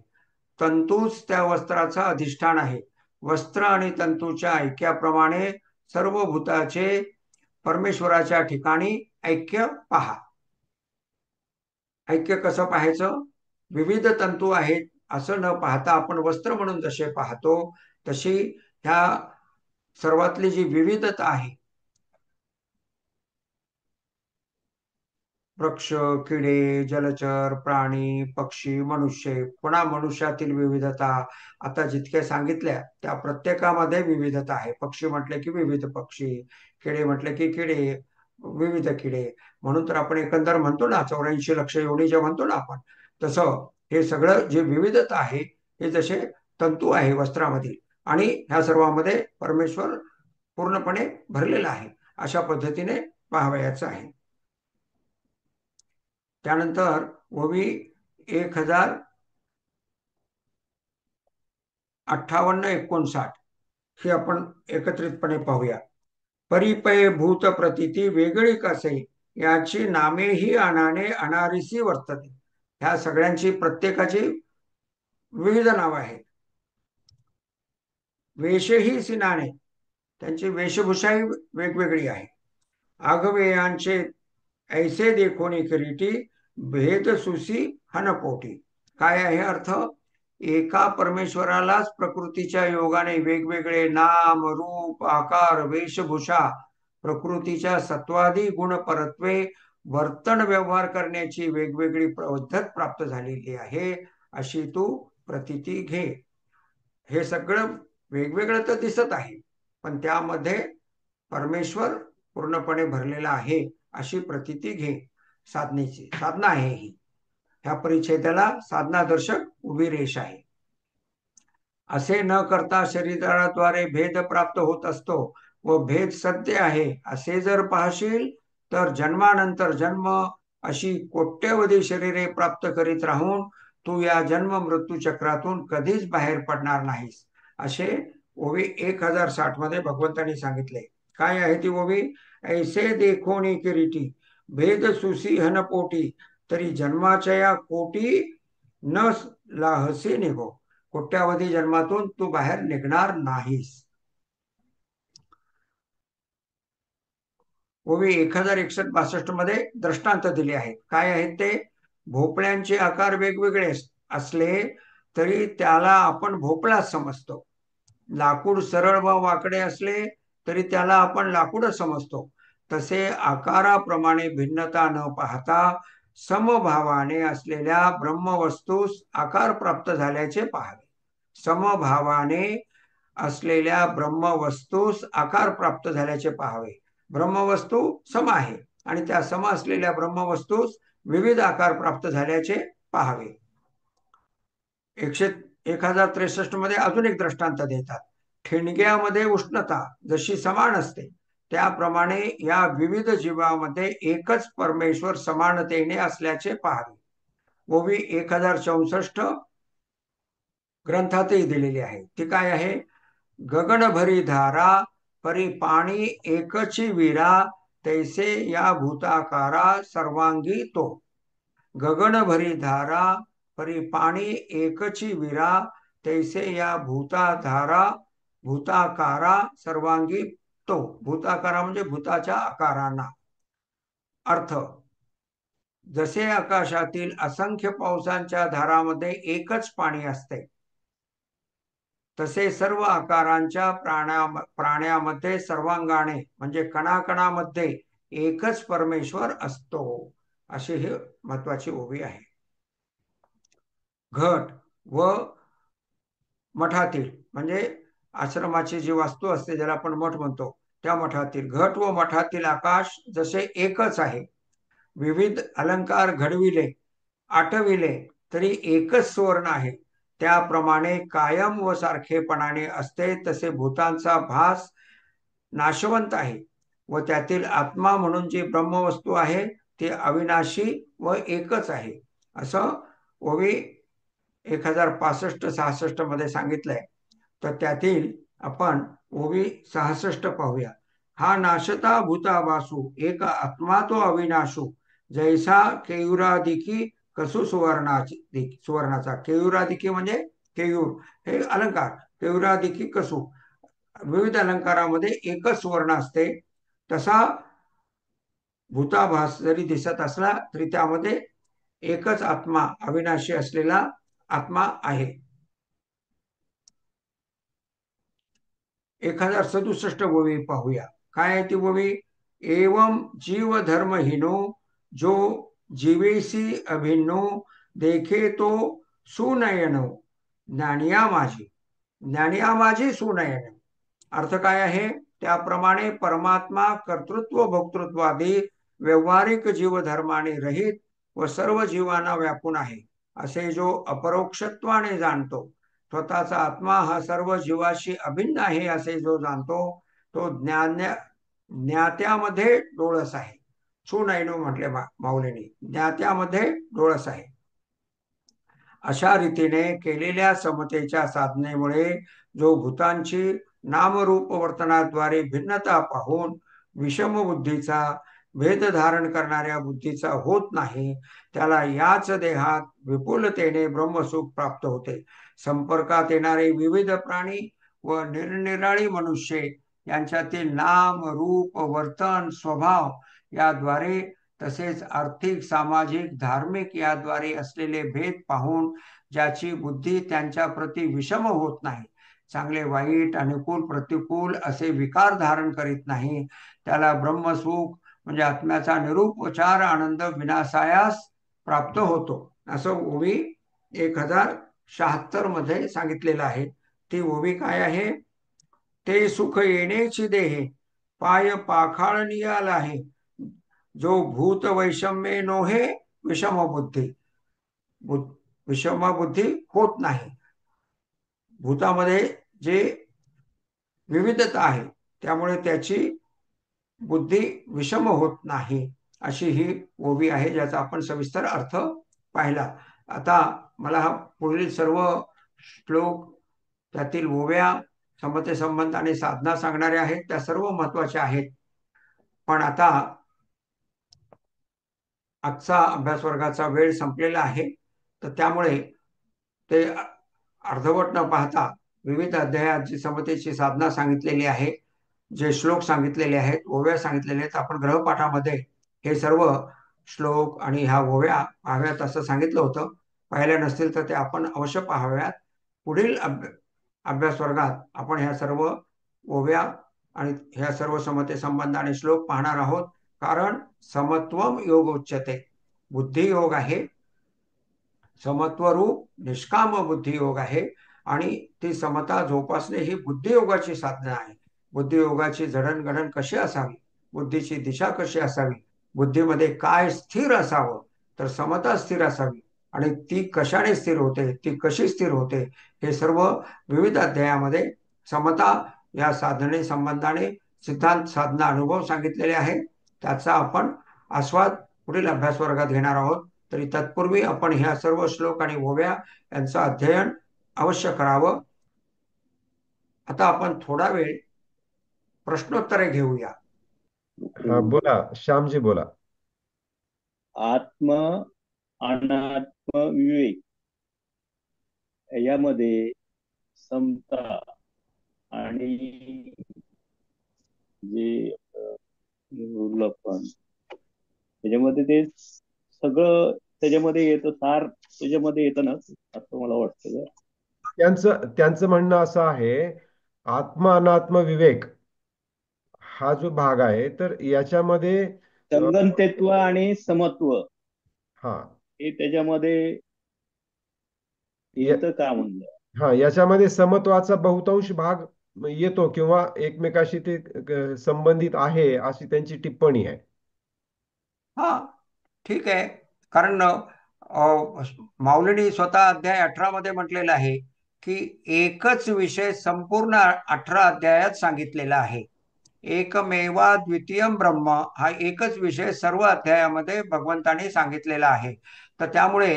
तंतूच त्या वस्त्राचा अधिष्ठान आहे. वस्त्र आणि तंतूच्या ऐक्याप्रमाणे सर्व भूताचे परमेश्वराच्या ठिकाणी ऐक्य पहा. ऐक्य कसं पाहायचं? विविध तंतू आहेत असं न पाहता आपण वस्त्र म्हणून जसे पाहतो, तशी ह्या सर्वातली जी विविधता आहे, वृक्ष, किडे, जलचर, प्राणी, पक्षी, मनुष्य, पुन्हा मनुष्यातील विविधता आता जितक्या सांगितल्या त्या प्रत्येकामध्ये विविधता आहे. पक्षी म्हटले की विविध पक्षी, किडे म्हटले की किडे, विविध किडे, म्हणून तर आपण एकंदर म्हणतो ना 84 लक्ष योनी जे म्हणतो ना आपण, तसं हे सगळं जे विविधता आहे हे जसे तंतू आहे वस्त्रामधील, आणि ह्या सर्वांमध्ये परमेश्वर पूर्णपणे भरलेला आहे, अशा पद्धतीने पाहावयाचं आहे. त्यानंतर ओवी 1058-59 ही आपण एकत्रितपणे पाहूया. परिपय भूत प्रतीती वेगळी कसे, याची नामेही अनाने अनारिसी वर्तते. ह्या सगळ्यांची प्रत्येकाची विविध नावं आहेत. वेशही सिनाने, त्यांची वेशभूषाही वेगवेगळी आहे. आगवेयांचे ऐसे देखोनी किरीटी, भेद सुसी हनपोटी. काय आहे अर्थ? एका परमेश्वरालाच प्रकृतीच्या योगाने वेगवेगळे नाम, रूप, आकार, वेशभूषा, प्रकृतीच्या सत्वादी गुण परत्वे, वर्तन व्यवहार करण्याची वेगवेगळी पद्धत प्राप्त झालेली आहे, अशी तू प्रतीती घे. हे सगळं वेगवेगळं तर दिसत आहे, पण त्यामध्ये परमेश्वर पूर्णपणे भरलेला आहे अशी प्रतीती घे. साधनेची साधना आहे ही. ह्या परिच्छेदाला साधना दर्शक उभी रेष आहे. असे न करता शरीराद्वारे भेद प्राप्त होत असतो व भेद सत्य आहे असे जर पाहशील, तर जन्मानंतर जन्म अशी कोट्यवधी शरीरे प्राप्त करीत राहून तू या जन्म मृत्यू चक्रातून कधीच बाहेर पडणार नाहीस, असे ओवी 1060 मध्ये भगवंतांनी सांगितले. काय आहे ती ओवी? ऐसे देखोनी किरीटी, भेद सुसी हनपोटी, तरी जन्माच्या या कोटी न लाहसी निघो. कोट्यावधी जन्मातून तू बाहेर निघणार नाहीस. ओवी 1061-62 मध्ये दृष्टांत दिले आहेत. काय आहेत ते? भोपळ्यांचे आकार वेगवेगळे असले तरी त्याला आपण भोपळाच समजतो. लाकूड सरळ व वाकडे असले तरी त्याला आपण लाकूडच समजतो. तसे आकाराप्रमाणे भिन्नता न पाहता समभावाने असलेल्या ब्रह्मवस्तूस आकार प्राप्त झाल्याचे पाहावे. समभावाने असलेल्या ब्रह्मवस्तूस आकार प्राप्त झाल्याचे पाहावे. ब्रह्मवस्तू सम आहे आणि त्या सम असलेल्या ब्रह्मवस्तूस विविध आकार प्राप्त झाल्याचे पाहावे. 1063 मध्ये अजून एक दृष्टांत देतात. ठिणग्यामध्ये उष्णता जशी समान असते त्याप्रमाणे या विविध जीवामध्ये एकच परमेश्वर समानतेने असल्याचे पाहावे. ओवी 1064 ग्रंथातही दिलेली आहे. ती काय आहे? गगन भरी धारा परी पाणी एकची विरा तैसे या भूताकारा सर्वांगी तो. गगन भरी धारा परी पाणी एकची विरा तैसे या भूताकारा सर्वांगी तो. भूताकारा म्हणजे भूताच्या आकारांना. अर्थ, जसे आकाशातील असंख्य पावसांच्या धारामध्ये एकच पाणी असते तसे सर्व आकारांच्या प्राण्यामध्ये सर्वांगाने म्हणजे कणाकणामध्ये एकच परमेश्वर असतो. अशी ही महत्वाची ओवी आहे. घट व मठातील म्हणजे आश्रमाची जी वास्तू असते ज्याला आपण मठ म्हणतो त्या मठातील घट व मठातील आकाश जसे एकच आहे. विविध अलंकार घडविले आठविले तरी एकच सुवर्ण आहे. त्याप्रमाणे कायम व सारखेपणाने असते तसे भूतांचा भास नाशवंत आहे व त्यातील आत्मा म्हणून जी ब्रह्मवस्तू आहे ती अविनाशी व एकच आहे. असं ओवी 1065-66 मध्ये सांगितलंय. तर त्यातील आपण ओवी 66 पाहूया. हा नाशता भूता वासू एक आत्मा तो अविनाशू जैसा केयुरादिकी कसू सुवर्णाचा. केयुरादिकी म्हणजे केयूर हे अलंकार. केयुरादिकी कसू विविध अलंकारामध्ये एकच सुवर्ण असते. तसा भूताभास जरी दिसत असला तरी त्यामध्ये एकच आत्मा अविनाशी असलेला आत्मा आहे. 1067 ओवी पाहूया. काय आहे ती ओवी? एवं जीव धर्महीनो जो जीवेसी अभिन्नो देखे तो सुनयनो ज्ञानिया माझी सुनयन. अर्थ काय आहे? त्याप्रमाणे परमात्मा कर्तृत्व भोक्तृत्वादी व्यवहारिक जीवधर्माने रहित व सर्व जीवांना व्यापून आहे असे जो अपरोक्षत्वाने जाणतो, स्वतःचा आत्मा हा सर्व जीवाशी अभिन्न आहे असे जो जाणतो, तो ज्ञात्यामध्ये डोळस आहे. सुनयनो म्हटले माऊलींनी, ज्ञात्यामध्ये डोळस आहे. अशा रीतीने केलेल्या समतेच्या साधनेमुळे जो भूतांची नामरूप वर्तनाद्वारे भिन्नता पाहून विषम बुद्धीचा भेद धारण करणाऱ्या बुद्धीचा होत नाही, त्याला याच देहात विपुलतेने ब्रह्मसुख प्राप्त होते. संपर्कात येणारे विविध प्राणी व निरनिराळी मनुष्ये यांच्यातील नाम रूप वर्तन स्वभाव याद्वारे तसेच आर्थिक सामाजिक धार्मिक याद्वारे असलेले भेद पाहून ज्याची बुद्धी त्यांच्या प्रती विषम होत नाही, चांगले वाईट अनुकूल प्रतिकूल असे विकार धारण करीत नाही, त्याला ब्रह्मसुख म्हणजे आत्म्याचा निरुपचार आनंद विनासायास प्राप्त होतो. असं ओवी 1076 मध्ये सांगितलेलं आहे. ती ओवी काय आहे? ते सुख येण्याची देहे पाय पाखाळणीयाला आहे जो भूत वैषम्ये नोहे विषम बुद्धी. विषम बुद्धी होत नाही. भूतामध्ये जे विविधता आहे त्यामुळे त्याची बुद्धी विषम होत नाही अशी ही ओवी आहे, ज्याचा आपण सविस्तर अर्थ पाहिला. आता मला हा पुढील सर्व श्लोक त्यातील ओव्या समते संबंध आणि साधना सांगणारे आहेत, त्या सर्व महत्वाच्या आहेत. पण आता आजचा अभ्यास वर्गाचा वेळ संपलेला आहे, तर त्यामुळे ते अर्धवट न पाहता विविध अध्यायात जी समतेची साधना सांगितलेली आहे, जे श्लोक सांगितलेले आहेत, ओव्या सांगितलेले आहेत, आपण ग्रहपाठामध्ये हे सर्व श्लोक आणि ह्या ओव्या पाहाव्यात असं सांगितलं होतं. पाहिल्या नसतील तर ते आपण अवश्य पाहाव्यात. पुढील अभ्यास वर्गात आपण ह्या सर्व ओव्या आणि ह्या सर्व समते संबंध आणि श्लोक पाहणार आहोत. कारण समत्वम योग उच्यते, बुद्धी योग आहे, समत्वरूप निष्काम बुद्धियोग आहे. आणि ती समता जोपासणे ही बुद्धियोगाची साधना आहे. बुद्धियोगाची जडणघडण कशी असावी, बुद्धीची दिशा कशी असावी, बुद्धीमध्ये काय स्थिर असावं, तर समता स्थिर असावी. आणि ती कशाने स्थिर होते, ती कशी स्थिर होते, हे सर्व विविध अध्यायामध्ये समता या साधने संबंधाने सिद्धांत साधना अनुभव सांगितलेले आहे. त्याचा आपण आस्वाद पुढील अभ्यास वर्गात घेणार आहोत. तरी तत्पूर्वी आपण ह्या सर्व श्लोक आणि ओव्या यांचं अध्ययन अवश्य करावं. आता आपण थोडा वेळ प्रश्नोत्तरे घेऊया. हा बोला, श्यामजी बोला. आत्म अनात्म विवेक यामध्ये समता आणि जे बोललो आपण त्याच्यामध्ये ते सगळं त्याच्यामध्ये येतं, सार त्याच्यामध्ये येतं ना, असं मला वाटतं. त्यांचं त्यांचं म्हणणं असं आहे, आत्म अनात्म विवेक हा जो भाग आहे, तर याच्यामध्ये संगनतेत्व आणि समत्व हा हे त्याच्यामध्ये या- येतं का म्हणलं. हा याच्यामध्ये समत्वाचा बहुतांश भाग येतो किंवा एकमेकाशी ते संबंधित आहे अशी त्यांची टिप्पणी आहे. हा, ठीक आहे. कारण माऊलींनी स्वतः अध्याय 18 मध्ये म्हटलेलं आहे की एकच विषय संपूर्ण 18 अध्यायात सांगितलेला आहे. एकमेवा द्वितीयम ब्रह्म हा एकच विषय सर्व अध्यायामध्ये भगवंतांनी सांगितलेला आहे. तर त्यामुळे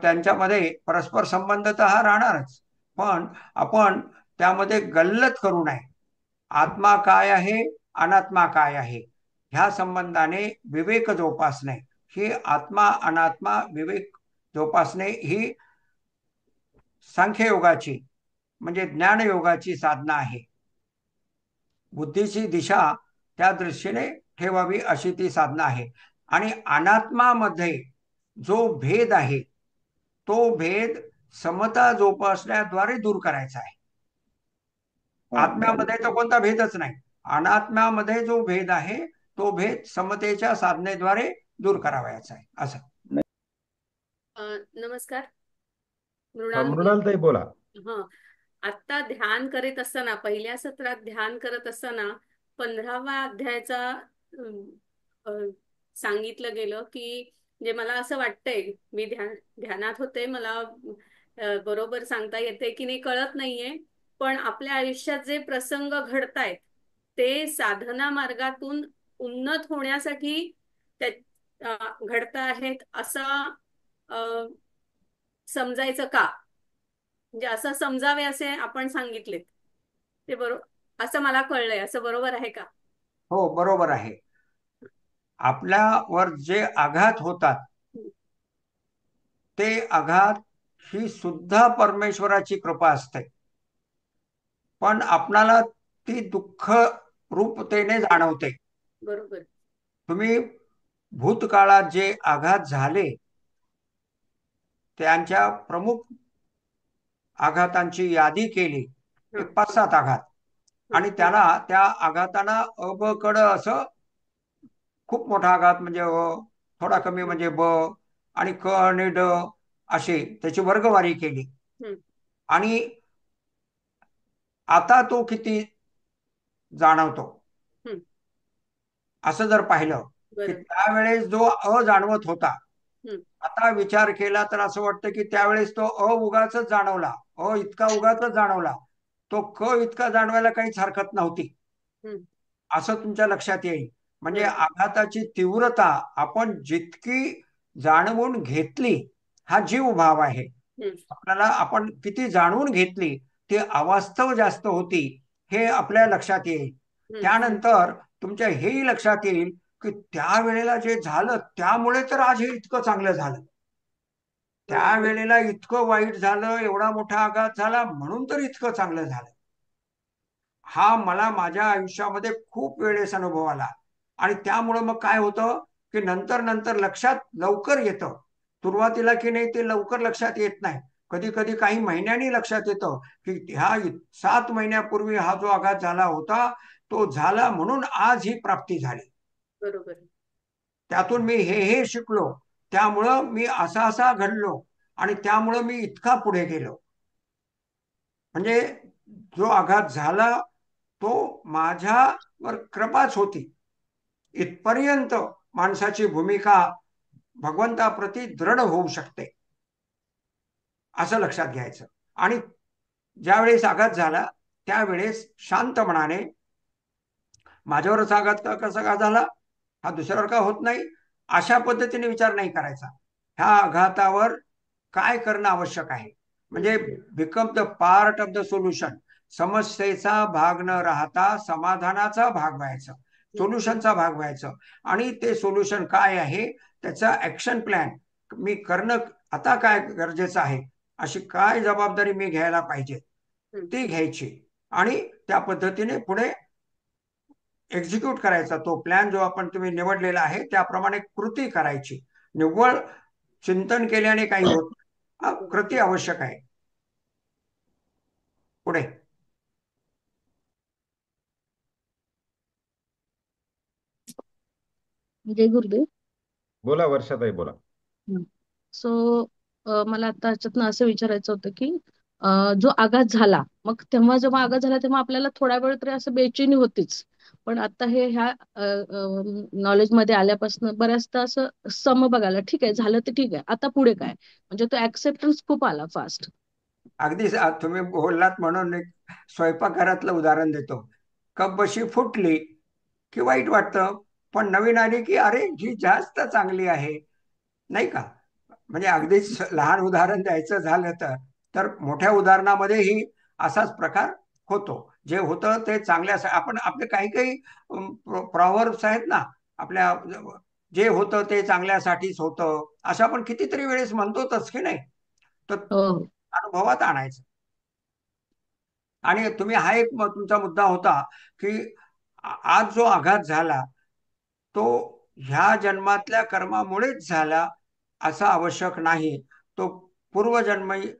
त्यांच्यामध्ये परस्पर संबंध तर हा राहणारच, पण आपण त्यामध्ये गल्लत करू नये. आत्मा काय आहे, अनात्मा काय आहे, ह्या संबंधाने विवेक जोपासणे ही आत्मा अनात्मा विवेक जोपासणे ही सांख्ययोगाची म्हणजे ज्ञानयोगाची साधना आहे. बुद्धीची दिशा त्या दृष्टीने ठेवावी अशी ती साधना आहे. आणि अनात्मामध्ये जो भेद आहे तो भेद समता जोपासण्याद्वारे दूर करायचा आहे. हा, आत्म्यामध्ये तर कोणता भेदच नाही. अनात्म्यामध्ये जो भेद आहे तो भेद समतेच्या साधनेद्वारे दूर करावायचा आहे असं. नमस्कार. हा, मृणाल मृणालताई बोला. हा, आता ध्यान करीत असताना, पहिल्या सत्रात ध्यान करत असताना 15व्या अध्यायाचा सांगितलं गेलं की, म्हणजे मला असं वाटतंय, मी ध्यानात होते, मला बरोबर सांगता येते की नाही कळत नाहीये, पण आपल्या आयुष्यात जे प्रसंग घडतायत ते साधना मार्गातून उन्नत होण्यासाठी घडत आहेत असं समजायचं का? म्हणजे असं समजावे असे आपण सांगितले, ते बरोबर असं मला कळलंय. असं बरोबर आहे का? हो, बरोबर आहे. आपल्यावर जे आघात होतात ते आघात ही सुद्धा परमेश्वराची कृपा असते, पण आपणाला ती दुःख रूपतेने जाणवते. बरोबर. तुम्ही भूतकाळात जे आघात झाले त्यांच्या प्रमुख आघातांची यादी केली, एक 5-7 आघात, आणि त्याला त्या आघातांना अ ब कड असं खूप मोठा आघात म्हणजे अ, थोडा कमी म्हणजे ब, आणि क आणि ड अशी त्याची वर्गवारी केली. आणि आता तो किती जाणवतो असं जर पाहिलं की त्यावेळेस जो अ जाणवत होता, आता विचार केला तर असं वाटतं की त्यावेळेस तो अ उगाच जाणवला, अ इतका उगाच जाणवला, तो क इतका जाणवायला काहीच हरकत नव्हती असं तुमच्या लक्षात येईल. म्हणजे आघाताची तीव्रता आपण जितकी जाणवून घेतली, हा जीव भाव आहे, आपल्याला आपण किती जाणून घेतली ती अवास्तव जास्त होती हे आपल्या लक्षात येईल. त्यानंतर तुमच्या हेही लक्षात येईल की त्यावेळेला जे झालं त्यामुळे तर आज हे इतकं चांगलं झालं, त्यावेळेला इतकं वाईट झालं, एवढा मोठा आघात झाला म्हणून तर इतकं चांगलं झालं. हा मला माझ्या आयुष्यामध्ये खूप वेळेस अनुभव आला. आणि त्यामुळं मग काय होतं की नंतर नंतर लक्षात लवकर येतं. सुरुवातीला की नाही ते लवकर लक्षात येत नाही, कधी कधी काही महिन्यांनी लक्षात येतं की ह्या 7 महिन्यापूर्वी हा जो आघात झाला होता तो झाला म्हणून आज ही प्राप्ती झाली. बरोबर. त्यातून मी हे शिकलो, त्यामुळं मी असा घडलो आणि त्यामुळं मी इतका पुढे गेलो. म्हणजे जो आघात झाला तो माझ्यावर कृपाच होती. इथपर्यंत माणसाची भूमिका भगवंताप्रती दृढ होऊ शकते, असं लक्षात घ्यायचं. आणि ज्यावेळेस आघात झाला त्यावेळेस शांत मनाने, माझ्यावरच आघात कसा का झाला, हा दुसऱ्यावर का होत नाही, अशा पद्धतीने विचार नाही करायचा. ह्या आघातावर काय करणं आवश्यक आहे, म्हणजे become the part of the solution. समस्येचा भाग न राहता समाधानाचा भाग व्हायचं, सोल्युशनचा भाग व्हायचं. आणि ते सोल्युशन काय आहे, त्याचा ऍक्शन प्लॅन मी करणं आता काय गरजेचं आहे, अशी काय जबाबदारी मी घ्यायला पाहिजे ती घ्यायची आणि त्या पद्धतीने पुढे एक्झिक्यूट करायचा. तो प्लॅन जो आपण तुम्ही निवडलेला आहे त्याप्रमाणे कृती करायची. निव्वळ चिंतन केल्याने काही होत, कृती आवश्यक आहे. पुढे जय गुरुदेव. बोला वर्षाताई, बोला. सो मला आता ह्याच्यातनं असं विचारायचं होतं की जो आघात झाला, मग तेव्हा जेव्हा आघात झाला तेव्हा आपल्याला थोडा वेळ तरी असं बेचैनी होतीच. पण आता ह्या नॉलेज मध्ये आल्यापासून बऱ्याचदा असं बघायला, ठीक आहे झालं ते ठीक आहे, आता पुढे काय, म्हणजे तो ऍक्सेप्टन्स खूप आला फास्ट. अगदी तुम्ही बोललात म्हणून एक स्वयंपाकघरातलं उदाहरण देतो. कप बशी फुटली की वाईट वाटतं, पण नवीन आली की अरे ही जास्त चांगली आहे, नाही का. म्हणजे अगदीच लहान उदाहरण द्यायचं झालं तर मोठ्या उदाहरणामध्येही असाच प्रकार होतो. जे होतं ते चांगल्या, आपण आपले काही काही प्रॉव्हर्ब्स आहेत ना आपल्या, जे होतं ते चांगल्यासाठीच होतं असं आपण कितीतरी वेळेस म्हणतोच की नाही. तर हो. अनुभवात आणायचं. आणि तुम्ही हा एक तुमचा मुद्दा होता की आज जो आघात झाला तो ह्या जन्मातल्या कर्मामुळेच झाला असं आवश्यक नाही. तो पूर्वजन्मीच्या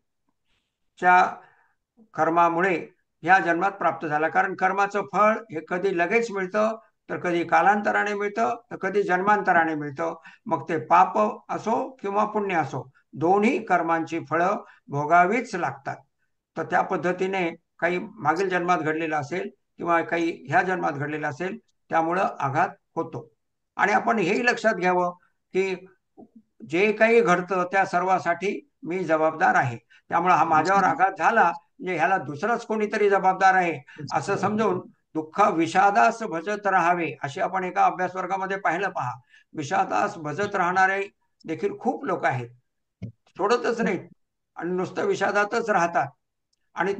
कर्मामुळे ह्या जन्मात प्राप्त झाला. कारण कर्माचं फळ हे कधी लगेच मिळतं, तर कधी कालांतराने मिळतं, तर कधी जन्मांतराने मिळतं. मग ते पाप असो किंवा पुण्य असो, दोन्ही कर्मांची फळं भोगावीच लागतात. तर त्या पद्धतीने काही मागील जन्मात घडलेलं असेल किंवा काही ह्या जन्मात घडलेलं असेल, त्यामुळं आघात होतो. आणि आपण हेही लक्षात घ्यावं की जे काही घडतं त्या सर्वासाठी मी जबाबदार आहे. त्यामुळे हा माझ्यावर आघात झाला म्हणजे ह्याला दुसराच कोणीतरी जबाबदार आहे असं समजून दुःख विषादास भजत राहावे, अशी आपण एका अभ्यास वर्गामध्ये पाहिलं पहा. विषादास भजत राहणारे देखील खूप लोक आहेत, सोडतच नाहीत आणि नुसतं विषादातच राहतात. आणि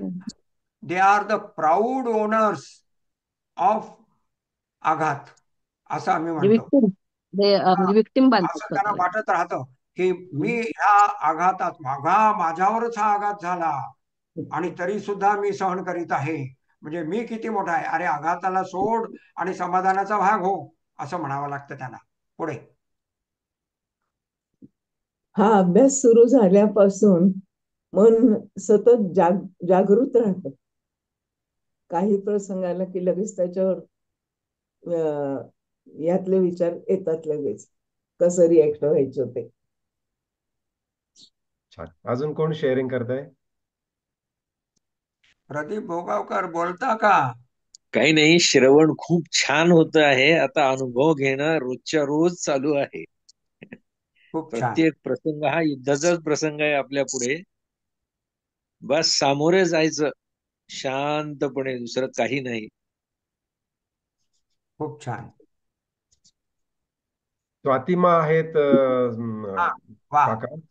they are the proud owners of आघात, असं आम्ही म्हणतो. विक्टिम, म्हणजे विक्टिम बांधतात असं त्यांना स्वतःला. वाटत राहतं की मी ह्या आघातात, माझ्यावरच हा आघात झाला आणि तरी सुद्धा मी सहन करीत आहे, म्हणजे मी किती मोठा आहे. अरे आघाताला सोड आणि समाधानाचा भाग हो, असं म्हणावं लागतं त्यांना. पुढे हा अभ्यास सुरू झाल्यापासून मन सतत जागृत राहतं. काही प्रसंग आला की लगेच त्याच्यावर यातले विचार येतात, लगेच कसं रिॲक्ट व्हायचं ते. छान. अजून कोण शेअरिंग करताय? प्रदीप भोगावकर बोलता का? काही नाही, श्रवण खूप छान होत आहे. आता अनुभव घेणं रोजच्या रोज चालू आहे. खूप छान. प्रत्येक प्रसंग हा युद्धाचाच प्रसंग आहे आपल्या पुढे. बस सामोरे जायचं शांतपणे, दुसरं काही नाही. खूप छान. स्वातिमा आहेत हा, वा, काका. बोला.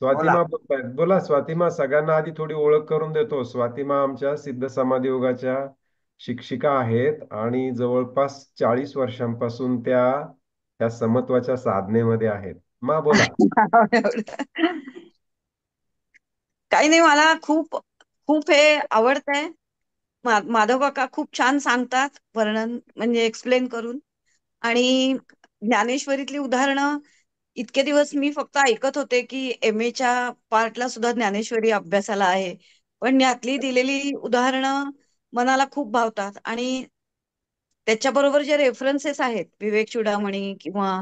स्वातिमा बोलतायत, बोला स्वातिमा. सगळ्यांना आधी थोडी ओळख करून देतो. स्वातिमा आमच्या सिद्ध समाधी योगाच्या शिक्षिका आहेत आणि जवळपास 40 वर्षांपासून त्या समत्वाच्या साधनेमध्ये आहेत. मा बोला. काही नाही, मला खूप खूप हे आवडतंय. माधव काका खूप छान सांगतात वर्णन, म्हणजे एक्सप्लेन करून. आणि ज्ञानेश्वरीतली उदाहरणं इतके दिवस मी फक्त ऐकत होते की MA च्या पार्टला सुद्धा ज्ञानेश्वरी अभ्यासाला आहे, पण यातली दिलेली उदाहरणं मनाला खूप भावतात. आणि त्याच्याबरोबर जे रेफरन्सेस आहेत विवेक चुडामणी किंवा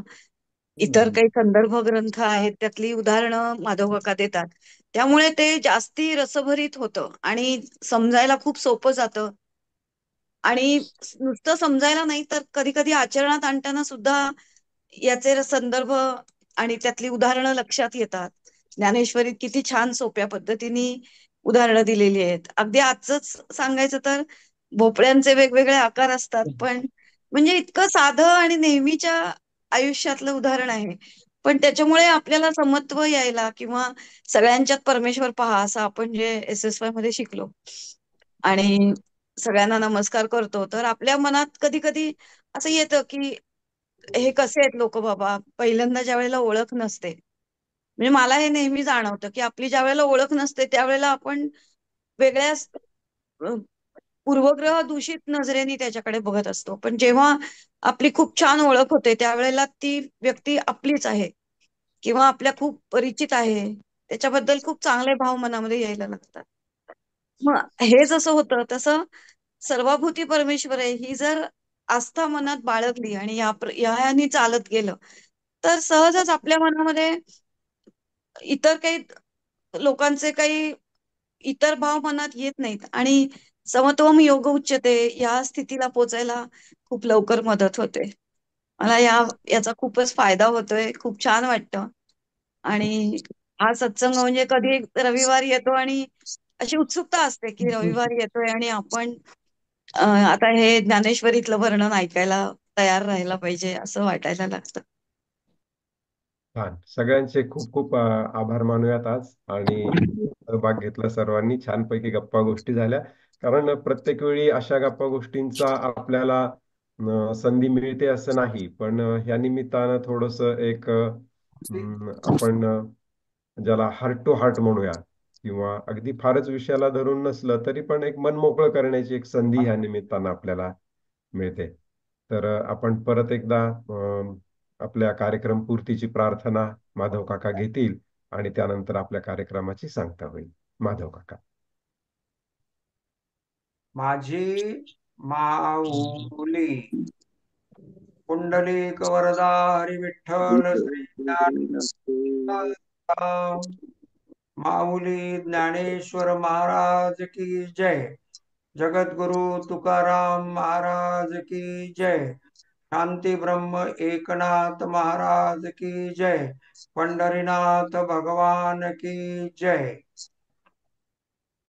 इतर काही संदर्भ ग्रंथ आहेत त्यातली उदाहरणं माधव काका देतात. त्यामुळे ते जास्ती रसभरीत होतं आणि समजायला खूप सोपं जातं. आणि नुसतं समजायला नाही तर कधी कधी आचरणात आणताना सुद्धा याचे संदर्भ आणि त्यातली उदाहरणं लक्षात येतात. ज्ञानेश्वरीत किती छान सोप्या पद्धतीने उदाहरणं दिलेली आहेत. अगदी आजच सांगायचं तर भोपळ्यांचे वेगवेगळे आकार असतात, पण म्हणजे इतकं साधं आणि नेहमीच्या आयुष्यातलं उदाहरण आहे. पण त्याच्यामुळे आपल्याला समत्व यायला किंवा सगळ्यांच्यात परमेश्वर पहा असं आपण जे SSY मध्ये शिकलो आणि सगळ्यांना नमस्कार करतो, तर आपल्या मनात कधी कधी असं येतं की हे कसे आहेत लोक बाबा, पहिल्यांदा ज्या वेळेला ओळख नसते. म्हणजे मला हे नेहमी जाणवतं की आपली ज्या वेळेला ओळख नसते त्यावेळेला आपण वेगळ्या अ, पूर्वग्रह दूषित नजरेने त्याच्याकडे बघत असतो. पण जेव्हा आपली खूप छान ओळख होते त्यावेळेला ती व्यक्ती आपलीच आहे किंवा आपल्या खूप परिचित आहे, त्याच्याबद्दल खूप चांगले भाव मनामध्ये यायला लागतात. मग हे जसं होतं तसं सर्वभूती परमेश्वर आहे ही जर आस्था मनात बाळगली आणि याने चालत गेलं तर सहजच आपल्या मनामध्ये इतर काही लोकांचे काही इतर भाव मनात येत नाहीत आणि समत्वम योग उच्चते या स्थितीला पोचायला खूप लवकर मदत होते. मला याचा खूपच फायदा होतोय, खूप छान वाटतं. आणि हा सत्संग म्हणजे कधी रविवारी येतो आणि अशी उत्सुकता असते की रविवारी येतोय आणि आपण आता हे ज्ञानेश्वरीतलं वर्णन ऐकायला तयार राहायला पाहिजे असं वाटायला लागतं. छान. सगळ्यांचे खूप खूप आभार मानूयात आज. आणि सहभाग घेतला सर्वांनी. छानपैकी गप्पा गोष्टी झाल्या. कारण प्रत्येक वेळी अशा गप्पा गोष्टींचा आपल्याला संधी मिळते असं नाही, पण ह्या निमित्तानं थोडस एक आपण ज्याला हार्ट टू हार्ट म्हणूया, किंवा अगदी फारच विषयाला धरून नसलं तरी पण एक मन मोकळं करण्याची एक संधी ह्या निमित्तानं आपल्याला मिळते. तर आपण परत एकदा आपल्या कार्यक्रम पूर्तीची प्रार्थना माधव काका घेतील आणि त्यानंतर आपल्या कार्यक्रमाची सांगता होईल. माधव काका. माझी माऊली पुंडलिक वरदा हरी विठ्ठल श्री ज्ञानदेव माऊली ज्ञानेश्वर महाराज की जय. जगद्गुरु तुकाराम महाराज की जय. शांती ब्रह्म एकनाथ महाराज की जय. पंढरीनाथ भगवान की जय.